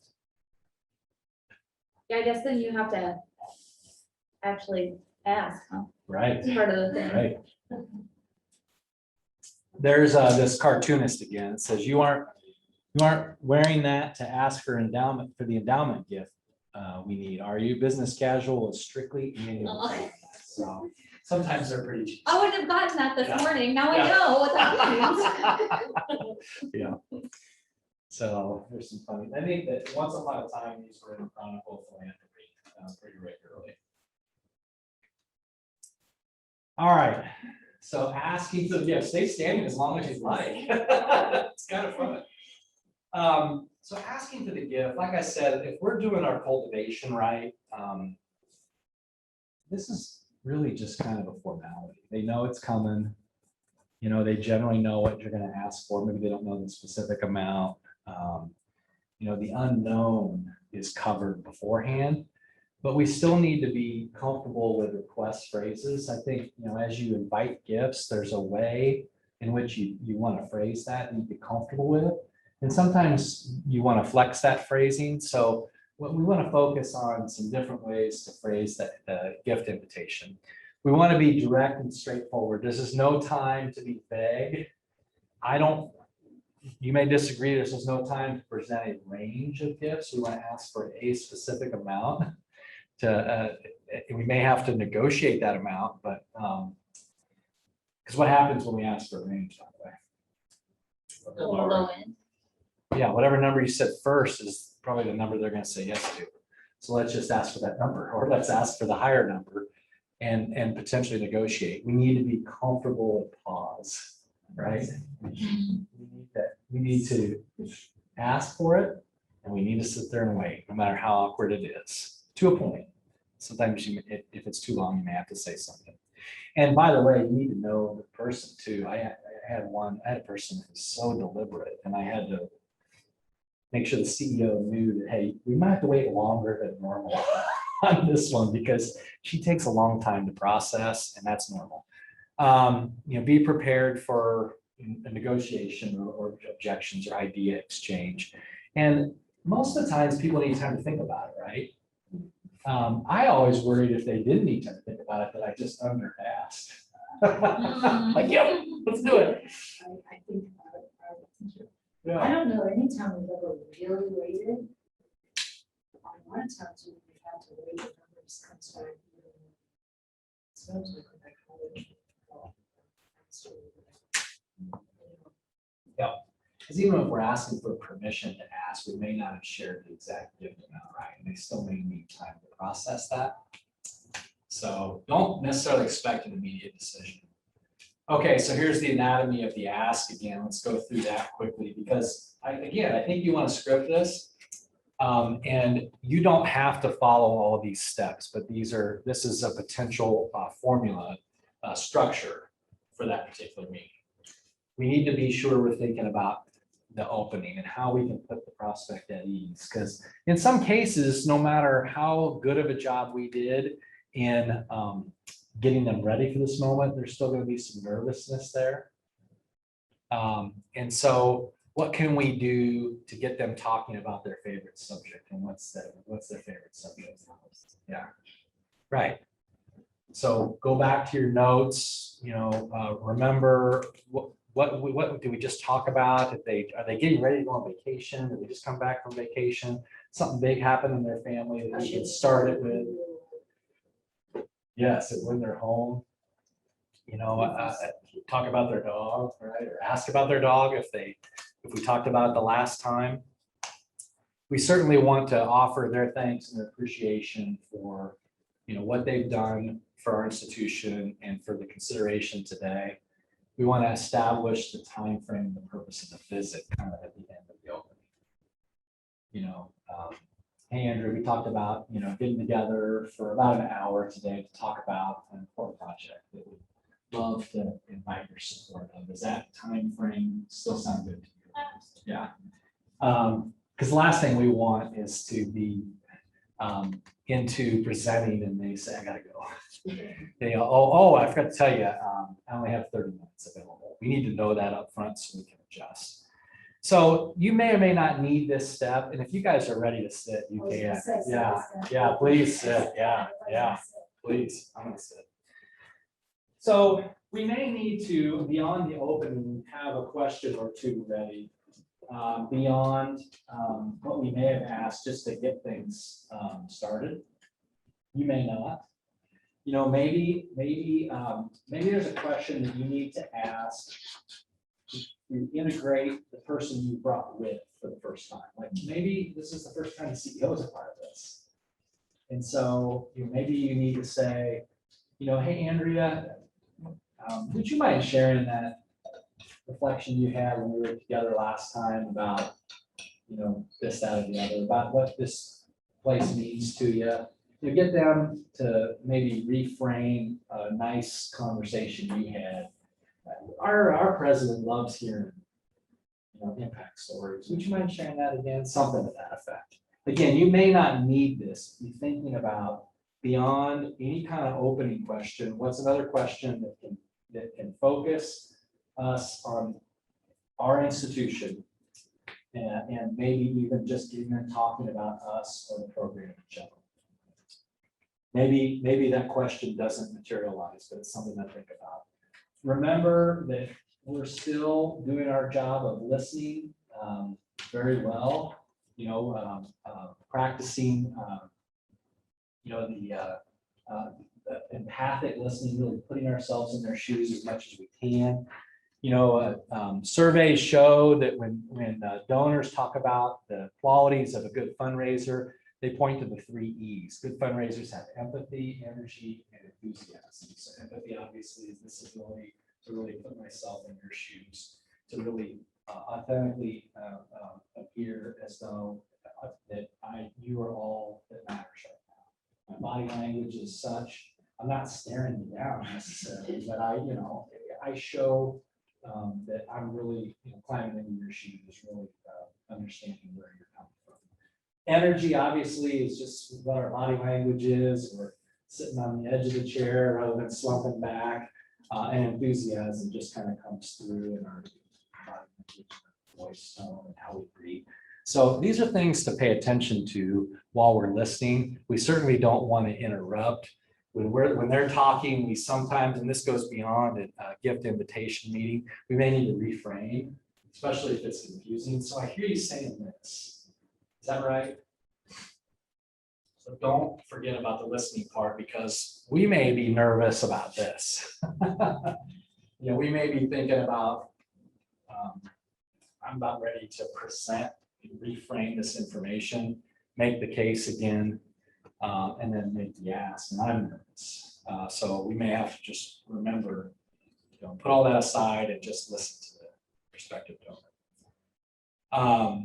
Yeah, I guess then you have to actually ask, huh? Right. It's part of the thing. Right. There's this cartoonist again. It says you aren't wearing that to ask for endowment for the endowment gift we need. Are you? Business casual is strictly annual. So sometimes they're pretty cheap. I wouldn't have gotten that this Yeah. morning. Now Yeah. I know what that means. Yeah. So there's some funny. I think that once upon a time these were in Chronicle Philanthropy pretty regularly. All right. So asking for the gift, stay standing as long as you'd like. It's kind of fun. So asking for the gift, like I said, if we're doing our cultivation right, this is really just kind of a formality. They know it's coming. They generally know what you're going to ask for. Maybe they don't know the specific amount. The unknown is covered beforehand, but we still need to be comfortable with request phrases. I think, as you invite gifts, there's a way in which you want to phrase that and be comfortable with. And sometimes you want to flex that phrasing. So what we want to focus on some different ways to phrase that gift invitation. We want to be direct and straightforward. This is no time to be vague. You may disagree. This is no time to present a range of gifts. We want to ask for a specific amount. We may have to negotiate that amount, but because what happens when we ask for a range, by the way? Low end. Yeah, whatever number you said first is probably the number they're going to say yes to. So let's just ask for that number, or let's ask for the higher number and potentially negotiate. We need to be comfortable with pause, right? We need to ask for it, and we need to sit there and wait, no matter how awkward it is, to a point. Sometimes if it's too long, you may have to say something. And by the way, you need to know the person too. I had a person who was so deliberate, and I had to make sure the CEO knew that, hey, we might have to wait longer than normal on this one because she takes a long time to process, and that's normal. Be prepared for a negotiation or objections or idea exchange. And most of the times people need time to think about it, right? I always worried if they didn't need time to think about it, that I just under asked. Like, yep, let's do it. I think, I Yeah. don't know any time we've ever really waited. On one time, we've had to wait, the numbers come back. Because even if we're asking for permission to ask, we may not have shared the exact gift amount, right? And they still may need time to process that. So don't necessarily expect an immediate decision. Okay, so here's the anatomy of the ask again. Let's go through that quickly because I think you want to script this. And you don't have to follow all of these steps, but this is a potential formula structure for that particular meeting. We need to be sure we're thinking about the opening and how we can put the prospect at ease. Because in some cases, no matter how good of a job we did in getting them ready for this moment, there's still going to be some nervousness there. And so what can we do to get them talking about their favorite subject and what's their favorite subject? Yeah, right. So go back to your notes, remember what did we just talk about? Are they getting ready to go on vacation? Did they just come back from vacation? Something big happened in their family that we should start it with. Yes, when they're home. Talk about their dog, right? Or ask about their dog if we talked about it the last time. We certainly want to offer their thanks and their appreciation for, what they've done for our institution and for the consideration today. We want to establish the time frame, the purpose of the visit kind of at the end of the opening. Hey, Andrew, we talked about, getting together for about an hour today to talk about an important project that we'd love to invite your support of. Does that time frame still sound good to you? Yeah. Because the last thing we want is to be into presenting and they say, I gotta go. They go, oh, I forgot to tell you, I only have 30 minutes available. We need to know that up front so we can adjust. So you may or may not need this step. And if you guys are ready to sit, you can. Yeah, please sit. Yeah, please. I'm gonna sit. So we may need to, beyond the opening, have a question or two ready. Beyond what we may have asked just to get things started. You may not. Maybe there's a question that you need to ask to integrate the person you brought with for the first time. Like maybe this is the first time the CEO is a part of this. And so maybe you need to say, hey, Andrea, would you mind sharing that reflection you had when we were together last time about, this, that, or the other, about what this place means to you? To get them to maybe reframe a nice conversation you had. Our president loves hearing, impact stories. Would you mind sharing that again? Something to that effect. Again, you may not need this. Be thinking about beyond any kind of opening question. What's another question that can focus us on our institution and maybe even just getting them talking about us or the program in general. Maybe that question doesn't materialize, but it's something to think about. Remember that we're still doing our job of listening very well, practicing, the empathic listening, really putting ourselves in their shoes as much as we can. Surveys show that when donors talk about the qualities of a good fundraiser, they point to the 3 E's. Good fundraisers have empathy, energy, and enthusiasm. So empathy obviously is this ability to really put myself in your shoes, to really authentically appear as though that you are all that matters right now. My body language is such, I'm not staring you down necessarily, but I show that I'm really climbing into your shoes, really understanding where you're coming from. Energy obviously is just what our body language is. We're sitting on the edge of the chair rather than slumping back. And enthusiasm just kind of comes through in our body language, voice tone, and how we breathe. So these are things to pay attention to while we're listening. We certainly don't want to interrupt. when they're talking, we sometimes, and this goes beyond a gift invitation meeting, we may need to reframe, especially if it's confusing. So I hear you saying this. Is that right? So don't forget about the listening part, because we may be nervous about this. You know, we may be thinking about, I'm about ready to present, reframe this information, make the case again, and then make the ask, and I'm nervous. So we may have to just remember, you know, put all that aside and just listen to the prospective donor.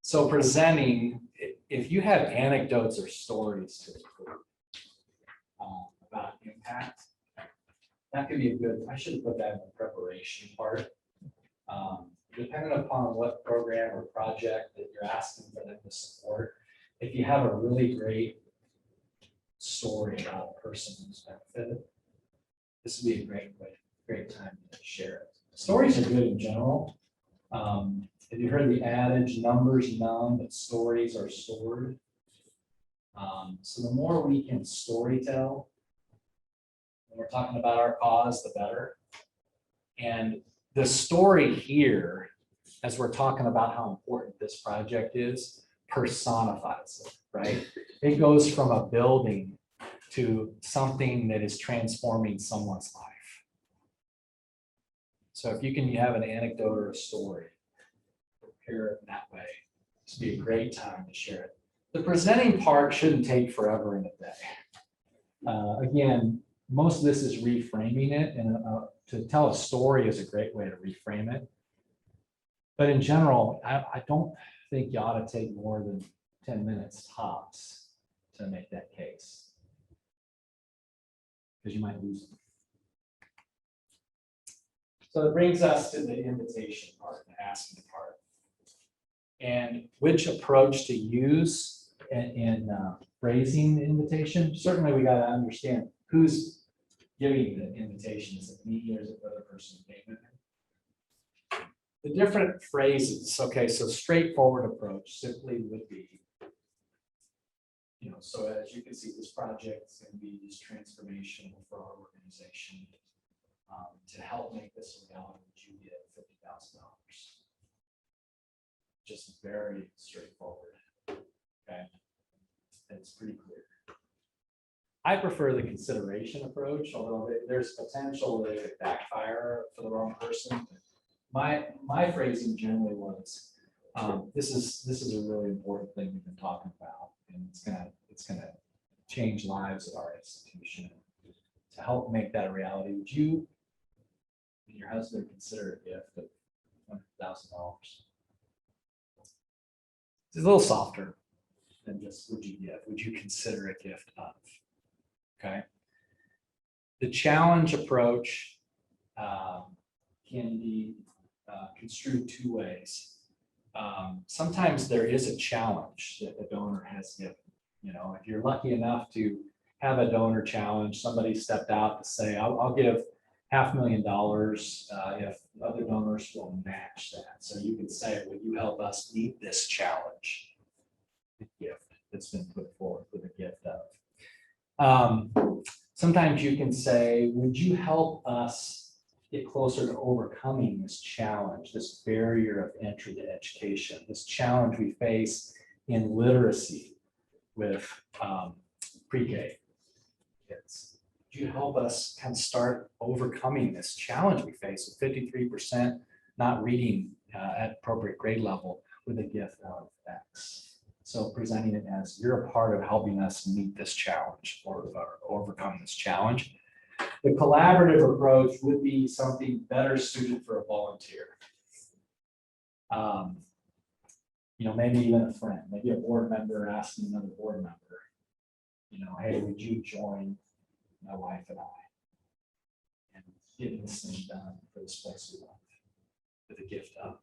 So presenting, if you have anecdotes or stories to include about impact, that could be a good, I should have put that in the preparation part. Depending upon what program or project that you're asking for them to support, if you have a really great story about a person who's benefited, this would be a great time to share it. Stories are good in general. Have you heard the adage, numbers numb, but stories are stored? So the more we can story tell, when we're talking about our cause, the better. And the story here, as we're talking about how important this project is, personifies it, right? It goes from a building to something that is transforming someone's life. So if you can have an anecdote or a story, prepare it that way. This would be a great time to share it. The presenting part shouldn't take forever in a day. Again, most of this is reframing it, and to tell a story is a great way to reframe it. But in general, I don't think you ought to take more than 10 minutes tops to make that case, because you might lose them. So it brings us to the invitation part, the asking part, and which approach to use in phrasing the invitation. Certainly, we got to understand who's giving the invitation. Is it me or is it the other person paying it? The different phrases. Okay, so straightforward approach simply would be, you know, so as you can see, this project is going to be just transformational for our organization. To help make this a reality, would you give $50,000? Just very straightforward. Okay, it's pretty clear. I prefer the consideration approach, although there's potential that it could backfire for the wrong person. My phrasing generally was, this is a really important thing we've been talking about, and it's gonna change lives at our institution. To help make that a reality, would you and your husband consider a gift of $100,000? It's a little softer than just would you give? Would you consider a gift of? Okay. The challenge approach can be construed two ways. Sometimes there is a challenge that the donor has given. You know, if you're lucky enough to have a donor challenge, somebody stepped out to say, I'll give $500,000 if other donors will match that. So you can say, will you help us meet this challenge? The gift that's been put forward for the gift of. Sometimes you can say, would you help us get closer to overcoming this challenge, this barrier of entry to education, this challenge we face in literacy with pre-K kids? Would you help us kind of start overcoming this challenge we face with 53% not reading at appropriate grade level with a gift of X? So presenting it as you're a part of helping us meet this challenge or overcome this challenge. The collaborative approach would be something better suited for a volunteer. You know, maybe even a friend, maybe a board member asking another board member, you know, hey, would you join my wife and I and get this thing done for this place we love with a gift of?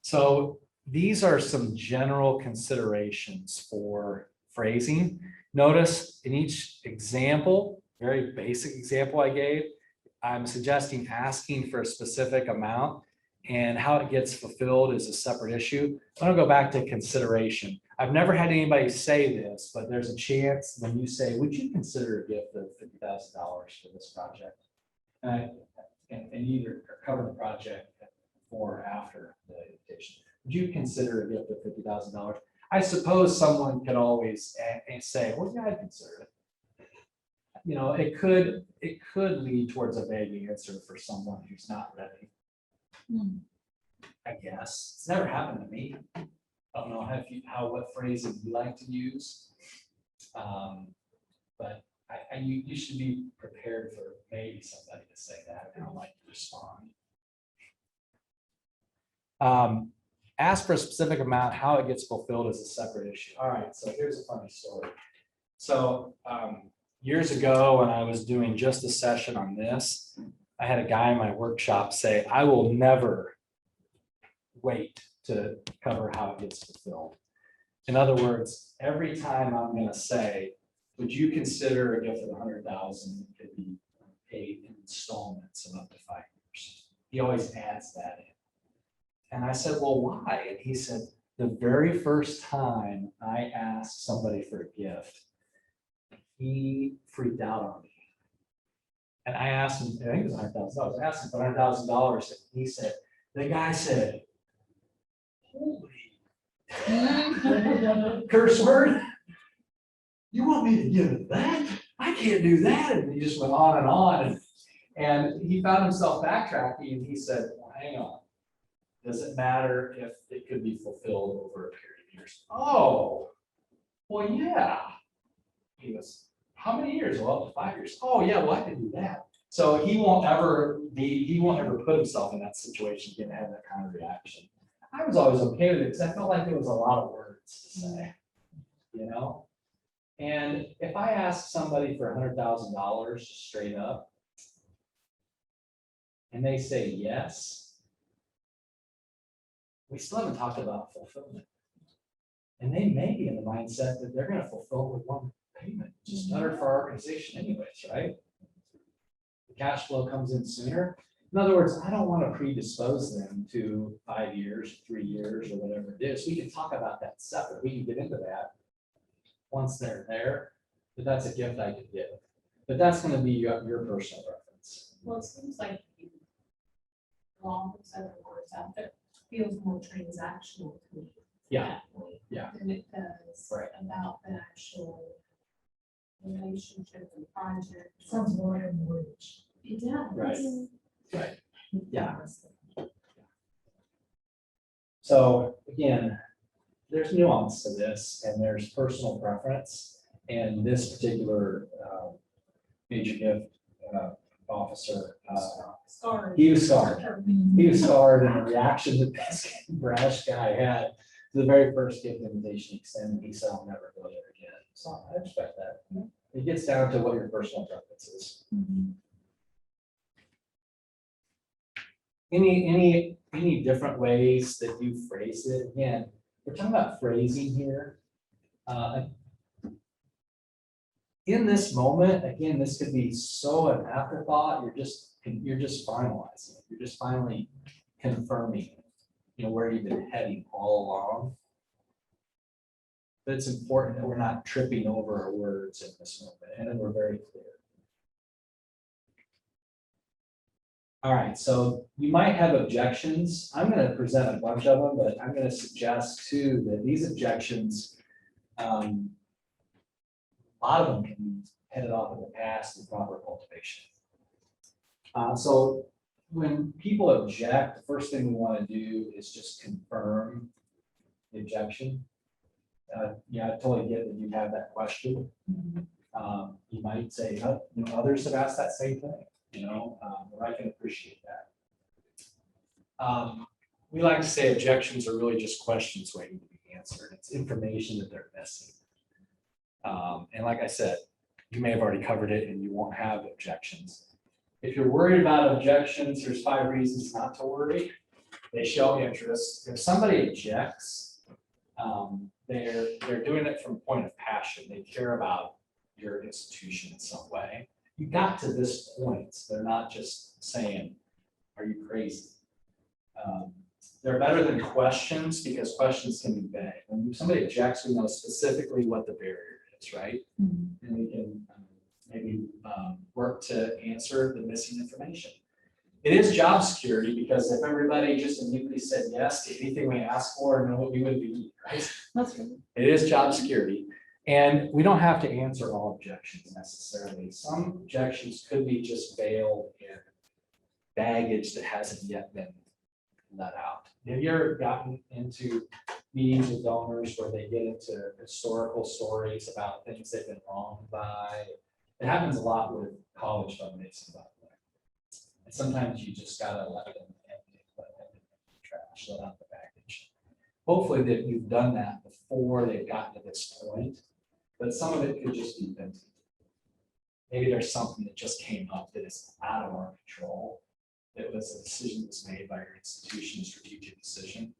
So these are some general considerations for phrasing. Notice in each example, very basic example I gave, I'm suggesting asking for a specific amount, and how it gets fulfilled is a separate issue. I want to go back to consideration. I've never had anybody say this, but there's a chance when you say, would you consider a gift of $50,000 for this project? And either cover the project before or after the invitation. Would you consider a gift of $50,000? I suppose someone could always say, well, yeah, I'd consider it. You know, it could lead towards a vague answer for someone who's not ready. I guess it's never happened to me. I don't know what phrasing you like to use. But you should be prepared for maybe somebody to say that and how might you respond. Ask for a specific amount, how it gets fulfilled is a separate issue. All right, so here's a funny story. So years ago, when I was doing just a session on this, I had a guy in my workshop say, I will never wait to cover how it gets fulfilled. In other words, every time I'm going to say, would you consider a gift of 100,000 could be paid in installments of up to 5 years? He always adds that in. And I said, well, why? And he said, the very first time I asked somebody for a gift, he freaked out on me. And I asked him, I think it was $100,000. I asked him for $100,000. And he said, the guy said, holy curse word. You want me to give it that? I can't do that. And he just went on and on. And he found himself backtracking and he said, well, hang on. Does it matter if it could be fulfilled over a period of years? Oh, well, yeah. He goes, how many years? Well, up to 5 years. Oh, yeah, well, I can do that. So he won't ever put himself in that situation again and have that kind of reaction. I was always okay with it because I felt like it was a lot of words to say, you know? And if I ask somebody for $100,000 straight up, and they say yes, we still haven't talked about fulfillment. And they may be in the mindset that they're going to fulfill with one payment, which is better for our organization anyways, right? The cash flow comes in sooner. In other words, I don't want to predispose them to 5 years, 3 years, or whatever it is. We can talk about that separate. We can get into that once they're there, but that's a gift I could give. But that's going to be your personal preference. Well, it seems like you, along with other words out there, feels more transactional to me. Yeah. At that point Yeah. Than it does Right. about the actual relationship and project. Sounds more and more rich. It does. Right. Right. Yeah. So again, there's nuance to this and there's personal preference. And this particular major gift officer, Sorry. he was scarred. He was scarred, and the reaction that this brash guy had to the very first gift invitation extended, he said, I'll never go there again. So I respect that. It gets down to what your personal preference is. Any different ways that you phrase it? Again, we're talking about phrasing here. In this moment, again, this could be so an afterthought. You're just finalizing it. You're just finally confirming, where you've been heading all along. But it's important that we're not tripping over our words in this moment, and then we're very clear. All right, so you might have objections. I'm going to present a bunch of them, but I'm going to suggest too that these objections, a lot of them can be headed off in the past and proper cultivation. So when people object, the first thing we want to do is just confirm the objection. Yeah, I totally get that you have that question. You might say, others have asked that same thing, or I can appreciate that. We like to say objections are really just questions waiting to be answered. It's information that they're missing. And like I said, you may have already covered it and you won't have objections. If you're worried about objections, there's 5 reasons not to worry. They show interest. If somebody objects, they're doing it from a point of passion. They care about your institution in some way. You got to this point. They're not just saying, are you crazy? they're better than questions because questions can be vague. When somebody objects, we know specifically what the barrier is, right? And we can maybe work to answer the missing information. It is job security because if everybody just immediately said yes to anything we asked for, no, we wouldn't be, right? That's right. It is job security. And we don't have to answer all objections necessarily. Some objections could be just veiled in baggage that hasn't yet been let out. Have you ever gotten into meetings with donors where they get into historical stories about things they've been wronged by? It happens a lot with college fundraising, by the way. And sometimes you just gotta let them in the trash, let out the baggage. Hopefully that you've done that before they've gotten to this point, but some of it could just be vented. Maybe there's something that just came up that is out of our control. It was a decision that was made by your institution, a strategic decision.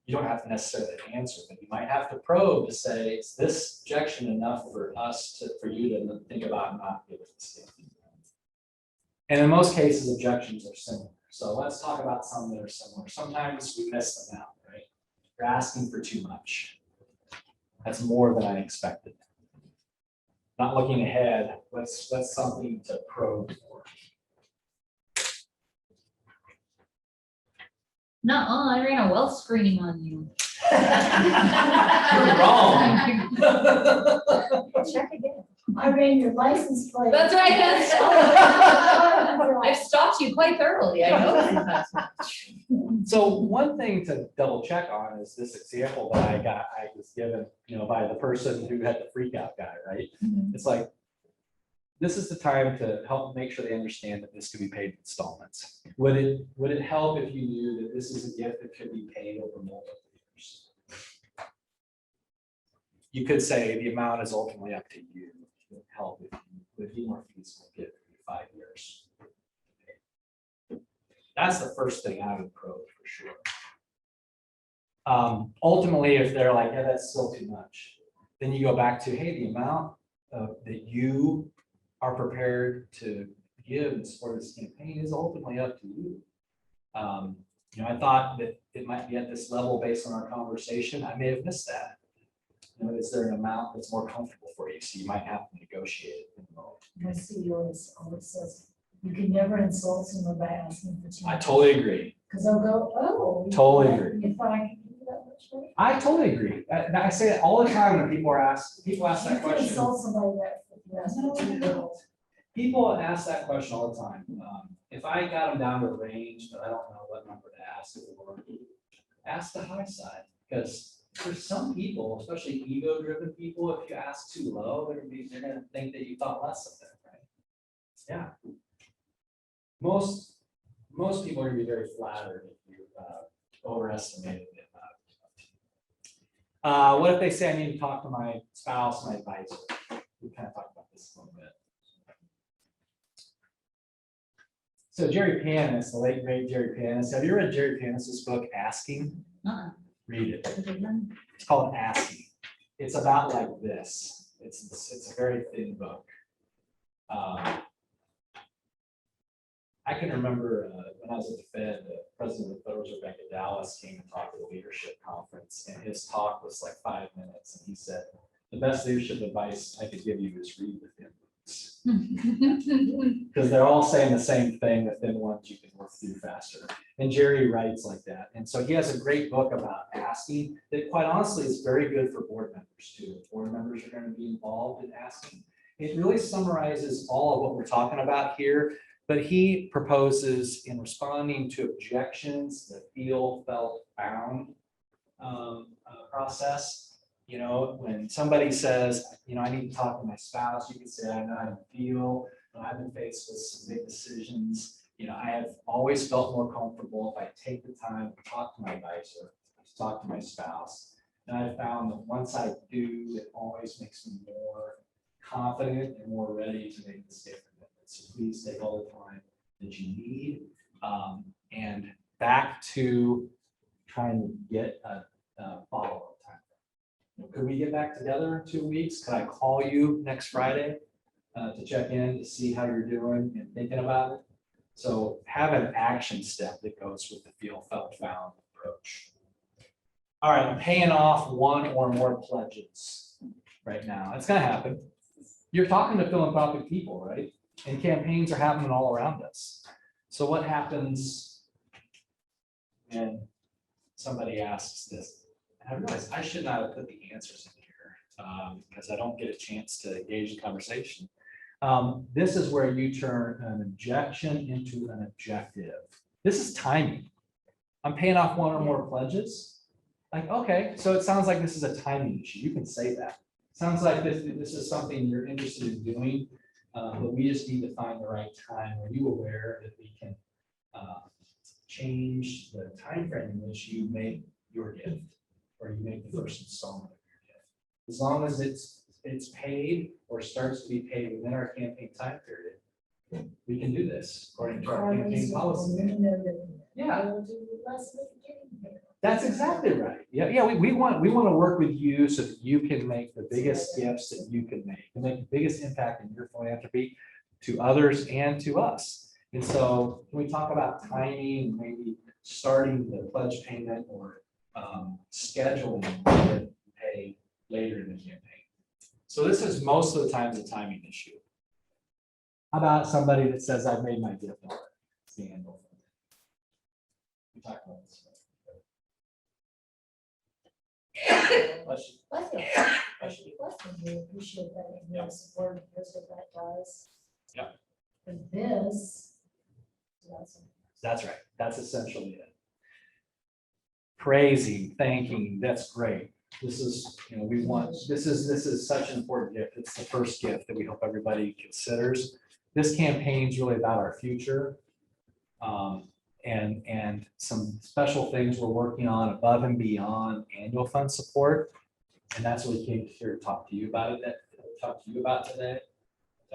You don't have to necessarily answer, but you might have to probe to say, is this objection enough for you to think about not giving this? And in most cases, objections are similar. So let's talk about some that are similar. Sometimes we miss them out, right? You're asking for too much. That's more than I expected. Not looking ahead, what's something to probe for? Nuh-uh, I ran a wealth screening on you. You're wrong. Check again. I ran your license plate. That's right. I've stalked you quite thoroughly. I know that. So one thing to double check on is this example that I was given, by the person who had the freak out guy, right? It's like, this is the time to help make sure they understand that this could be paid in installments. Would it help if you knew that this is a gift that could be paid over multiple years? You could say the amount is ultimately up to you. It would help if you would be more feasible give you 5 years. That's the first thing I would probe for sure. Ultimately, if they're like, yeah, that's still too much, then you go back to, hey, the amount that you are prepared to give in support of this campaign is ultimately up to you. I thought that it might be at this level based on our conversation. I may have missed that. Is there an amount that's more comfortable for you? So you might have to negotiate it. My CEO always says, you can never insult someone by asking for too much. I totally agree. Because they'll go, oh. Totally agree. You thought I could give you that much money? I totally agree. I say it all the time when people ask that You can question. insult somebody that if you ask for too little. People ask that question all the time. If I got them down to a range, but I don't know what number to ask, ask the high side. Because for some people, especially ego-driven people, if you ask too low, they're going to think that you thought less of them, right? Yeah. Most people are going to be very flattered if you overestimated the amount. What if they say I need to talk to my spouse, my advisor? We kind of talked about this a little bit. So Jerry Panis, the late great Jerry Panis. Have you read Jerry Panis's book, Asking? Read it. It's called Asking. It's about like this. It's a very thin book. I can remember when I was at the Fed, the president of the Federal Reserve Bank of Dallas came and talked at the leadership conference, and his talk was like 5 minutes, and he said, the best leadership advice I could give you is read the thin books. Because they're all saying the same thing, the thin ones you can work through faster. And Jerry writes like that. And so he has a great book about asking that quite honestly is very good for board members too. If board members are going to be involved in asking. It really summarizes all of what we're talking about here. But he proposes in responding to objections, the feel, felt, found process. When somebody says, I need to talk to my spouse, you can say, I know how to feel. I've been faced with some big decisions. I have always felt more comfortable if I take the time to talk to my advisor, to talk to my spouse. And I found that once I do, it always makes me more confident and more ready to make the statement. So please take all the time that you need. And back to trying to get a follow-up time. Could we get back together in 2 weeks? Could I call you next Friday to check in to see how you're doing and thinking about it? So have an action step that goes with the feel, felt, found approach. All right, I'm paying off one or more pledges right now. It's gonna happen. You're talking to philanthropic people, right? And campaigns are happening all around us. So what happens when somebody asks this? And I realize I should not have put the answers in here because I don't get a chance to engage in conversation. This is where you turn an objection into an objective. This is timing. I'm paying off one or more pledges. Like, okay, so it sounds like this is a timing issue. You can say that. Sounds like this is something you're interested in doing, but we just need to find the right time. Are you aware that we can change the time frame in which you make your gift or you make the first installment of your gift? As long as it's paid or starts to be paid within our campaign time period, we can do this according to our campaign policy. Yeah. That's exactly right. Yeah, we want to work with you so that you can make the biggest gifts that you can make, and make the biggest impact in your philanthropy to others and to us. And so when we talk about timing, maybe starting the pledge payment or scheduling to pay later in the campaign. So this is most of the time the timing issue. How about somebody that says, I've made my gift already? It's the annual fund. We talked about this. Bless you. Bless you. Bless you. Bless you. We appreciate that, and Yeah. we support, here's what that does. Yeah. For this. That's right. That's essentially it. Praising, thanking, that's great. This is, we want, this is such an important gift. It's the first gift that we hope everybody considers. This campaign is really about our future. And some special things we're working on above and beyond annual fund support. And that's what we came here to talk to you about today.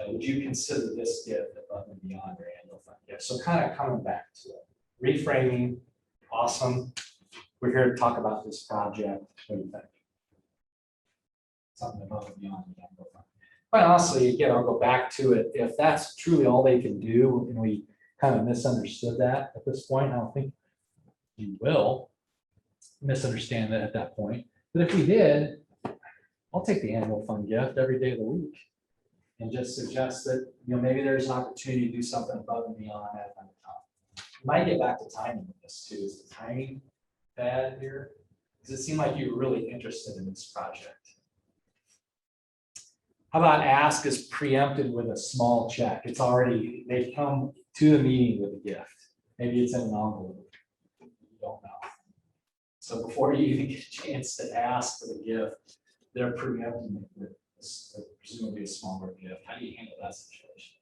Would you consider this gift above and beyond your annual fund gift? So kind of coming back to it, reframing, awesome. We're here to talk about this project. What do you think? Something above and beyond the annual fund. Quite honestly, again, I'll go back to it. If that's truly all they can do, and we kind of misunderstood that at this point, I don't think you will misunderstand that at that point. But if we did, I'll take the annual fund gift every day of the week and just suggest that, maybe there's an opportunity to do something above and beyond that kind of time. Might get back to timing with this too. Is the timing bad here? Because it seemed like you were really interested in this project. How about ask is preempted with a small check? It's already, they've come to the meeting with a gift. Maybe it's in an envelope. You don't know. So before you even get a chance to ask for the gift, they're preempting it with presumably a smaller gift. How do you handle that situation?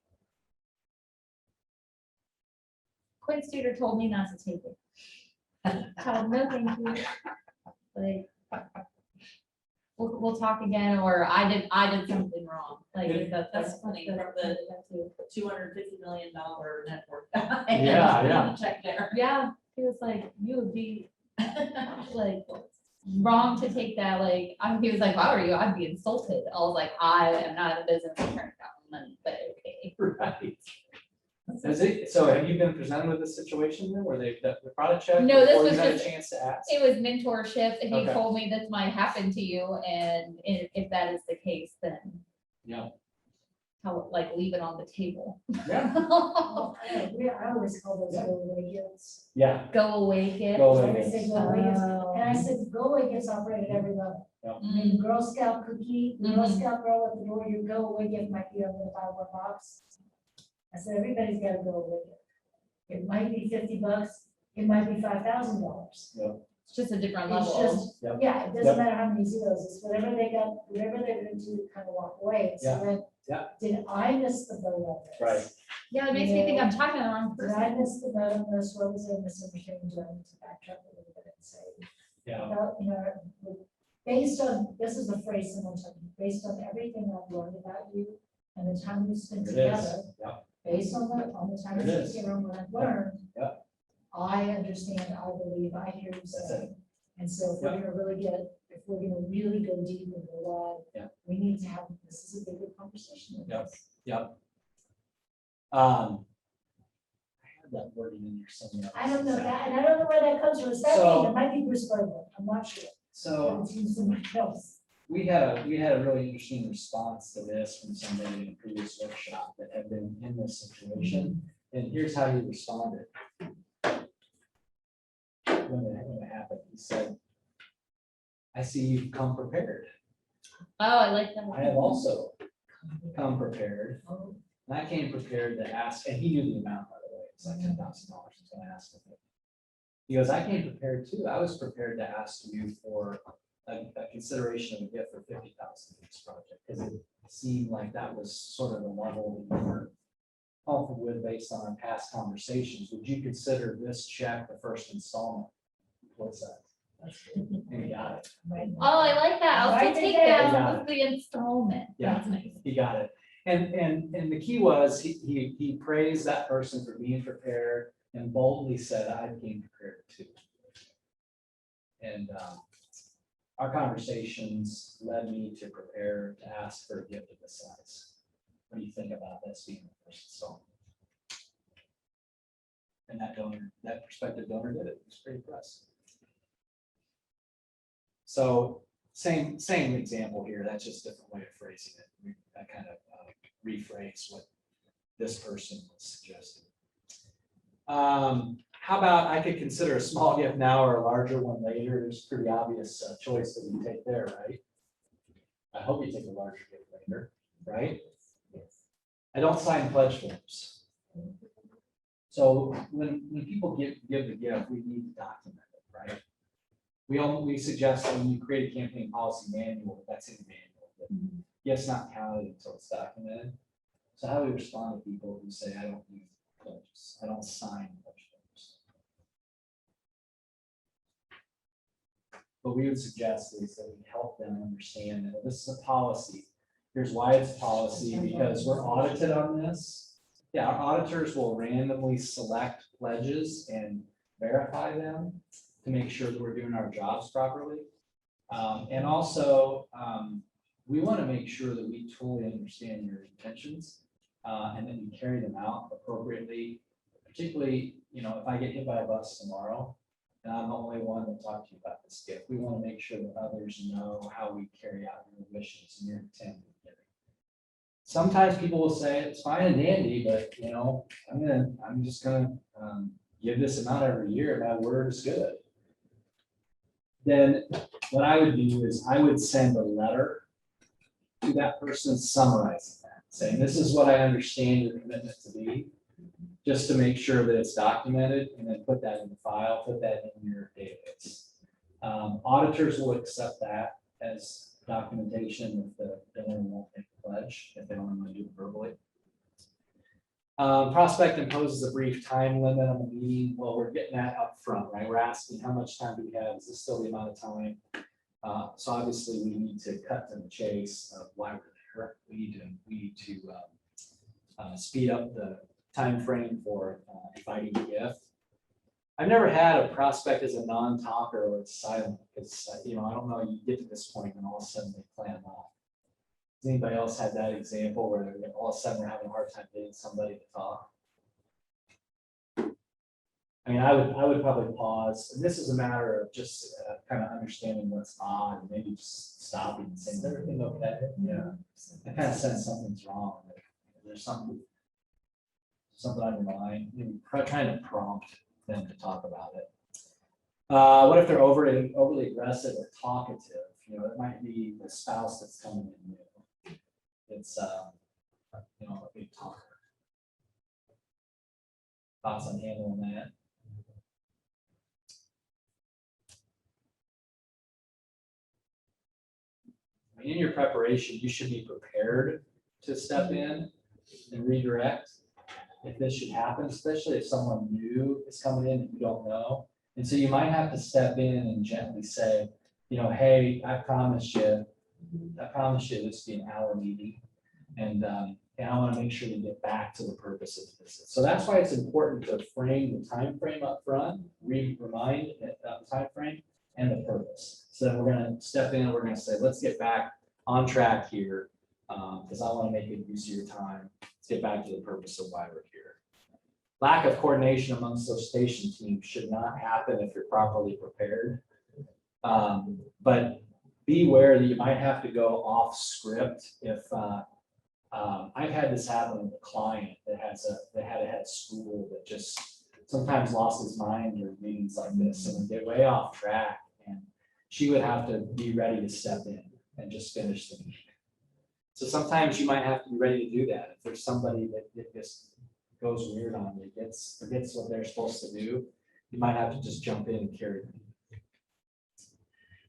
Quinn Studer told me not to take it. Told no, thank you. Like, we'll talk again, or I did something wrong. Like That's funny, from the $250 million network. Yeah. Check there. Yeah, he was like, you would be like wrong to take that. Like, he was like, if I were you, I'd be insulted. I was like, I am not in the business of turning down money, but okay. Right. So have you been presented with a situation then where they brought a check? No, this before you was had a just- chance to ask? It was mentorship, and he Okay. told me this might happen to you, and if that is the case, then Yeah. how, like, leave it on the table. Yeah. I always call those go away gifts. Yeah. Go away gift. Go I away always say gifts. go away gifts. And I said, go away gifts operate at every level. I mean, Girl Scout cookie, the Girl Mhm. Scout girl at the door, your go away gift might be, I'm gonna buy one box. I said, everybody's got a go away gift. It might be $50, it might be $5,000. It's just a different It's level. just, Yep. yeah, it Yep. doesn't matter how many zeros, it's whatever they got, whatever they're going to kind of walk away. So Yeah. then, Yeah. did I miss the boat on this? Right. Yeah, it makes me think I'm talking to the wrong Did I person. miss the boat on this? What was I misunderstanding? Do I need to backtrack a little bit and say, Yeah. about, based on, this is a phrase someone told me, based on everything I've learned about you and the time we spent It is. together, Yeah. based on the time It we is. spent together and what I've learned, Yeah. I understand, I believe, I hear you That's saying. And so if we're Yeah. gonna really go deep and go wide, Yeah. we need to have, this is a bigger conversation. with Yep. us. Yep. that wording in there somewhere. I don't know that, and I don't know where that comes from. Is that So- me? It might be Bruce Berger. I'm not sure. So It seems somebody else. we had a really interesting response to this from somebody in a previous workshop that had been in this situation. And here's how he responded. When it happened, he said, I see you've come prepared. Oh, I like that. I have also come prepared. And I came prepared to ask, and he knew the amount, by the way, it's like $10,000, he's gonna ask him. He goes, I came prepared too. I was prepared to ask you for a consideration of a gift for 50,000 for this project, because it seemed like that was sort of the level that we were comfortable with based on our past conversations. Would you consider this check the first installment? What's that? And he got it. Oh, I like that. I'll Write still it take that down. with the installment. Yeah. That's nice. He got it. And the key was, he praised that person for being prepared and boldly said, I came prepared too. And our conversations led me to prepare to ask for a gift of this size. What do you think about this being the first installment? And that prospective donor did it. It was pretty impressive. So same example here. That's just a different way of phrasing it. I kind of rephrase what this person was suggesting. How about I could consider a small gift now or a larger one later? There's a pretty obvious choice that we take there, right? I hope you take a larger gift later, right? I don't sign pledge forms. So when people give the gift, we need to document it, right? We suggest that when you create a campaign policy manual, that's in the manual. But yes, not counted until it's documented. So how do we respond to people who say, I don't use pledges, I don't sign pledge forms? What we would suggest is that we help them understand that this is a policy. Here's why it's policy, because we're audited on this. Yeah, our auditors will randomly select pledges and verify them to make sure that we're doing our jobs properly. And also, we want to make sure that we totally understand your intentions and then we carry them out appropriately. Particularly, if I get hit by a bus tomorrow and I'm the only one to talk to you about this gift, we want to make sure that others know how we carry out your wishes and your intent. Sometimes people will say it's fine and dandy, but I'm just gonna give this amount every year. And my word is good. Then what I would do is I would send a letter to that person summarizing that, saying this is what I understand your commitment to be, just to make sure that it's documented, and then put that in the file, put that in your database. Auditors will accept that as documentation if the donor won't take the pledge, if they don't want to do it verbally. Prospect imposes a brief time limit on the meeting. Well, we're getting that up front, right? We're asking how much time do we have? Is this still the amount of time? So obviously we need to cut to the chase of why we're there. We need to speed up the time frame for inviting a gift. I've never had a prospect as a non-talker or it's silent because I don't know, you get to this point and all of a sudden they plan off. Has anybody else had that example where all of a sudden we're having a hard time getting somebody to talk? I mean, I would probably pause, and this is a matter of just kind of understanding what's odd, and maybe just stopping and saying, is everything okay? Yeah, I kind of sense something's wrong. There's something on your mind, kind of prompt them to talk about it. What if they're overly aggressive or talkative? It might be the spouse that's coming in new. It's a big talker. Thoughts on handling that? I mean, in your preparation, you should be prepared to step in and redirect if this should happen, especially if someone new is coming in and you don't know. And so you might have to step in and gently say, hey, I promise you this will be an hour meeting. And I want to make sure we get back to the purpose of the visit. So that's why it's important to frame the time frame up front, remind the time frame and the purpose. So then we're going to step in and we're going to say, let's get back on track here because I want to make good use of your time. Let's get back to the purpose of why we're here. lack of coordination amongst those station teams should not happen if you're properly prepared. But be aware that you might have to go off script if, I've had this happen with a client that had a head of school that just sometimes lost his mind during meetings like this and would get way off track, and she would have to be ready to step in and just finish the meeting. So sometimes you might have to be ready to do that. If there's somebody that just goes weird on you, forgets what they're supposed to do, you might have to just jump in and carry them.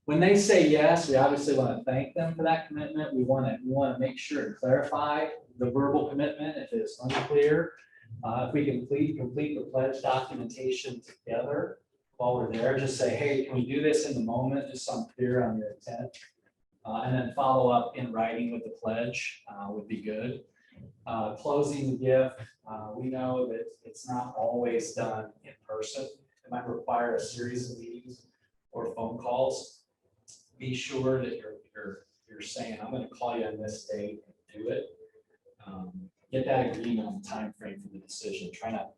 When they say yes, we obviously want to thank them for that commitment. We want to make sure to clarify the verbal commitment if it's unclear. If we can complete the pledge documentation together while we're there, just say, hey, can we do this in the moment, just so I'm clear on your intent? And then follow up in writing with the pledge would be good. Closing the gift, we know that it's not always done in person. It might require a series of meetings or phone calls. Be sure that you're saying, I'm going to call you on this date and do it. Get that agreement on the time frame for the decision. Try not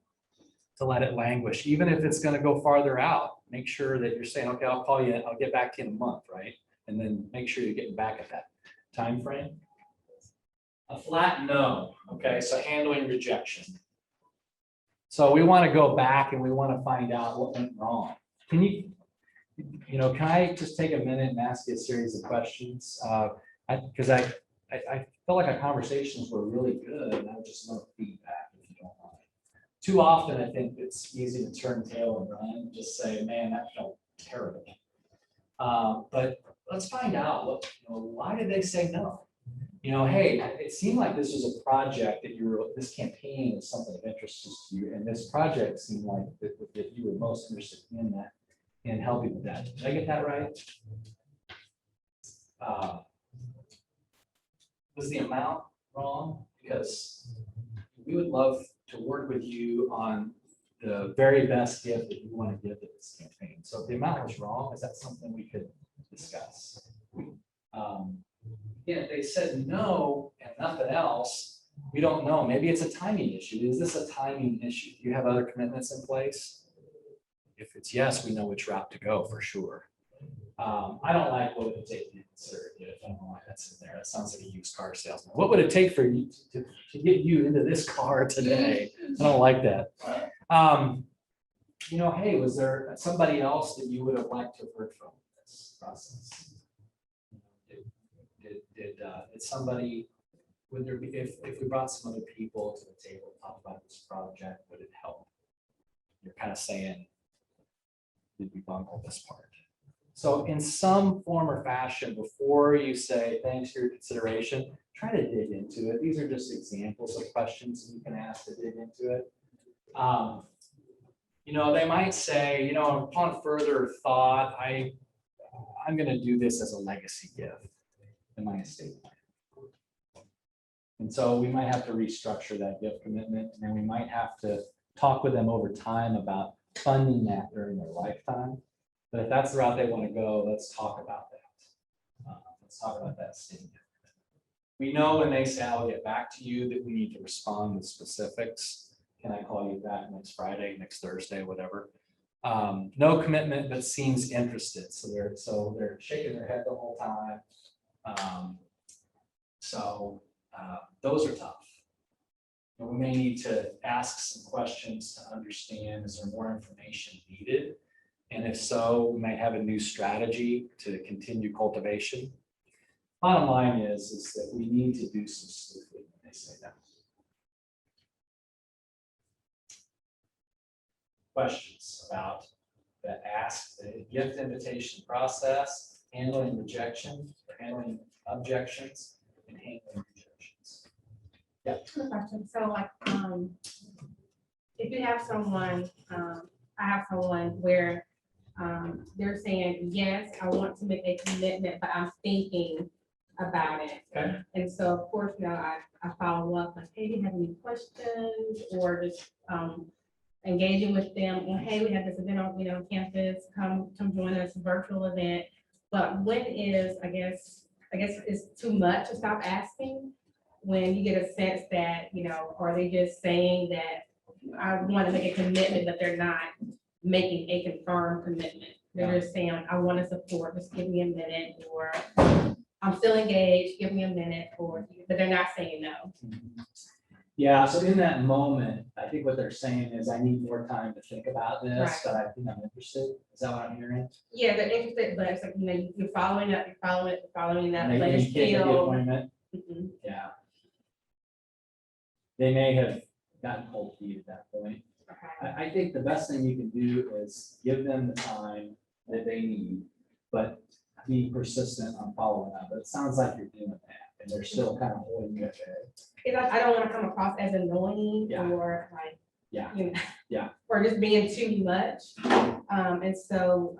to let it languish, even if it's going to go farther out. Make sure that you're saying, okay, I'll call you. I'll get back to you in a month, right? And then make sure you're getting back at that time frame. A flat no. Okay, so handling rejection. So we want to go back and we want to find out what went wrong. Can I just take a minute and ask you a series of questions? Because I feel like our conversations were really good, and I would just love feedback if you don't mind. Too often, I think it's easy to turn tail and run and just say, man, that felt terrible. But let's find out why did they say no? Hey, it seemed like this was a project that this campaign was something of interest to you, and this project seemed like that you were most interested in that, in helping with that. Did I get that right? Was the amount wrong? Because we would love to work with you on the very best gift that you want to give to this campaign. So if the amount was wrong, is that something we could discuss? If they said no and nothing else, we don't know. Maybe it's a timing issue. Is this a timing issue? Do you have other commitments in place? If it's yes, we know which route to go for sure. I don't like what would it take to consider it. I don't know why that's in there. That sounds like a used car salesman. What would it take for you to get you into this car today? I don't like that. Hey, was there somebody else that you would have liked to have heard from in this process? Did somebody, would there be, if we brought some other people to the table, talk about this project, would it help? You're kind of saying, did we bungle this part? So in some form or fashion, before you say thanks for your consideration, try to dig into it. These are just examples of questions you can ask to dig into it. They might say, upon further thought, I'm going to do this as a legacy gift in my estate plan. And so we might have to restructure that gift commitment, and then we might have to talk with them over time about funding that during their lifetime. But if that's the route they want to go, let's talk about that. Let's talk about that estate gift. We know when they say, I'll get back to you, that we need to respond with specifics. Can I call you back next Friday, next Thursday, whatever? No commitment, but seems interested. So they're shaking their head the whole time. Those are tough. And we may need to ask some questions to understand, is there more information needed? And if so, we might have a new strategy to continue cultivation. Bottom line is that we need to do some sleuthing when they say that. Questions about the gift invitation process, handling rejection, or handling objections, and handling rejections. Yeah. Question. So if you have someone, I have someone where they're saying, yes, I want to make a commitment, but I'm thinking about it. Okay. And so of course, I follow up like, hey, do you have any questions, or just engaging with them, and hey, we have this event on campus, come join us, virtual event. But when is, I guess it's too much to stop asking, when you get a sense that, are they just saying that I want to make a commitment, but they're not making a confirmed commitment. They're just saying, I want to support, just give me a minute, or I'm still engaged, give me a minute, or, but they're not saying no. Yeah, so in that moment, I think what they're saying is, I need more time to think about this, Right. but I think I'm interested. Is that what I'm hearing? Yeah, they're interested, but it's like, you know, you're following up, you're following it, you're following up, And but they it's can't get the still. appointment. Mhm. Yeah. They may have gotten cold feet at that point. Okay. I think the best thing you can do is give them the time that they need, but be persistent on following up. But it sounds like you're doing that, and they're still kind of holding you there. Because I don't want to come across as annoying Yeah. or like. Yeah. You know, Yeah. or just being too much. And so,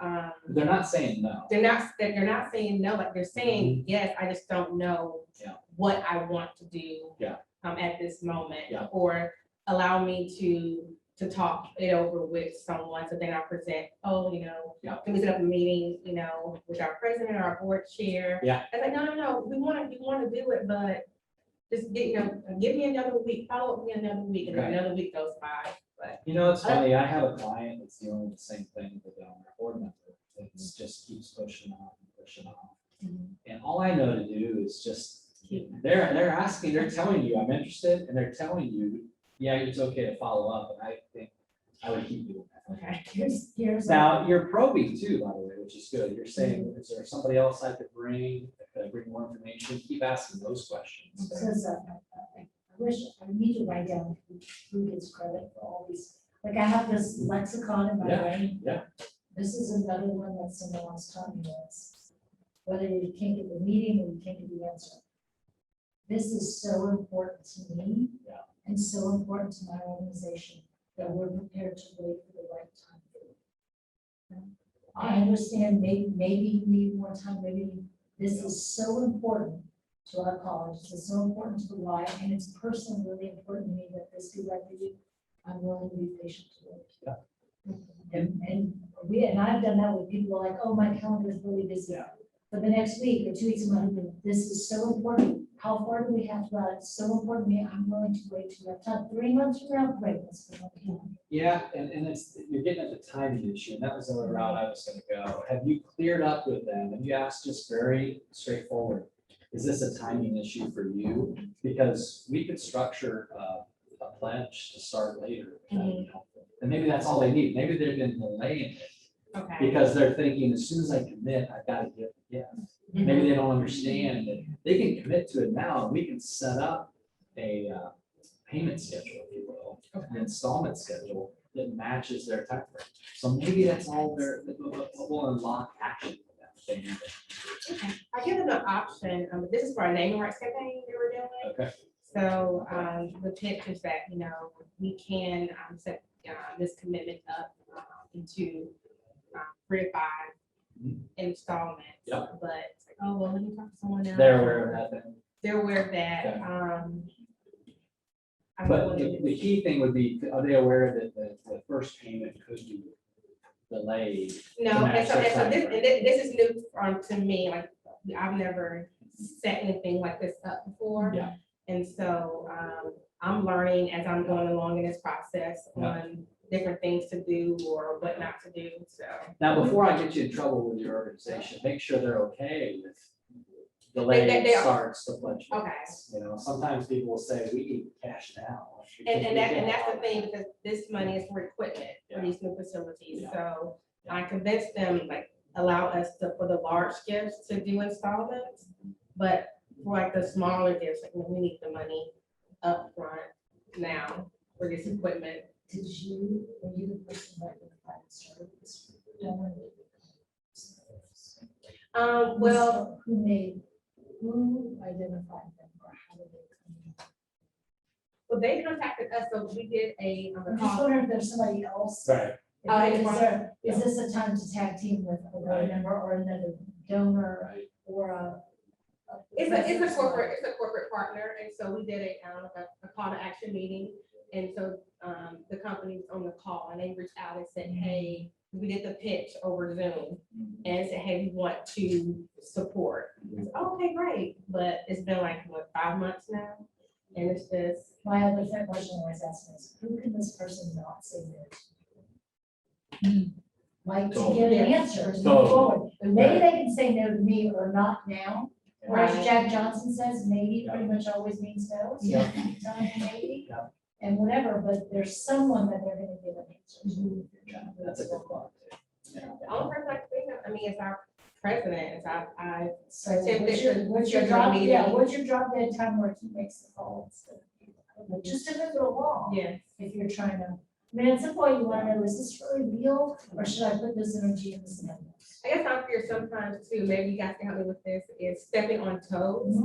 They're not saying no. they're not saying no, but they're saying, yes, I just don't know Yeah. what I want to do. Yeah. At this moment. Yeah. Or allow me to talk it over with someone, so then I present, oh, you know, Yeah. can we set up a meeting, you know, with our president or our board chair? Yeah. I was like, no, we want to do it, but just get, you know, give me another week, follow up with me another week, and then Okay. another week goes by, but. You know, it's funny, I have a client that's dealing with the same thing with a board member. It just keeps pushing off and pushing off. And all I know to do is just, they're asking, they're telling you, I'm interested, and they're telling you, yeah, it's okay to follow up, and I think I would keep doing that. Okay. Here's. Now, you're probing too, by the way, which is good. You're saying, is there somebody else I could bring, could I bring more information? Keep asking those questions. Says, I wish, I need to write down who gets credit for all these, like I have this lexicon in my Yeah, brain. yeah. This is another one that someone else taught me is, whether you can't get the meeting or you can't get the answer. This is so important to me. Yeah. And so important to my organization that we're prepared to wait for the right time. I understand maybe we need more time, maybe this is so important to our college, this is so important to the Y, and it's personally really important to me that this be right for you. I'm willing to be patient to wait. Yeah. And I've done that with people like, oh, my calendar is really busy. Yeah. For the next week or 2 weeks, I'm like, this is so important. How far do we have to go? It's so important to me. I'm willing to wait till we have time. 3 months from now, great. Let's put it on the calendar. Yeah, and it's, you're getting at the timing issue, and that was the other route I was gonna go. Have you cleared up with them? And you asked just very straightforward, is this a timing issue for you? Because we could structure a pledge to start later. That'd be helpful. And maybe that's all they need. Maybe they've been delaying it Okay. because they're thinking, as soon as I commit, I've got to give the gift. Maybe they don't understand that they can commit to it now, and we can set up a payment schedule, if you will, an installment schedule that matches their time frame. So maybe that's all that will unlock action for them. I give them an option, this is for a naming rights campaign they were doing. Okay. So, the pitch is that, you know, we can, set, this commitment up, into, 3 to 5 installments. Yep. But it's like, oh, well, let me talk to someone else. They're aware of that then. They're aware of that, Okay. I'm But willing the key thing would be, are they aware that the first payment could be delayed? No, to and match so, their and so this, timeframe? and this is new, to me, like, I've never set anything like this up before. Yeah. And so, I'm learning as I'm going along in this process Yeah. on different things to do or what not to do, so. Now, before I get you in trouble with your organization, make sure they're okay with delayed they are. starts to pledge. Okay. payments. You know, sometimes people will say, we need cash now. And that's the thing, because this money is for equipment for Yeah. these new facilities, Yeah. so I convinced them, like, allow us to, for the large gifts, to do installments. But for like the smaller gifts, like, we need the money up front now for this equipment. Were you the person that started this? Well, Who identified them or how did they come? they contacted us, so we did a I'm just call. wondering if there's somebody else. Right. Is this a time to tag team with a board member or another donor Right. or a? It's a corporate partner, and so we did a call to action meeting. And so, the company's on the call and they reached out and said, hey, we did the pitch over Zoom and said, hey, we want to support. I said, "Oh, okay, great." But it's been like, what, 5 months now? And it's just, My other question I always ask is, who can this person not say no to? Like, to Totally. get an answer, to move Totally. forward. Maybe they can say no to me or not now. Or as Right. Jack Johnson says, maybe pretty much always means no. So Yeah. anytime, maybe. Yeah. And whatever, but there's someone that they're gonna give an answer to. Yeah, that's a good thought. the only person I can think of, I mean, it's our president, it's our, So Attempted what's to your schedule a drop, yeah, meeting. what's your drop dead time where he makes the call? But just to move it along. yeah. If you're trying to, I mean, at some point you wanna know, is this really real, or should I put this energy in this number? I guess I fear sometimes too, maybe you guys can help me with this, is stepping on toes.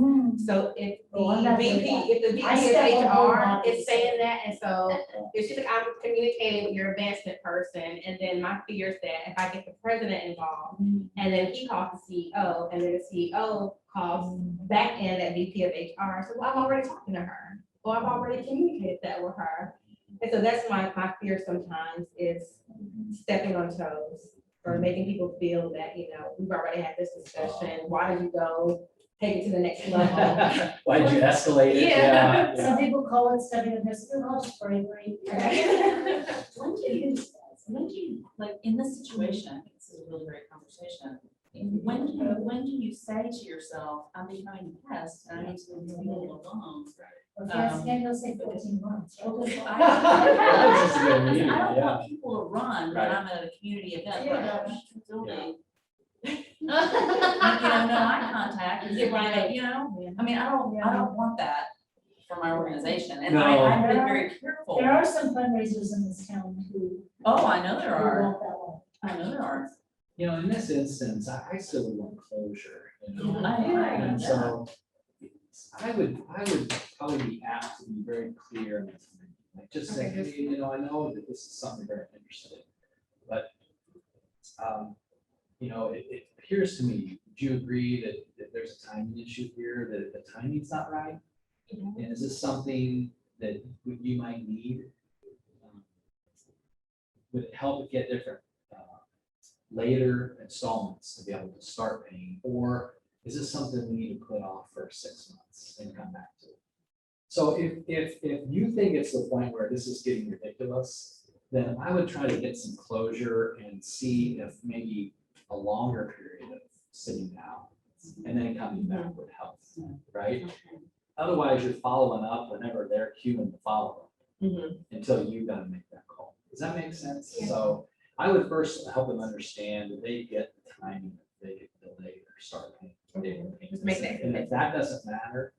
So if Oh, I'm the not VP, doing that. if the VP I of step on whole HR bodies. is saying that, and so it's just like I'm communicating with your advancement person, and then my fear is that if I get the president involved, and then he calls the CEO, and then the CEO calls back in that VP of HR, so well, I'm already talking to her, or I've already communicated that with her. And so that's my fear sometimes is stepping on toes, or making people feel that, you know, we've already had this discussion, why did you go take it to the next level? Why did you escalate it? Yeah. Some people call it stepping on this, I'll just bravery. When do you, like, in this situation, I think this is a really great conversation. When do you say to yourself, I'm becoming a pest and I need to leave people alone? Or if that's again, he'll say 14 months. right? That's just a good meeting, I don't yeah. want people to run when Right. I'm at a community event, Yeah. where I'm building. You know, no eye contact, and get right, you know, I mean, I don't want that for my organization, and No. I've been very careful. There are some fundraisers in this town who. Oh, I know there who are, want that one. I know there are. You know, in this instance, I still would want closure, you know? I And so I would probably be apt to be very clear in this, like, just say, hey, you know, I know that this is something very interesting, but you know, it appears to me, would you agree that there's a timing issue here, that the timing's not right? And is this something that you might need? Would it help get different later installments to be able to start paying? Or is this something we need to put off for 6 months and come back to? So if you think it's the point where this is getting ridiculous, then I would try to get some closure and see if maybe a longer period of sitting down and then coming back would help, right? Otherwise, you're following up whenever they're queuing to follow until you gotta make that call. Does that make sense? Yeah. So I would first help them understand that they get the timing, that they get delay their start paying. Just make that And if that doesn't matter,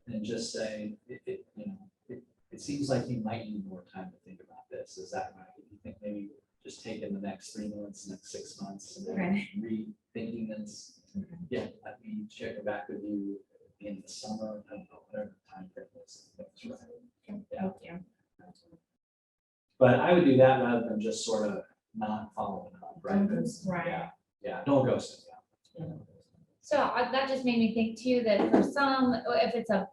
then just say, it seems like you might need more time to think about this. Is that right? You think maybe just taking the next 3 months, next 6 months, and then Right. rethinking this? Yeah, let me check it back with you in the summer, I don't know, whatever the time frame is. That's right. Yeah. Yeah. But I would do that rather than just sort of not following up, right? Right. Yeah, yeah, don't ghost it, So that just made me think too, that for some, if it's a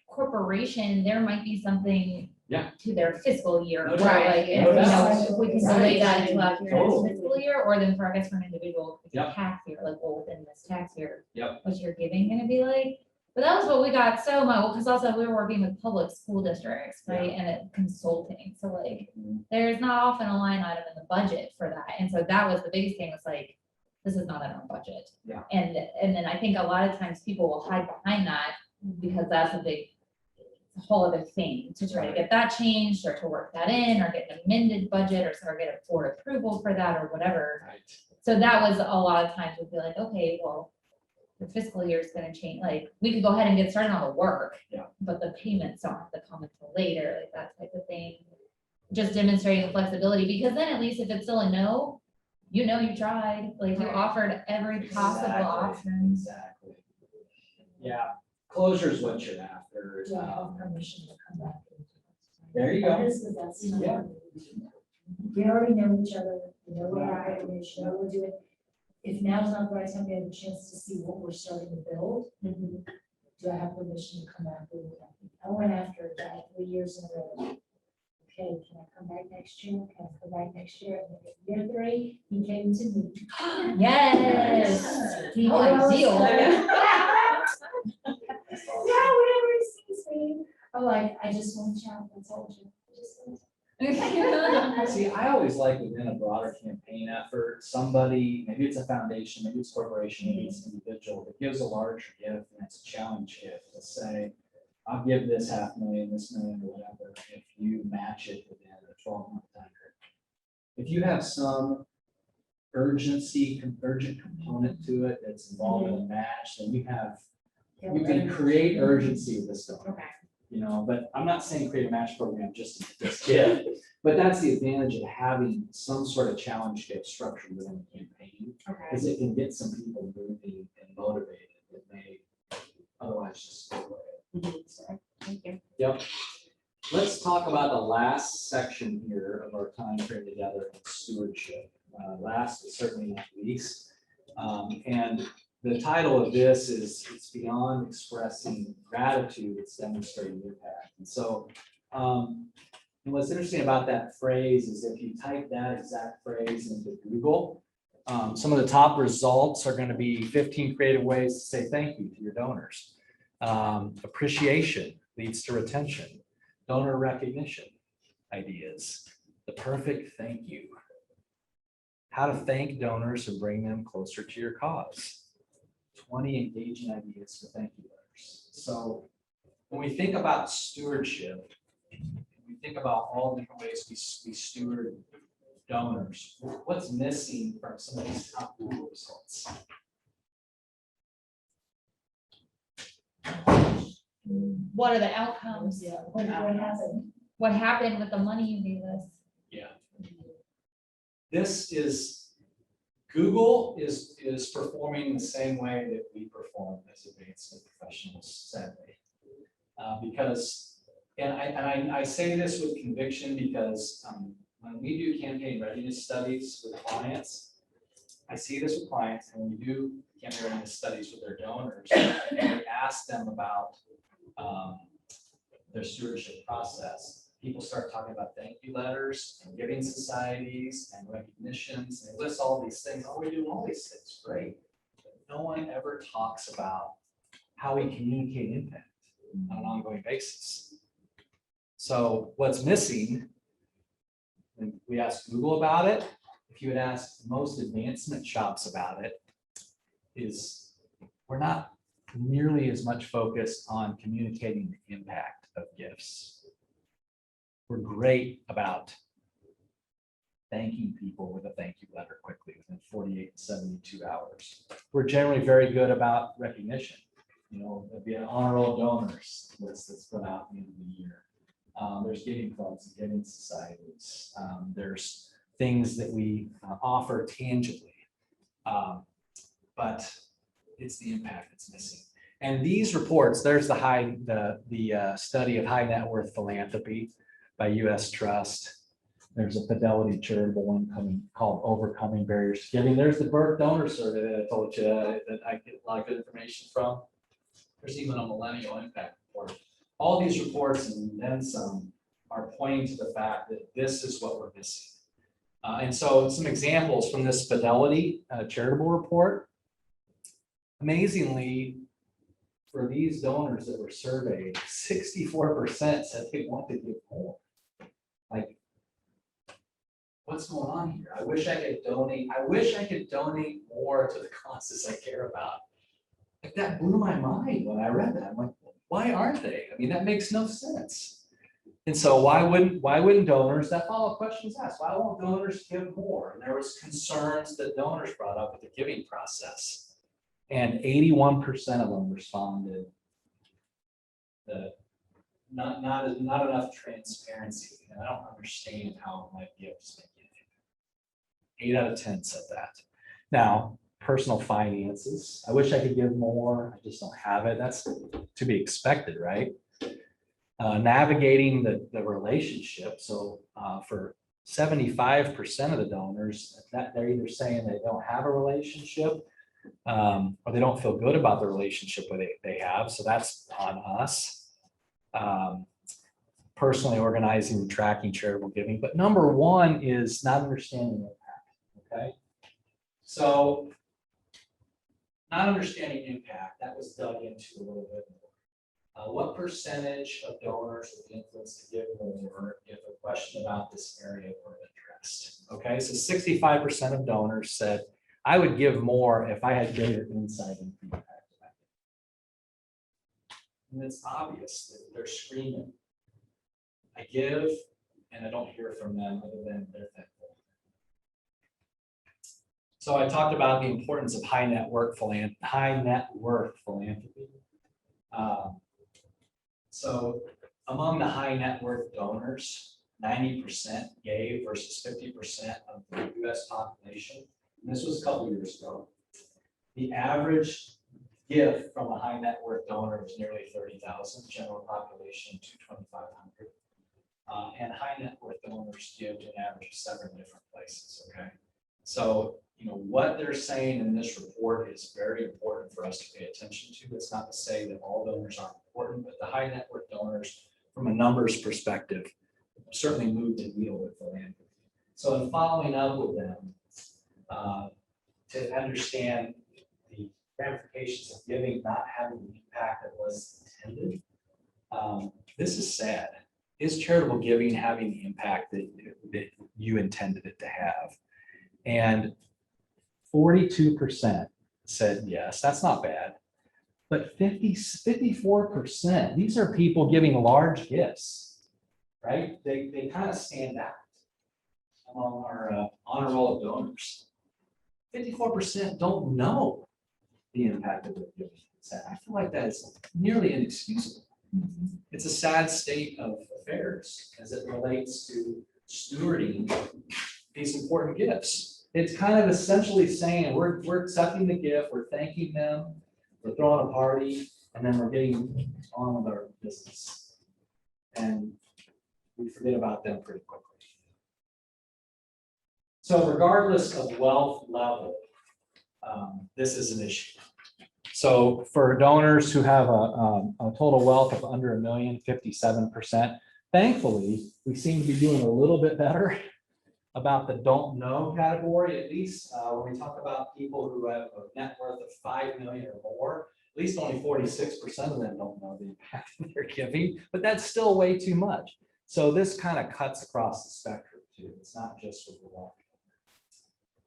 corporation, there might be something Yeah. to their fiscal year. No where, doubt. like, if, No you know, doubt. if we can delay that into after your next Totally. fiscal year, or then for, I guess, for an individual, it's a Yep. tax year, like, well, within this tax year. Yep. What's your giving gonna be like? But that was what we got so much, because also we were working with public school districts, right, and it consulting, so like, there's not often a line item in the budget for that, and so that was the biggest thing, was like, this is not in our budget. Yeah. And then I think a lot of times people will hide behind that, because that's a big, it's a whole other thing, to try to get that changed, or to work that in, or get an amended budget, or sort of get a board approval for that, or whatever. Right. So that was a lot of times we'd be like, okay, well, the fiscal year is gonna change, like, we could go ahead and get started on the work. Yeah. But the payments don't have to come until later, like that type of thing. Just demonstrating flexibility, because then at least if it's still a no, you know you tried, like, you Right. offered every possible Exactly. option. Exactly. Yeah, closure is what you're after. Do I have permission to come back? There you That go. is the best. Yeah. We already know each other, we know what our items, know what we're doing. If now's not the right time, we have a chance to see what we're starting to build. Do I have permission to come back? I went after that 3 years in a row. Okay, can I come back next year? Can I come back next year? And then year 3, he came to me. Yes. He Oh, knows ideal. that- Yeah, whenever he sees me. Oh, I just want to shout, I told you. I just want to- See, I always like within a broader campaign effort, somebody, maybe it's a foundation, maybe it's a corporation, maybe it's an individual, that gives a larger gift, and it's a challenge gift to say, I'll give this 500,000, this million, or whatever, if you match it within a 12-month time period. If you have some urgent component to it that's involved in a match, then you can create urgency with this donor. Okay. You know, but I'm not saying create a match program just to just give, but that's the advantage of having some sort of challenge gift structured within the campaign, Okay. is it can get some people moving and motivated that may otherwise just go away. So, Thank you. yep. Let's talk about the last section here of our time frame together, stewardship. Last but certainly not least. And the title of this is it's beyond expressing gratitude, it's demonstrating impact. And so and what's interesting about that phrase is if you type that exact phrase into Google, some of the top results are going to be 15 creative ways to say thank you to your donors. Appreciation leads to retention. Donor recognition ideas. The perfect thank you. How to thank donors and bring them closer to your cause. 20 engaging ideas for thank you letters. So when we think about stewardship, we think about all the different ways we steward donors. What's missing from some of these top Google results? What are the outcomes? Yeah, what happened? What happened with the money you gave us? Yeah. This is, Google is performing the same way that we perform as advancement professionals, sadly. Because, and I say this with conviction because when we do campaign readiness studies with clients, I see this with clients, and we do campaign readiness studies with their donors, and we ask them about their stewardship process. People start talking about thank you letters and giving societies and recognitions, and they list all these things. Oh, we're doing all these things, great. But no one ever talks about how we communicate impact on an ongoing basis. So what's missing, when we asked Google about it, if you would ask most advancement shops about it, is we're not nearly as much focused on communicating the impact of gifts. We're great about thanking people with a thank you letter quickly within 48 to 72 hours. We're generally very good about recognition. You know, there'll be an honor roll donors list that's put out at the end of the year. There's giving clubs and giving societies. There's things that we offer tangibly, but it's the impact that's missing. And these reports, there's the study of high net worth philanthropy by US Trust. There's a Fidelity charitable one coming called Overcoming Barriers to Giving. There's the birth donor survey that I told you that I get a lot of good information from. There's even a millennial impact report. All these reports and then some are pointing to the fact that this is what we're missing. And so some examples from this Fidelity charitable report. Amazingly, for these donors that were surveyed, 64% said they want to give more. Like, what's going on here? I wish I could donate. I wish I could donate more to the causes I care about. Like, that blew my mind when I read that. I'm like, why aren't they? I mean, that makes no sense. And so why wouldn't donors, that follow-up question is asked, why won't donors give more? And there was concerns that donors brought up with the giving process. And 81% of them responded that not enough transparency. And I don't understand how my gifts make it. 8 out of 10 said that. Now, personal finances. I wish I could give more. I just don't have it. That's to be expected, right? Navigating the relationship. So for 75% of the donors, that they're either saying they don't have a relationship or they don't feel good about the relationship they have. So that's on us. Personally organizing and tracking charitable giving. But number one is not understanding impact, okay? So not understanding impact, that was dug into a little bit more. What percentage of donors would be influenced to give more if a question about this area were addressed? Okay, so 65% of donors said, I would give more if I had greater insight into the impact of that. And it's obvious that they're screaming, I give, and I don't hear from them other than they're thankful. So I talked about the importance of high net worth philanthropy. So among the high net worth donors, 90% gave versus 50% of the US population. And this was a couple years ago. The average gift from a high net worth donor was nearly 30,000, general population to 2,500. And high net worth donors give to an average of 7 different places, okay? So, what they're saying in this report is very important for us to pay attention to. It's not to say that all donors aren't important, but the high net worth donors, from a numbers perspective, certainly move the needle with philanthropy. So in following up with them, to understand the ramifications of giving not having the impact that was intended, this is sad. Is charitable giving having the impact that you intended it to have? And 42% said yes, that's not bad. But 54%, these are people giving large gifts, right? They kind of stand out among our honor roll of donors. 54% don't know the impact of their giving. I feel like that is nearly inexcusable. It's a sad state of affairs as it relates to stewarding these important gifts. It's kind of essentially saying we're accepting the gift, we're thanking them, we're throwing a party, and then we're getting on with our business. And we forget about them pretty quickly. So regardless of wealth level, this is an issue. So for donors who have a total wealth of under $1 million, 57%, thankfully, we seem to be doing a little bit better about the don't know category, at least when we talk about people who have a net worth of 5 million or more, at least only 46% of them don't know the impact that they're giving, but that's still way too much. So this kind of cuts across the spectrum too. It's not just with the wealth.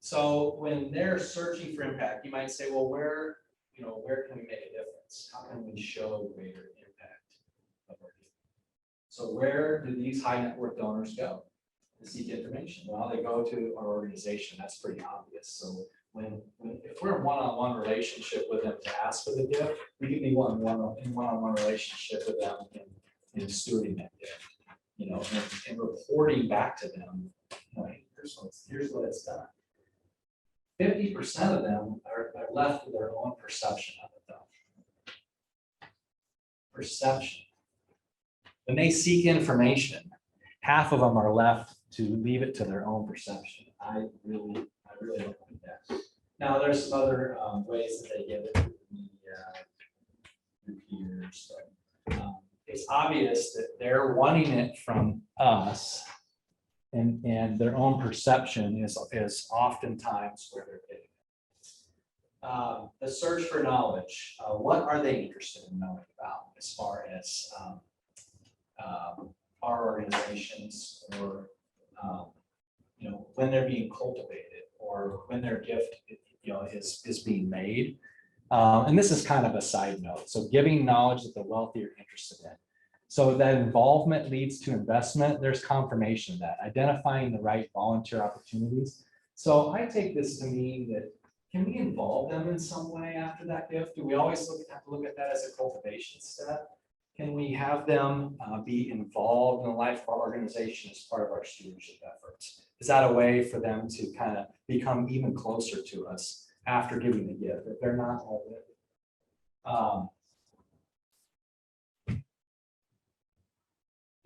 So when they're searching for impact, you might say, well, where can we make a difference? How can we show greater impact of our giving? So where do these high net worth donors go to seek information? Well, they go to our organization. That's pretty obvious. So if we're in one-on-one relationship with them to ask for the gift, we can be in one-on-one relationship with them in stewarding that gift, and reporting back to them, here's what it's done. 50% of them are left with their own perception of it, though. Perception. When they seek information, half of them are left to leave it to their own perception. I really don't like that. Now, there's some other ways that they give it to the media, through peers. So, it's obvious that they're wanting it from us, and their own perception is oftentimes where they're getting it. The search for knowledge. What are they interested in knowing about as far as our organizations, or when they're being cultivated, or when their gift is being made. And this is kind of a side note. So giving knowledge that the wealthy are interested in. So that involvement leads to investment. There's confirmation of that. Identifying the right volunteer opportunities. So I take this to mean that, can we involve them in some way after that gift? Do we always have to look at that as a cultivation step? Can we have them be involved in the life of our organization as part of our stewardship efforts? Is that a way for them to kind of become even closer to us after giving the gift, if they're not already?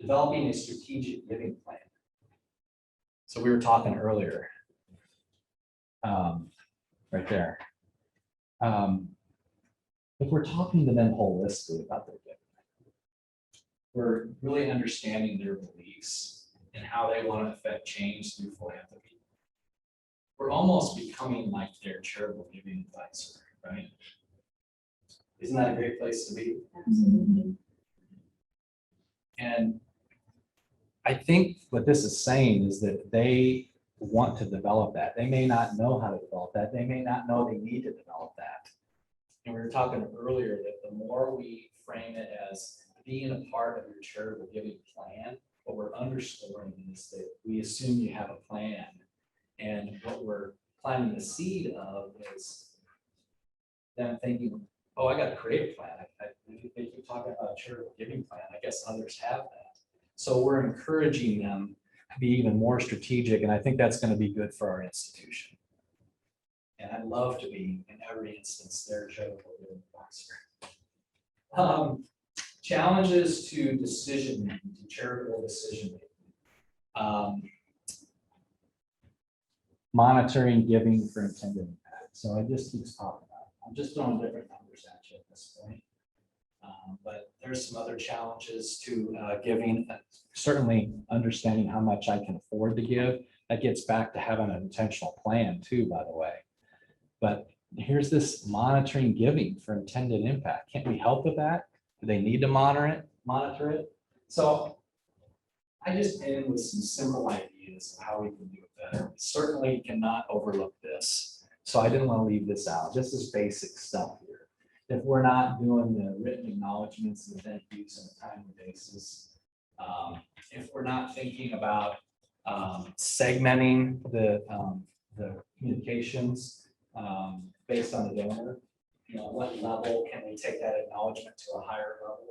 Developing a strategic giving plan. So we were talking earlier, right there. If we're talking to them holistically about their giving, we're really understanding their beliefs and how they want to affect change through philanthropy. We're almost becoming like their charitable giving advisor, right? Isn't that a great place to be? Absolutely. And I think what this is saying is that they want to develop that. They may not know how to develop that. They may not know they need to develop that. And we were talking earlier that the more we frame it as being a part of your charitable giving plan, what we're underscoring is that we assume you have a plan. And what we're planting the seed of is them thinking, oh, I got to create a plan. They keep talking about a charitable giving plan. I guess others have that. So we're encouraging them to be even more strategic. And I think that's going to be good for our institution. And I'd love to be in every instance their charitable giving advisor. Challenges to decision making, to charitable decision making. Monitoring giving for intended impact. So I just keep talking about it. I'm just throwing different numbers at you at this point. But there's some other challenges to giving, certainly understanding how much I can afford to give. That gets back to having an intentional plan too, by the way. But here's this monitoring giving for intended impact. Can't we help with that? Do they need to monitor it? So I just end with some simple ideas of how we can do it better. We certainly cannot overlook this. So I didn't want to leave this out. This is basic stuff here. If we're not doing the written acknowledgements and thank yous on a timely basis, if we're not thinking about segmenting the communications based on the donor, what level can we take that acknowledgement to a higher level?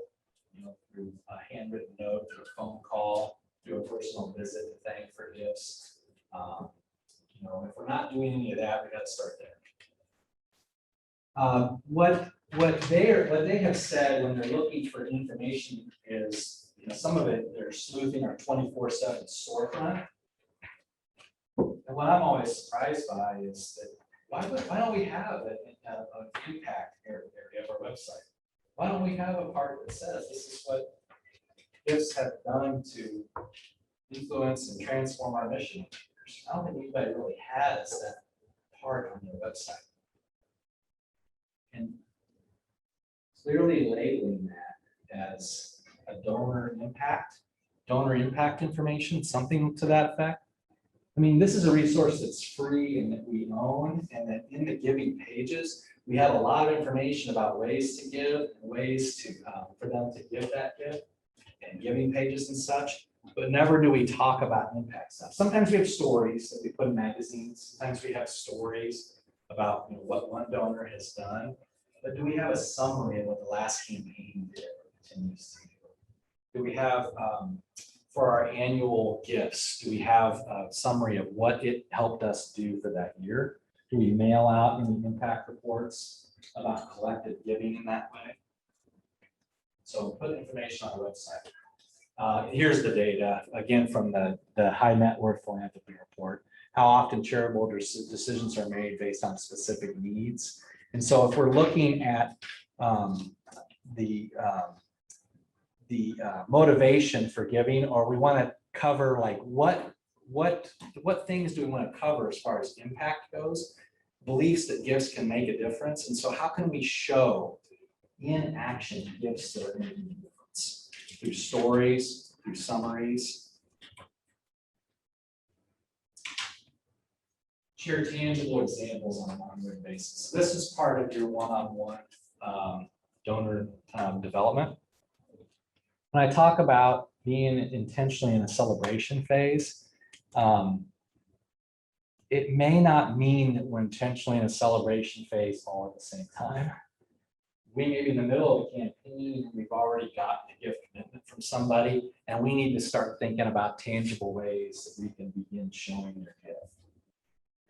Through a handwritten note, through a phone call, through a personal visit to thank for gifts. If we're not doing any of that, we got to start there. What they have said when they're looking for information is, some of it they're sleuthing our 24/7 storefront. And what I'm always surprised by is that why don't we have an impact area of our website? Why don't we have a part that says this is what gifts have done to influence and transform our mission? I don't think anybody really has that part on their website. And clearly labeling that as a donor impact information, something to that effect. I mean, this is a resource that's free and that we own, and that in the giving pages, we have a lot of information about ways to give and ways to for them to give that gift and giving pages and such, but never do we talk about impact stuff. Sometimes we have stories that we put in magazines. Sometimes we have stories about what one donor has done, but do we have a summary of what the last campaign did or continues to do? Do we have, for our annual gifts, do we have a summary of what it helped us do for that year? Do we mail out any impact reports about collective giving in that way? So put information on the website. Here's the data, again, from the High Net Worth Philanthropy Report. How often charitable decisions are made based on specific needs. And so if we're looking at the motivation for giving, or we want to cover like what things do we want to cover as far as impact goes, beliefs that gifts can make a difference. And so how can we show in action gifts that are making a difference through stories, through summaries? Share tangible examples on an ongoing basis. This is part of your one-on-one donor development. When I talk about being intentionally in a celebration phase, it may not mean that we're intentionally in a celebration phase all at the same time. We may be in the middle of a campaign, we've already gotten a gift commitment from somebody, and we need to start thinking about tangible ways that we can begin showing their gift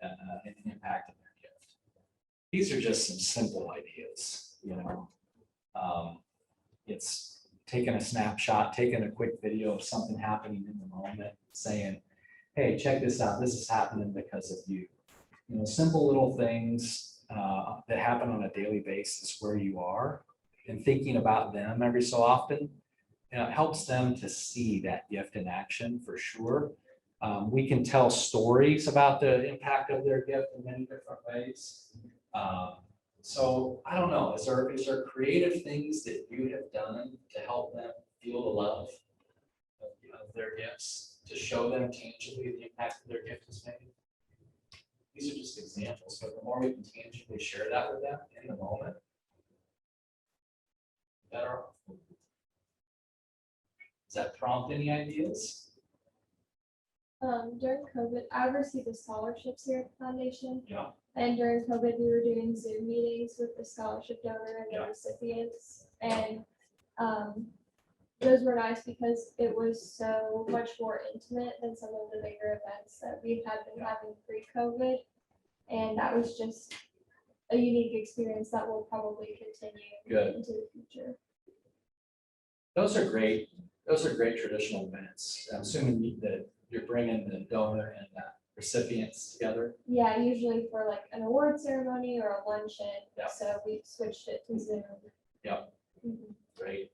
and the impact of their gift. These are just some simple ideas, it's taking a snapshot, taking a quick video of something happening in the moment, saying, hey, check this out, this is happening because of you. Simple little things that happen on a daily basis where you are, and thinking about them every so often, it helps them to see that gift in action for sure. We can tell stories about the impact of their gift in many different ways. So I don't know, is there creative things that you have done to help them feel the love their gifts to show them tangibly the impact that their gift has made. These are just examples, but the more we can tangibly share that with them in the moment, the better off. Does that prompt any ideas? During COVID, I received the scholarships here at the foundation. Yeah. And during COVID, we were doing Zoom meetings with the scholarship donor and the Yeah. recipients. And those were nice because it was so much more intimate than some of the bigger events that we had been having pre-COVID. And that was just a unique experience that will probably continue Good. into the future. Those are great. Those are great traditional events. I'm assuming that you're bringing the donor and the recipients together. Yeah, usually for like an award ceremony or a luncheon. Yeah. So we switched it to Zoom. Yeah. Mhm. Great.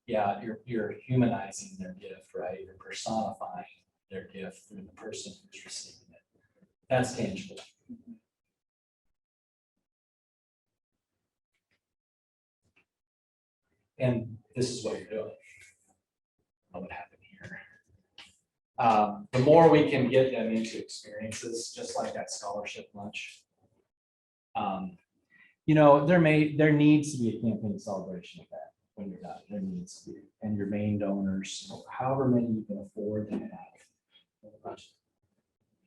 Yeah, you're humanizing their gift, right? You're personifying their gift through the person who's receiving it. That's tangible. And this is what you're doing. What would happen here? The more we can get them into experiences, just like that scholarship lunch. You know, there needs to be a campaign celebration of that when you're done. There needs to be, and your main donors, however many you can afford to have. You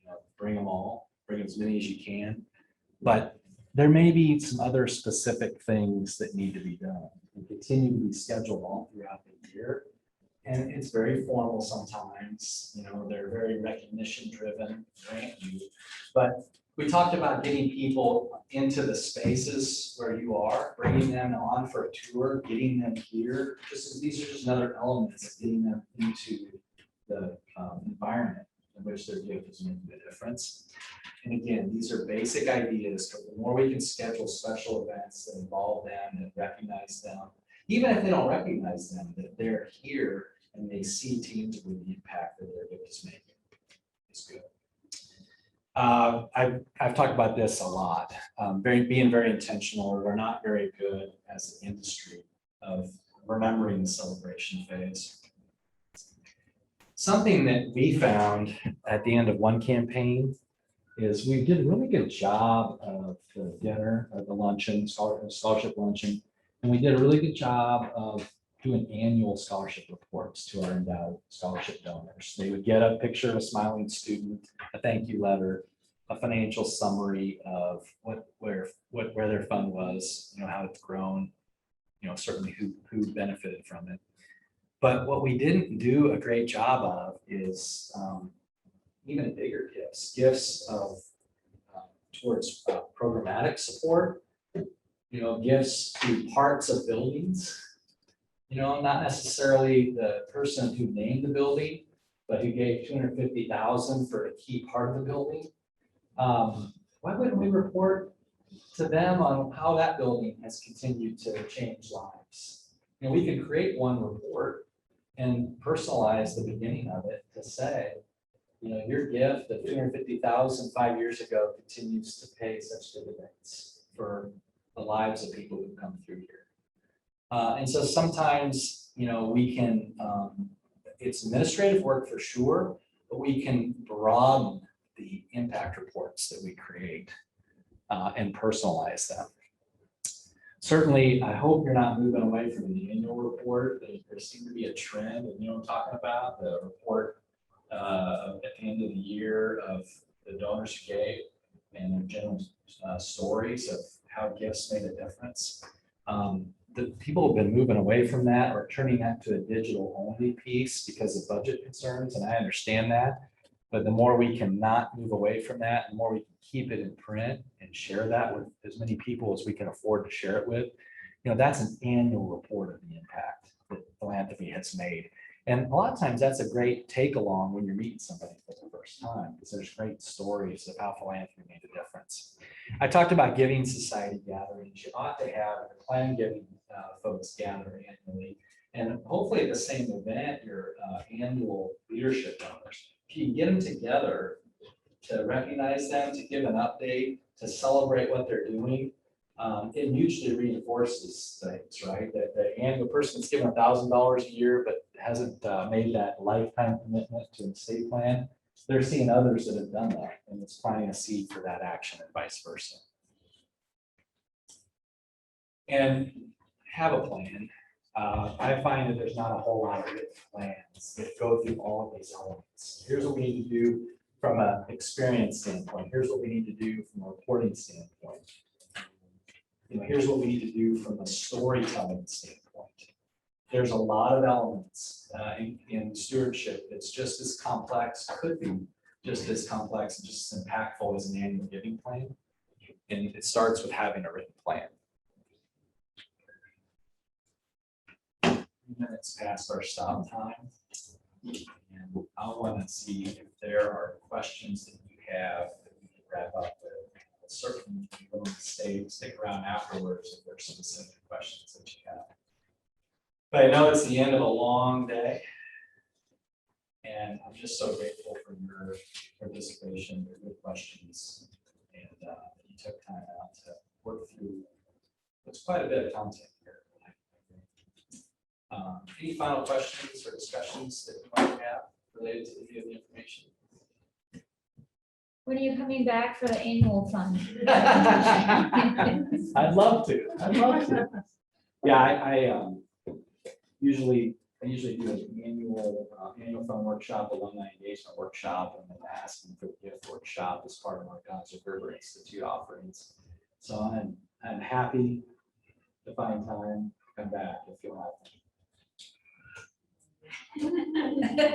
know, bring them all, bring as many as you can. But there may be some other specific things that need to be done and continue to be scheduled all throughout the year. And it's very formal sometimes, you know, they're very recognition driven, right? But we talked about getting people into the spaces where you are, bringing them on for a tour, getting them here. Just as these are just another elements of getting them into the environment in which their gift is making a difference. And again, these are basic ideas, but the more we can schedule special events that involve them and recognize them, even if they don't recognize them, that they're here and they see tangibly the impact that their gift is making, is good. I've talked about this a lot, being very intentional. We're not very good as an industry of remembering the celebration phase. Something that we found at the end of one campaign is we did a really good job of the dinner, of the luncheon, scholarship luncheon. And we did a really good job of doing annual scholarship reports to our endowed scholarship donors. They would get a picture of a smiling student, a thank you letter, a financial summary of where their fund was, you know, how it's grown, you know, certainly who benefited from it. But what we didn't do a great job of is even bigger gifts of towards programmatic support, you know, gifts to parts of buildings, you know, not necessarily the person who named the building, but who gave $250,000 for a key part of the building. Why wouldn't we report to them on how that building has continued to change lives? You know, we could create one report and personalize the beginning of it to say, you know, your gift of $250,000 5 years ago continues to pay such dividends for the lives of people who come through here. And so sometimes, you know, we can, it's administrative work for sure, but we can broaden the impact reports that we create and personalize them. Certainly, I hope you're not moving away from the annual report. There seemed to be a trend, and you know what I'm talking about, the report at the end of the year of the donors who gave and their general stories of how gifts made a difference. The people have been moving away from that or turning that to a digital only piece because of budget concerns, and I understand that. But the more we can not move away from that, the more we can keep it in print and share that with as many people as we can afford to share it with, you know, that's an annual report of the impact that philanthropy has made. And a lot of times that's a great take along when you're meeting somebody for the first time, because there's great stories of how philanthropy made a difference. I talked about giving society gatherings. You ought to have a plan giving folks gather annually. And hopefully at the same event, your annual leadership donors, if you can get them together to recognize them, to give an update, to celebrate what they're doing, it mutually reinforces things, right? That the annual person that's given $1,000 a year, but hasn't made that lifetime commitment to an estate plan. They're seeing others that have done that, and it's planting a seed for that action and vice versa. And have a plan. I find that there's not a whole lot of written plans that go through all of these elements. Here's what we need to do from an experience standpoint. Here's what we need to do from a reporting standpoint. Here's what we need to do from a storytelling standpoint. There's a lot of elements in stewardship that's just as complex, could be just as complex and just as impactful as an annual giving plan. And it starts with having a written plan. Minutes past our stop time. And I want to see if there are questions that you have that we can wrap up with. Certainly, if you're willing to stick around afterwards if there's specific questions that you have. But I know it's the end of a long day. And I'm just so grateful for your participation, your good questions, and you took time out to work through what's quite a bit of content here. Any final questions or discussions that you might have related to any of the information? When are you coming back for the annual fund? I'd love to. I'd love to. Yeah, I usually do an annual fund workshop, alumni engagement workshop, and then asking for the gift workshop as part of our Gonser Gerber Institute offerings. So I'm happy to find time to come back if you'll have me.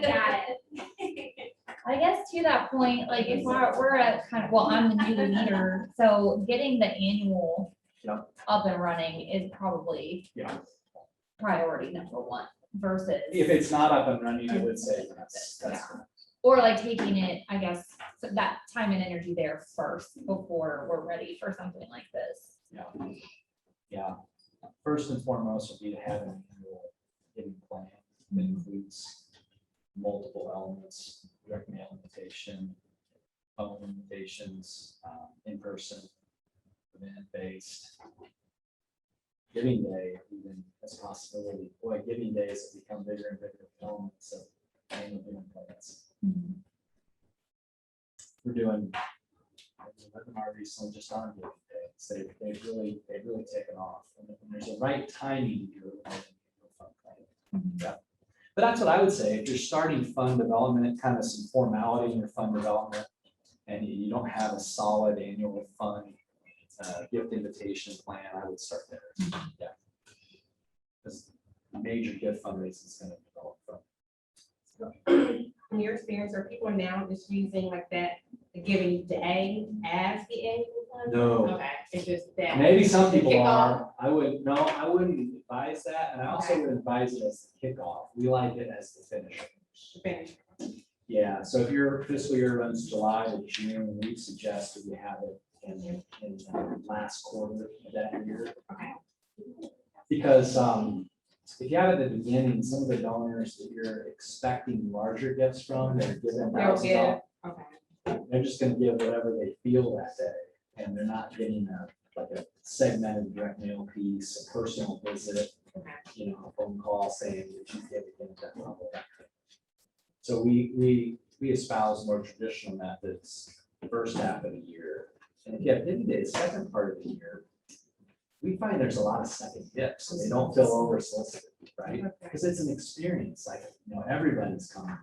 Got it. I guess to that point, like if we're at kind of, well, I'm the new leader, so getting the annual Yep. up and running is probably Yeah. priority number one versus, If it's not up and running, I would say that's or like taking it, I guess, so that time and energy there first before we're ready for something like this. Yeah. First and foremost would be to have an annual giving plan that includes multiple elements, direct mail invitation, phone invitations, in person, event-based. Giving day, even as a possibility. Boy, giving days have become bigger and bigger elements of annual giving plans. We're doing a webinar recently just on giving days. They've really taken off. And there's a right timing to do it. Fund plan. Yeah. But that's what I would say. If you're starting fund development, kind of some formality in your fund development, and you don't have a solid annual fund gift invitation plan, I would start there. Yeah. Because major gift fundraising is going to develop from. From your experience, are people now just using like that, the giving day as the annual fund? No. Okay, it's just that. Maybe some people Kickoff. are. I wouldn't advise that, and I also would advise it as the kickoff. We like it as the finish. Finish. Yeah, so if your fiscal year runs July to June, we suggest that you have it in last quarter of that year. Okay. Because if you have it at the beginning, some of the donors that you're expecting larger gifts from, they're giving They'll $1,000. give, okay. They're just gonna give whatever they feel that day, and they're not getting like a segmented direct mail piece, a personal visit, Okay. a phone call saying that you get again at that level. So we espouse more traditional methods the first half of the year. And if you have giving day, the second part of the year, we find there's a lot of second gifts, so they don't feel over solicited, right? Okay. Because it's an experience, like, everybody's coming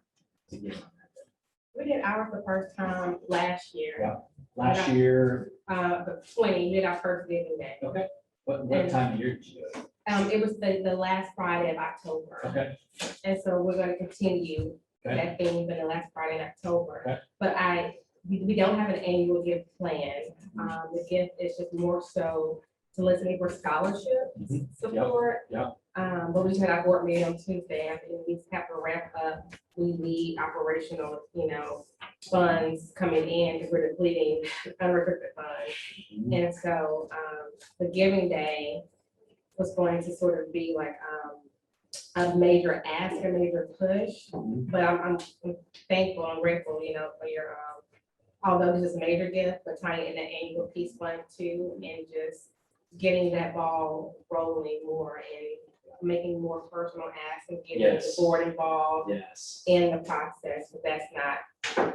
to give on that day. We did ours the first time last year. Yeah. Last year, The 20, did our first giving day. okay, what time of year did you do it? It was the last Friday of October. Okay, And so we're gonna continue Okay. that thing for the last Friday in October. Okay. But we don't have an annual gift plan. The gift is just more so soliciting for scholarship Mhm. support. Yep. But we just had our board meeting on Tuesday, I think we just have to wrap up. We need operational, funds coming in because we're depleting unrestricted funds. Mhm. And so, the giving day was going to sort of be like, a major ask, a major push, Mhm. but I'm thankful and grateful, for your, although this is a major gift, but tying in the annual piece one too, and just getting that ball rolling more and making more personal asks and getting the Yes. board involved Yes. in the process, but that's not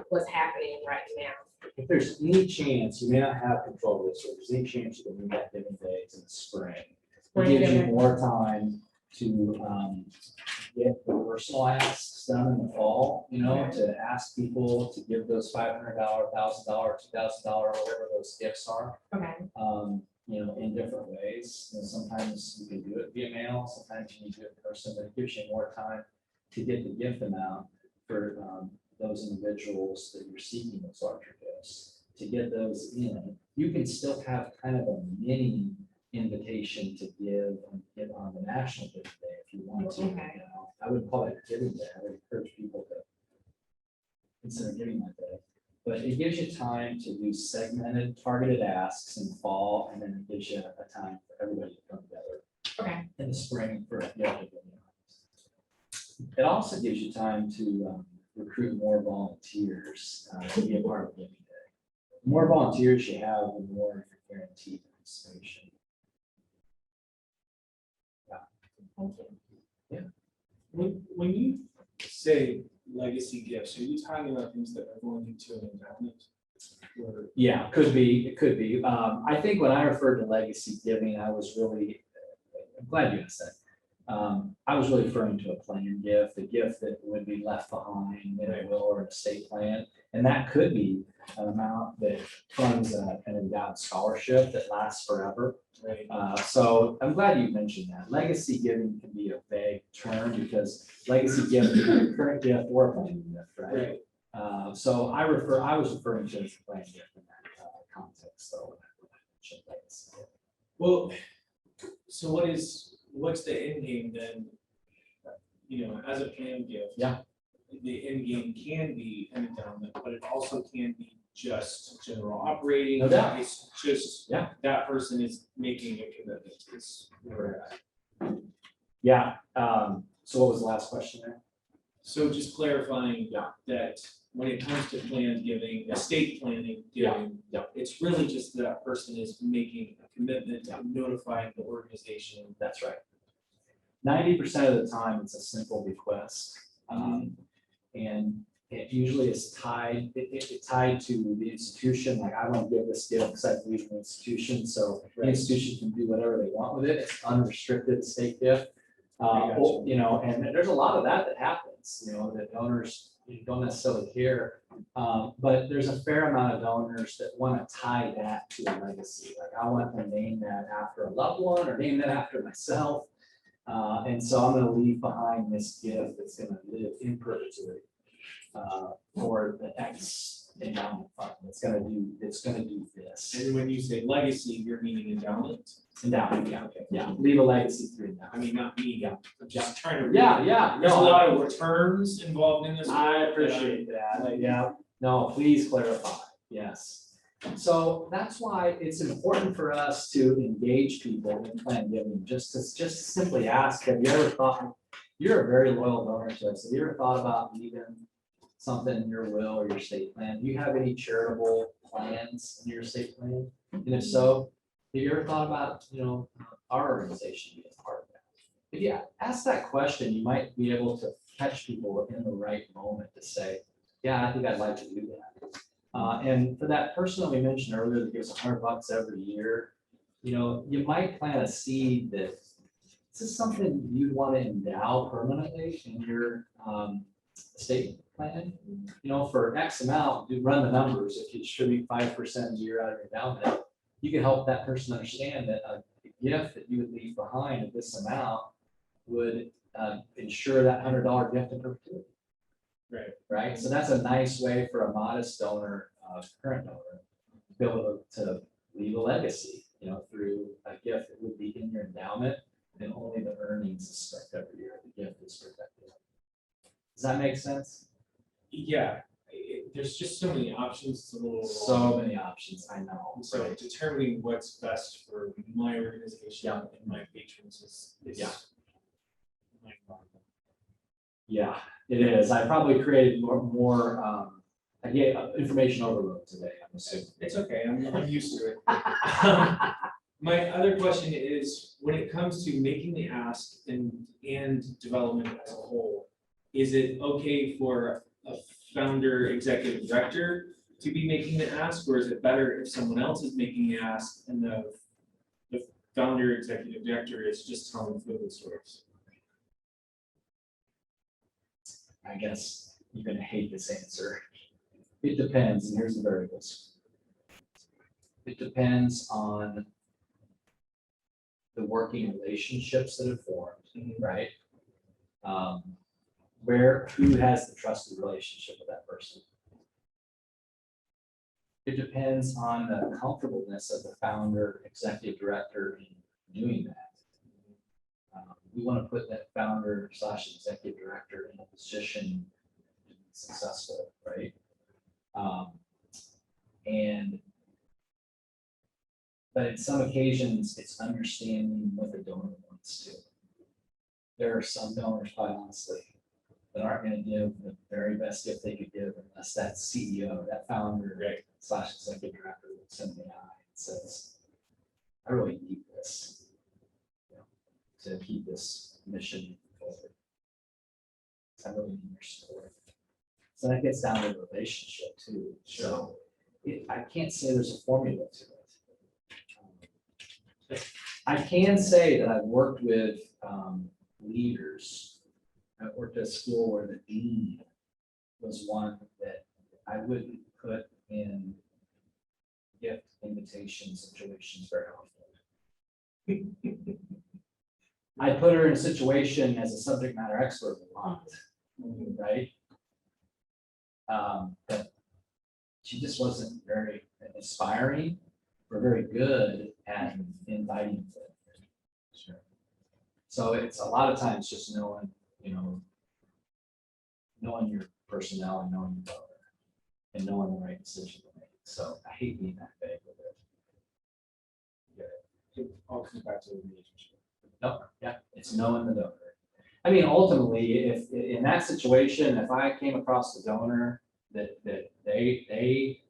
what's happening right now. If there's any chance, you may not have control of this, or there's any chance you can move that giving days in the spring. It Spring gives you giving. more time to get the personal asks done in the fall, you know, to ask people to give those $500, $1,000, $2,000, whatever those gifts are. Okay. You know, in different ways. You know, sometimes you can do it via mail, sometimes you need to do it in person, but it gives you more time to get the gift amount for those individuals that you're seeking those larger gifts. To get those in, you can still have kind of a mini invitation to give on the National Giving Day if you want to. Okay. You know, I wouldn't call it giving day. I would encourage people to consider giving that day. But it gives you time to do segmented, targeted asks in the fall, and then it gives you a time for everybody to come together Okay. in the spring for a gift. It also gives you time to recruit more volunteers to be a part of Giving Day. The more volunteers you have, the more you're guaranteed participation. Thank you. When you say legacy gifts, are you talking about things that are going into an endowment? Or Yeah, could be, it could be. I think when I referred to legacy giving, I was really, I'm glad you asked that. I was really referring to a planned gift, a gift that would be left behind in a will or an estate plan. And that could be an amount that funds an endowed scholarship that lasts forever. right? So I'm glad you mentioned that. Legacy giving can be a vague term because legacy gift can be a current gift or a planned gift, right? So I was referring to it as a planned gift in that context, so. Well, so what's the end game then? You know, as a planned gift. Yeah. The end game can be an endowment, but it also can be just general operating. No doubt. It's just, Yeah. that person is making a commitment. It's Yeah, so what was the last question there? So just clarifying Yeah. that when it comes to planned giving, estate planning giving. Yeah. It's really just that person is making a commitment and notifying the organization. That's right. 90% of the time, it's a simple request. And it usually is tied, it's tied to the institution, like I want to give this gift because I believe in the institution, so the institution can do whatever they want with it, it's unrestricted estate gift. You know, and there's a lot of that happens, you know, that donors don't necessarily care. But there's a fair amount of donors that want to tie that to a legacy, like I want to name that after a loved one or name that after myself. And so I'm gonna leave behind this gift that's gonna live in perpetuity for the X endowment fund. It's gonna do this. And when you say legacy, you're meaning endowment? Endowment, yeah, okay, yeah, leave a legacy through endowment. I mean, not me, I'm just trying to. Yeah, There's a no, lot of terms involved in this. I appreciate that, yeah, no, please clarify, yes. So that's why it's important for us to engage people in planned giving, just to simply ask, have you ever thought, you're a very loyal donor to us, have you ever thought about leaving something in your will or your estate plan? Do you have any charitable plans in your estate plan? And if so, have you ever thought about, you know, our organization being a part of that? If you ask that question, you might be able to catch people in the right moment to say, yeah, I think I'd like to do that. And for that person that we mentioned earlier that gives $100 every year, you know, you might plant a seed that this is something you want to endow permanently in your estate plan. You know, for X amount, you run the numbers. If you distribute 5% a year out of your endowment, you can help that person understand that a gift that you would leave behind at this amount would ensure that $100 gift in perpetuity. Right. So that's a nice way for a modest donor, current donor, to be able to leave a legacy, you know, through a gift that would be in your endowment and only the earnings is spent every year. The gift is protected. Does that make sense? Yeah, there's just so many options, it's a little. So many options, I know. And so determining what's best for my organization and my patrons is. Yeah. mind-boggling. Yeah, it is. I probably created more I gave information overload today, I'm assuming. It's okay, I'm used to it. My other question is, when it comes to making the ask and development as a whole, is it okay for a founder executive director to be making the ask, or is it better if someone else is making the ask and the founder executive director is just telling the stories? I guess you're gonna hate this answer. It depends, and here's the variables. It depends on the working relationships that have formed, right? Who has the trusted relationship with that person? It depends on the comfortableness of the founder, executive director in doing that. We want to put that founder / executive director in a position to be successful, right? But in some occasions, it's understanding what the donor wants to. There are some donors, quite honestly, that aren't going to give the very best gift they could give unless that CEO, that founder / executive director looks in the eye and says, I really need this, to keep this mission forward. I really need your support. So that gets down to the relationship too. So I can't say there's a formula to it. I can say that I've worked with leaders. I worked at a school where the dean was one that I wouldn't put in gift invitation situations very often. I put her in a situation as a subject matter expert a lot, right? But she just wasn't very inspiring or very good at inviting. So it's a lot of times just knowing, knowing your personnel and knowing your brother and knowing the right decision to make. So I hate being that big with it. It all comes back to the relationship. Nope, yeah, it's knowing the donor. I mean, ultimately, if in that situation, if I came across the donor that they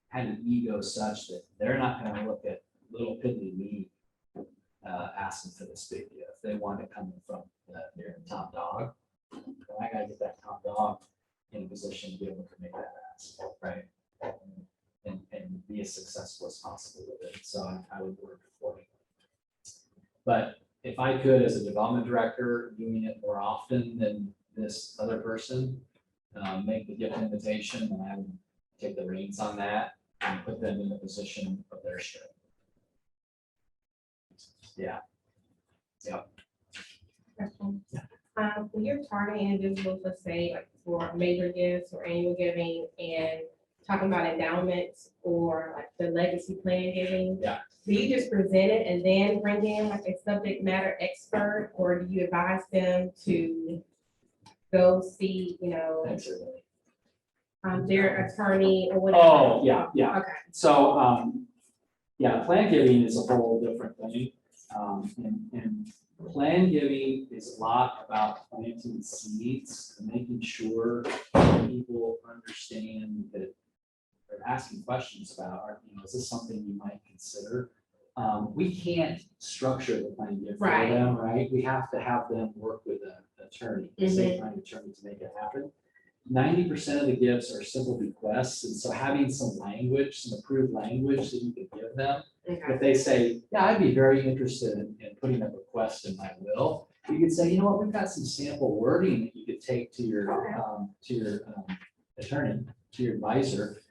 had an ego such that they're not gonna look at little piddly me asking for this big gift. They want it coming from their top dog. And I gotta get that top dog in a position to be able to make that ask, right? And be as successful as possible with it. So I would work accordingly. But if I could, as a development director, doing it more often than this other person, make the gift invitation, and I would take the reins on that and put them in the position of their strength. Yeah. Yep. Question. When you're targeting individuals, let's say like for major gifts or annual giving and talking about endowments or like the legacy plan giving. Yeah. Do you just present it and then bring in like a subject matter expert, or do you advise them to go see, Thanks, everybody. their attorney or whatever? Oh, yeah, yeah. Okay. So, yeah, plan giving is a whole different thing. And plan giving is a lot about planting seeds and making sure people understand that they're asking questions about, is this something you might consider? We can't structure the plan gift for Right. them, right? We have to have them work with an attorney, a state time attorney to make it happen. 90% of the gifts are simple bequests, and so having some language, some approved language that you can give them. Okay. If they say, yeah, I'd be very interested in putting a request in my will, you could say, we've got some sample wording that you could take to your attorney, to your advisor,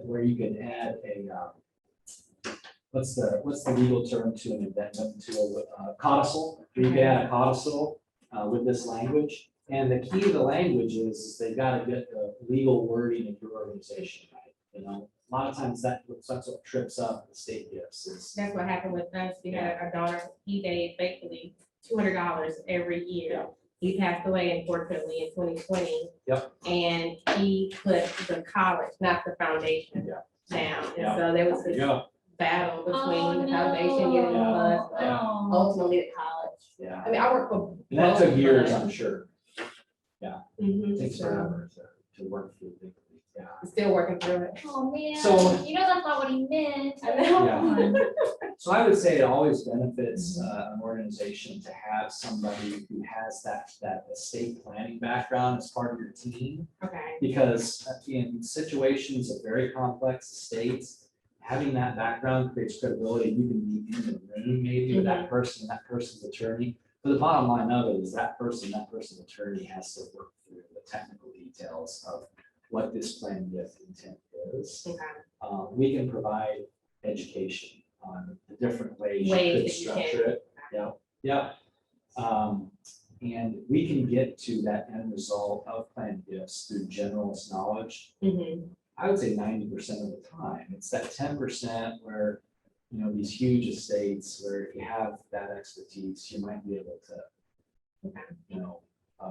where you could add a what's the legal term to an addendum to a codicil? You can add a codicil with this language. And the key to the language is they've got to get the legal wording of your organization right. A lot of times that's what trips up the state gifts. That's what happened with us. We had a donor, he gave basically $200 every year. Yeah. He passed away unfortunately in 2020. Yep. And he put the college, not the foundation, down. And Yeah. so there was this battle between the foundation getting the funds, but ultimately the college. Yeah. I mean, I work for. And that took both years, of them. I'm sure. It takes So, forever to work through. Yeah. Still working through it. Oh, man, So- you know that's not what he meant. I know. Yeah. So I would say it always benefits an organization to have somebody who has that estate planning background as part of your team. Okay. Because in situations of very complex estates, having that background creates credibility. You can be in the room maybe with that person, that person's attorney. But the bottom line of it is that person's attorney has to work through the technical details of what this plan gift intent is. Okay. We can provide education on the different ways you Ways could that you can. structure it. Yeah. And we can get to that end result of plan gifts through generalist knowledge. I would say 90% of the time. It's that 10% where, you know, these huge estates where if you have that expertise, you might be able to, you know,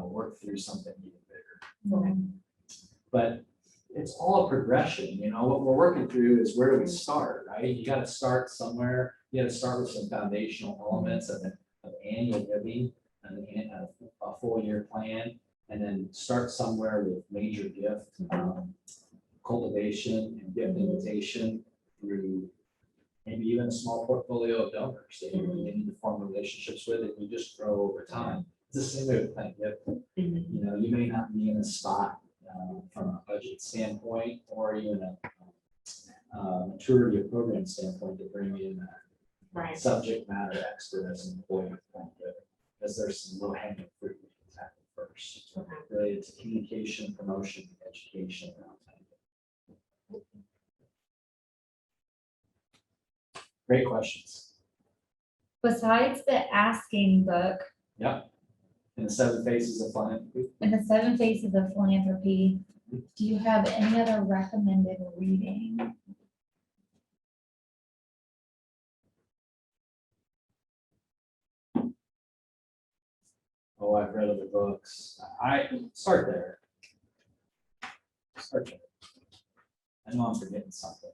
work through something even bigger. Okay. But it's all a progression, you know, what we're working through is where do we start, right? You gotta start somewhere. You gotta start with some foundational elements of annual giving, a full year plan, and then start somewhere with major gift, cultivation and gift invitation through maybe even a small portfolio of donors that you begin to form relationships with, and you just grow over time. It's the same way with plan gift. You know, you may not be in a spot from a budget standpoint or even a maturity of program standpoint to bring in a Right. subject matter expert as an employee with plan gift, because there's some low hanging fruit we can tackle first. Okay. Related to communication, promotion, education around plan gift. Great questions. Besides the asking book Yep. And the 7 phases of philanthropy. and the 7 Faces of Philanthropy, do you have any other recommended reading? Oh, I've read other books. I start there. Start there. I know I'm forgetting something.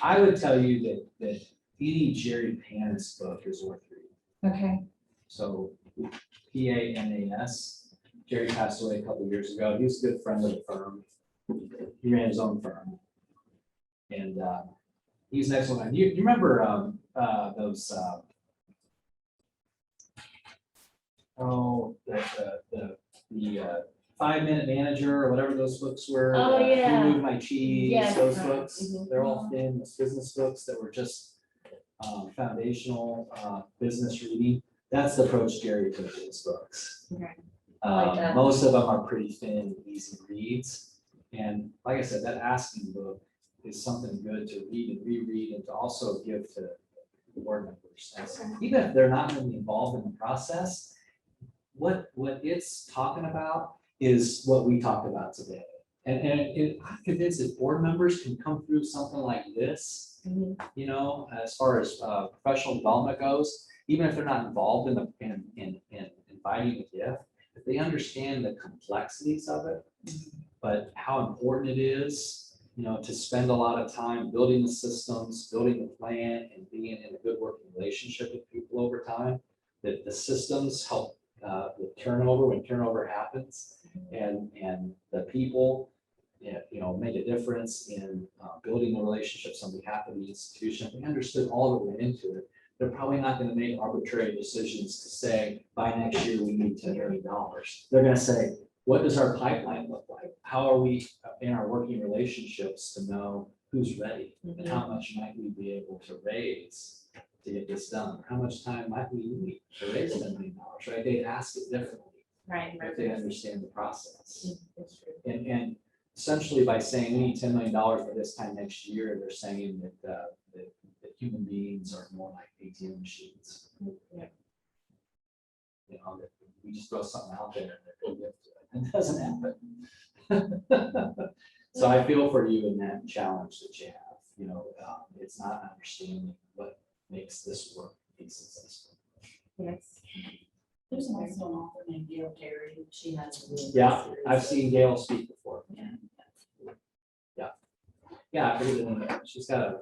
I would tell you that any Jerry Panis book is worth reading. Okay, So Panas, Jerry passed away a couple years ago. He was a good friend of the firm. He ran his own firm. And he's an excellent man. You remember those the 5-minute manager or whatever those books were. Oh, yeah. Who Moved My Cheese, Yes. those books. Mhm. They're all thin business books that were just foundational business reading. That's the approach Jerry took to his books. Okay. I like that. Most of them are pretty thin, easy reads. And like I said, that asking book is something good to read and reread and to also give to the board members. Even if they're not really involved in the process, what it's talking about is what we talked about today. And I'm convinced that board members can come through something like this, you know, as far as professional development goes, even if they're not involved in inviting the gift, if they understand the complexities of it, but how important it is, you know, to spend a lot of time building the systems, building the plan, and being in a good working relationship with people over time, that the systems help with turnover when turnover happens, and the people, you know, make a difference in building the relationships on behalf of the institution. If they understood all that went into it, they're probably not going to make arbitrary decisions to say, by next year, we need $10 million. They're going to say, what does our pipeline look like? How are we in our working relationships to know who's ready? And how much might we be able to raise to get this done? How much time might we need to raise $10 million, right? They ask it differently Right. if they understand the process. That's true. And essentially by saying we need $10 million for this time next year, they're saying that human beings are more like ATM machines. Yeah. You know, that we just throw something out there and they're gonna give to it. It doesn't happen. So I feel for you in that challenge that you have. You know, it's not understanding what makes this work be successful. Yes. There's also an author named Gail Terry. She has. a really good Yeah, series. I've seen Gail speak before. Yeah. Yeah, I forget the name of it. She's got a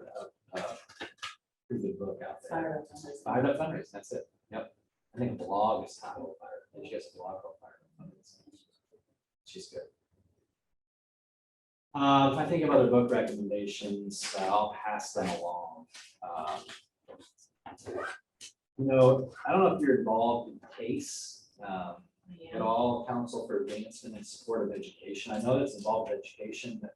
pretty good book out there. Fire Up Fundraising. Fired Up Fundraising, that's it. Yep. I think a blog is titled Fire. I think she has a blog called Fire Up Fundraising. She's good. If I think of other book recommendations, I'll pass them along. You know, I don't know if you're involved in CASE at all, Council for Advancement and Support of Education. I know that's involved in education, but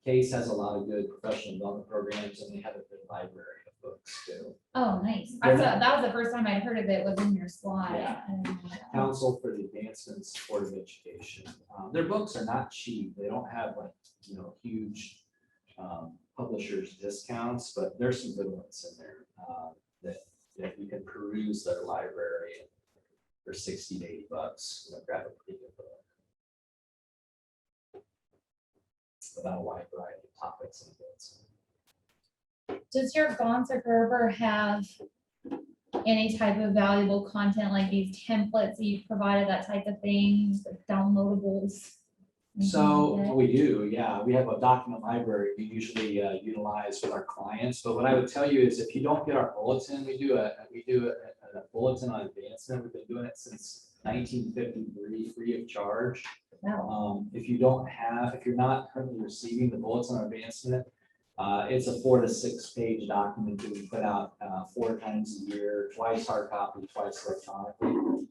CASE has a lot of good professional development programs, and they have a good library of books too. Oh, nice. They're That was the first time I'd heard of it, was in your slide. Yeah. I didn't know that. Council for the Advancement and Support of Education. Their books are not cheap. They don't have like, you know, huge publishers discounts, but there's some good ones in there that you can peruse their library for 60 to 80 bucks. Grab a pretty good book. About a wide variety of topics and books. Does your Gonser Gerber have any type of valuable content like these templates that you've provided, that type of thing, downloadables? So anything like we do, yeah. We have a document library we usually utilize with our clients. But what I would tell you is if you don't get our bulletin, we do a bulletin on advancement. We've been doing it since 1953, free of charge. that? Wow. If you're not currently receiving the bulletin on advancement, it's a 4 to 6 page document that we put out 4 times a year, twice hard copy, twice electronically.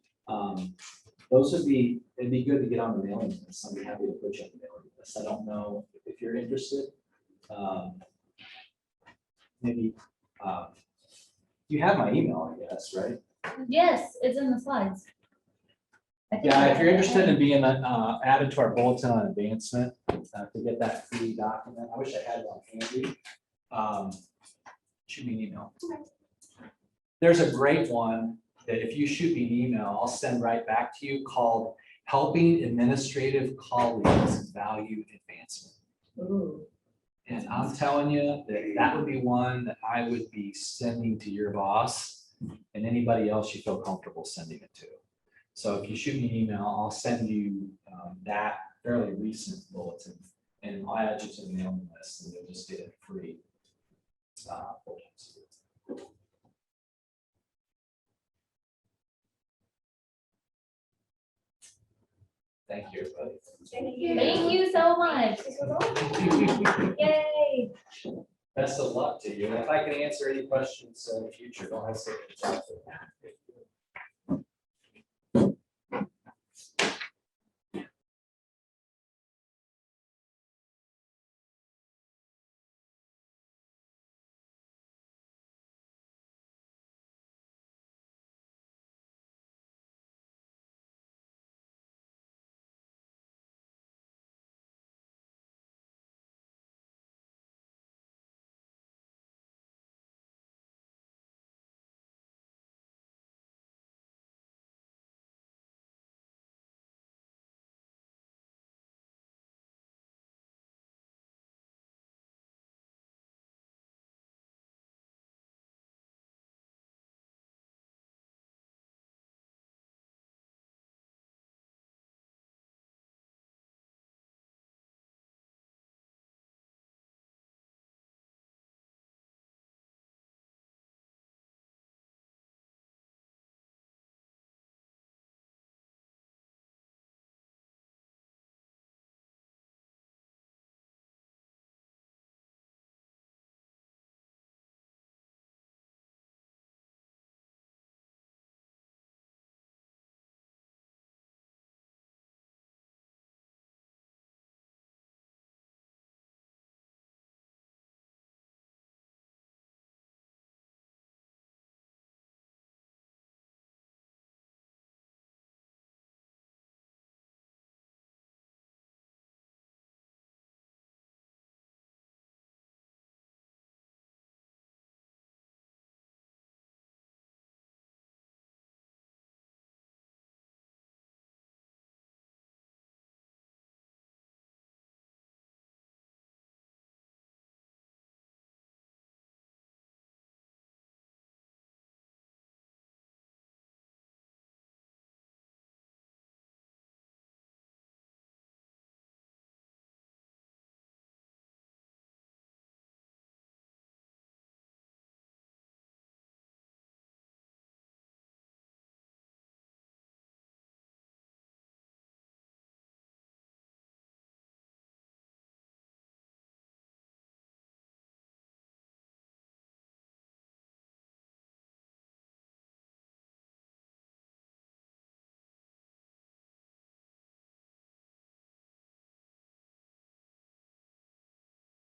It'd be good to get on the mailing list. I'd be happy to put you on the mailing list. I don't know if you're interested. Maybe, you have my email, I guess, right? Yes, it's in the slides. I think Yeah, I if you're have it. interested in being added to our bulletin on advancement, to get that free document, I wish I had one handy. Shoot me an email. There's a great one that if you shoot me an email, I'll send right back to you called Helping Administrative Colleagues Value Advancement. Ooh. And I'm telling you that would be one that I would be sending to your boss and anybody else you feel comfortable sending it to. So if you shoot me an email, I'll send you that fairly recent bulletin and I'll add you to the mailing list and you'll just get it free. Thank you, everybody. Thank you so much. Yay. Best of luck to you. If I can answer any questions in the future, don't hesitate to reach out to me.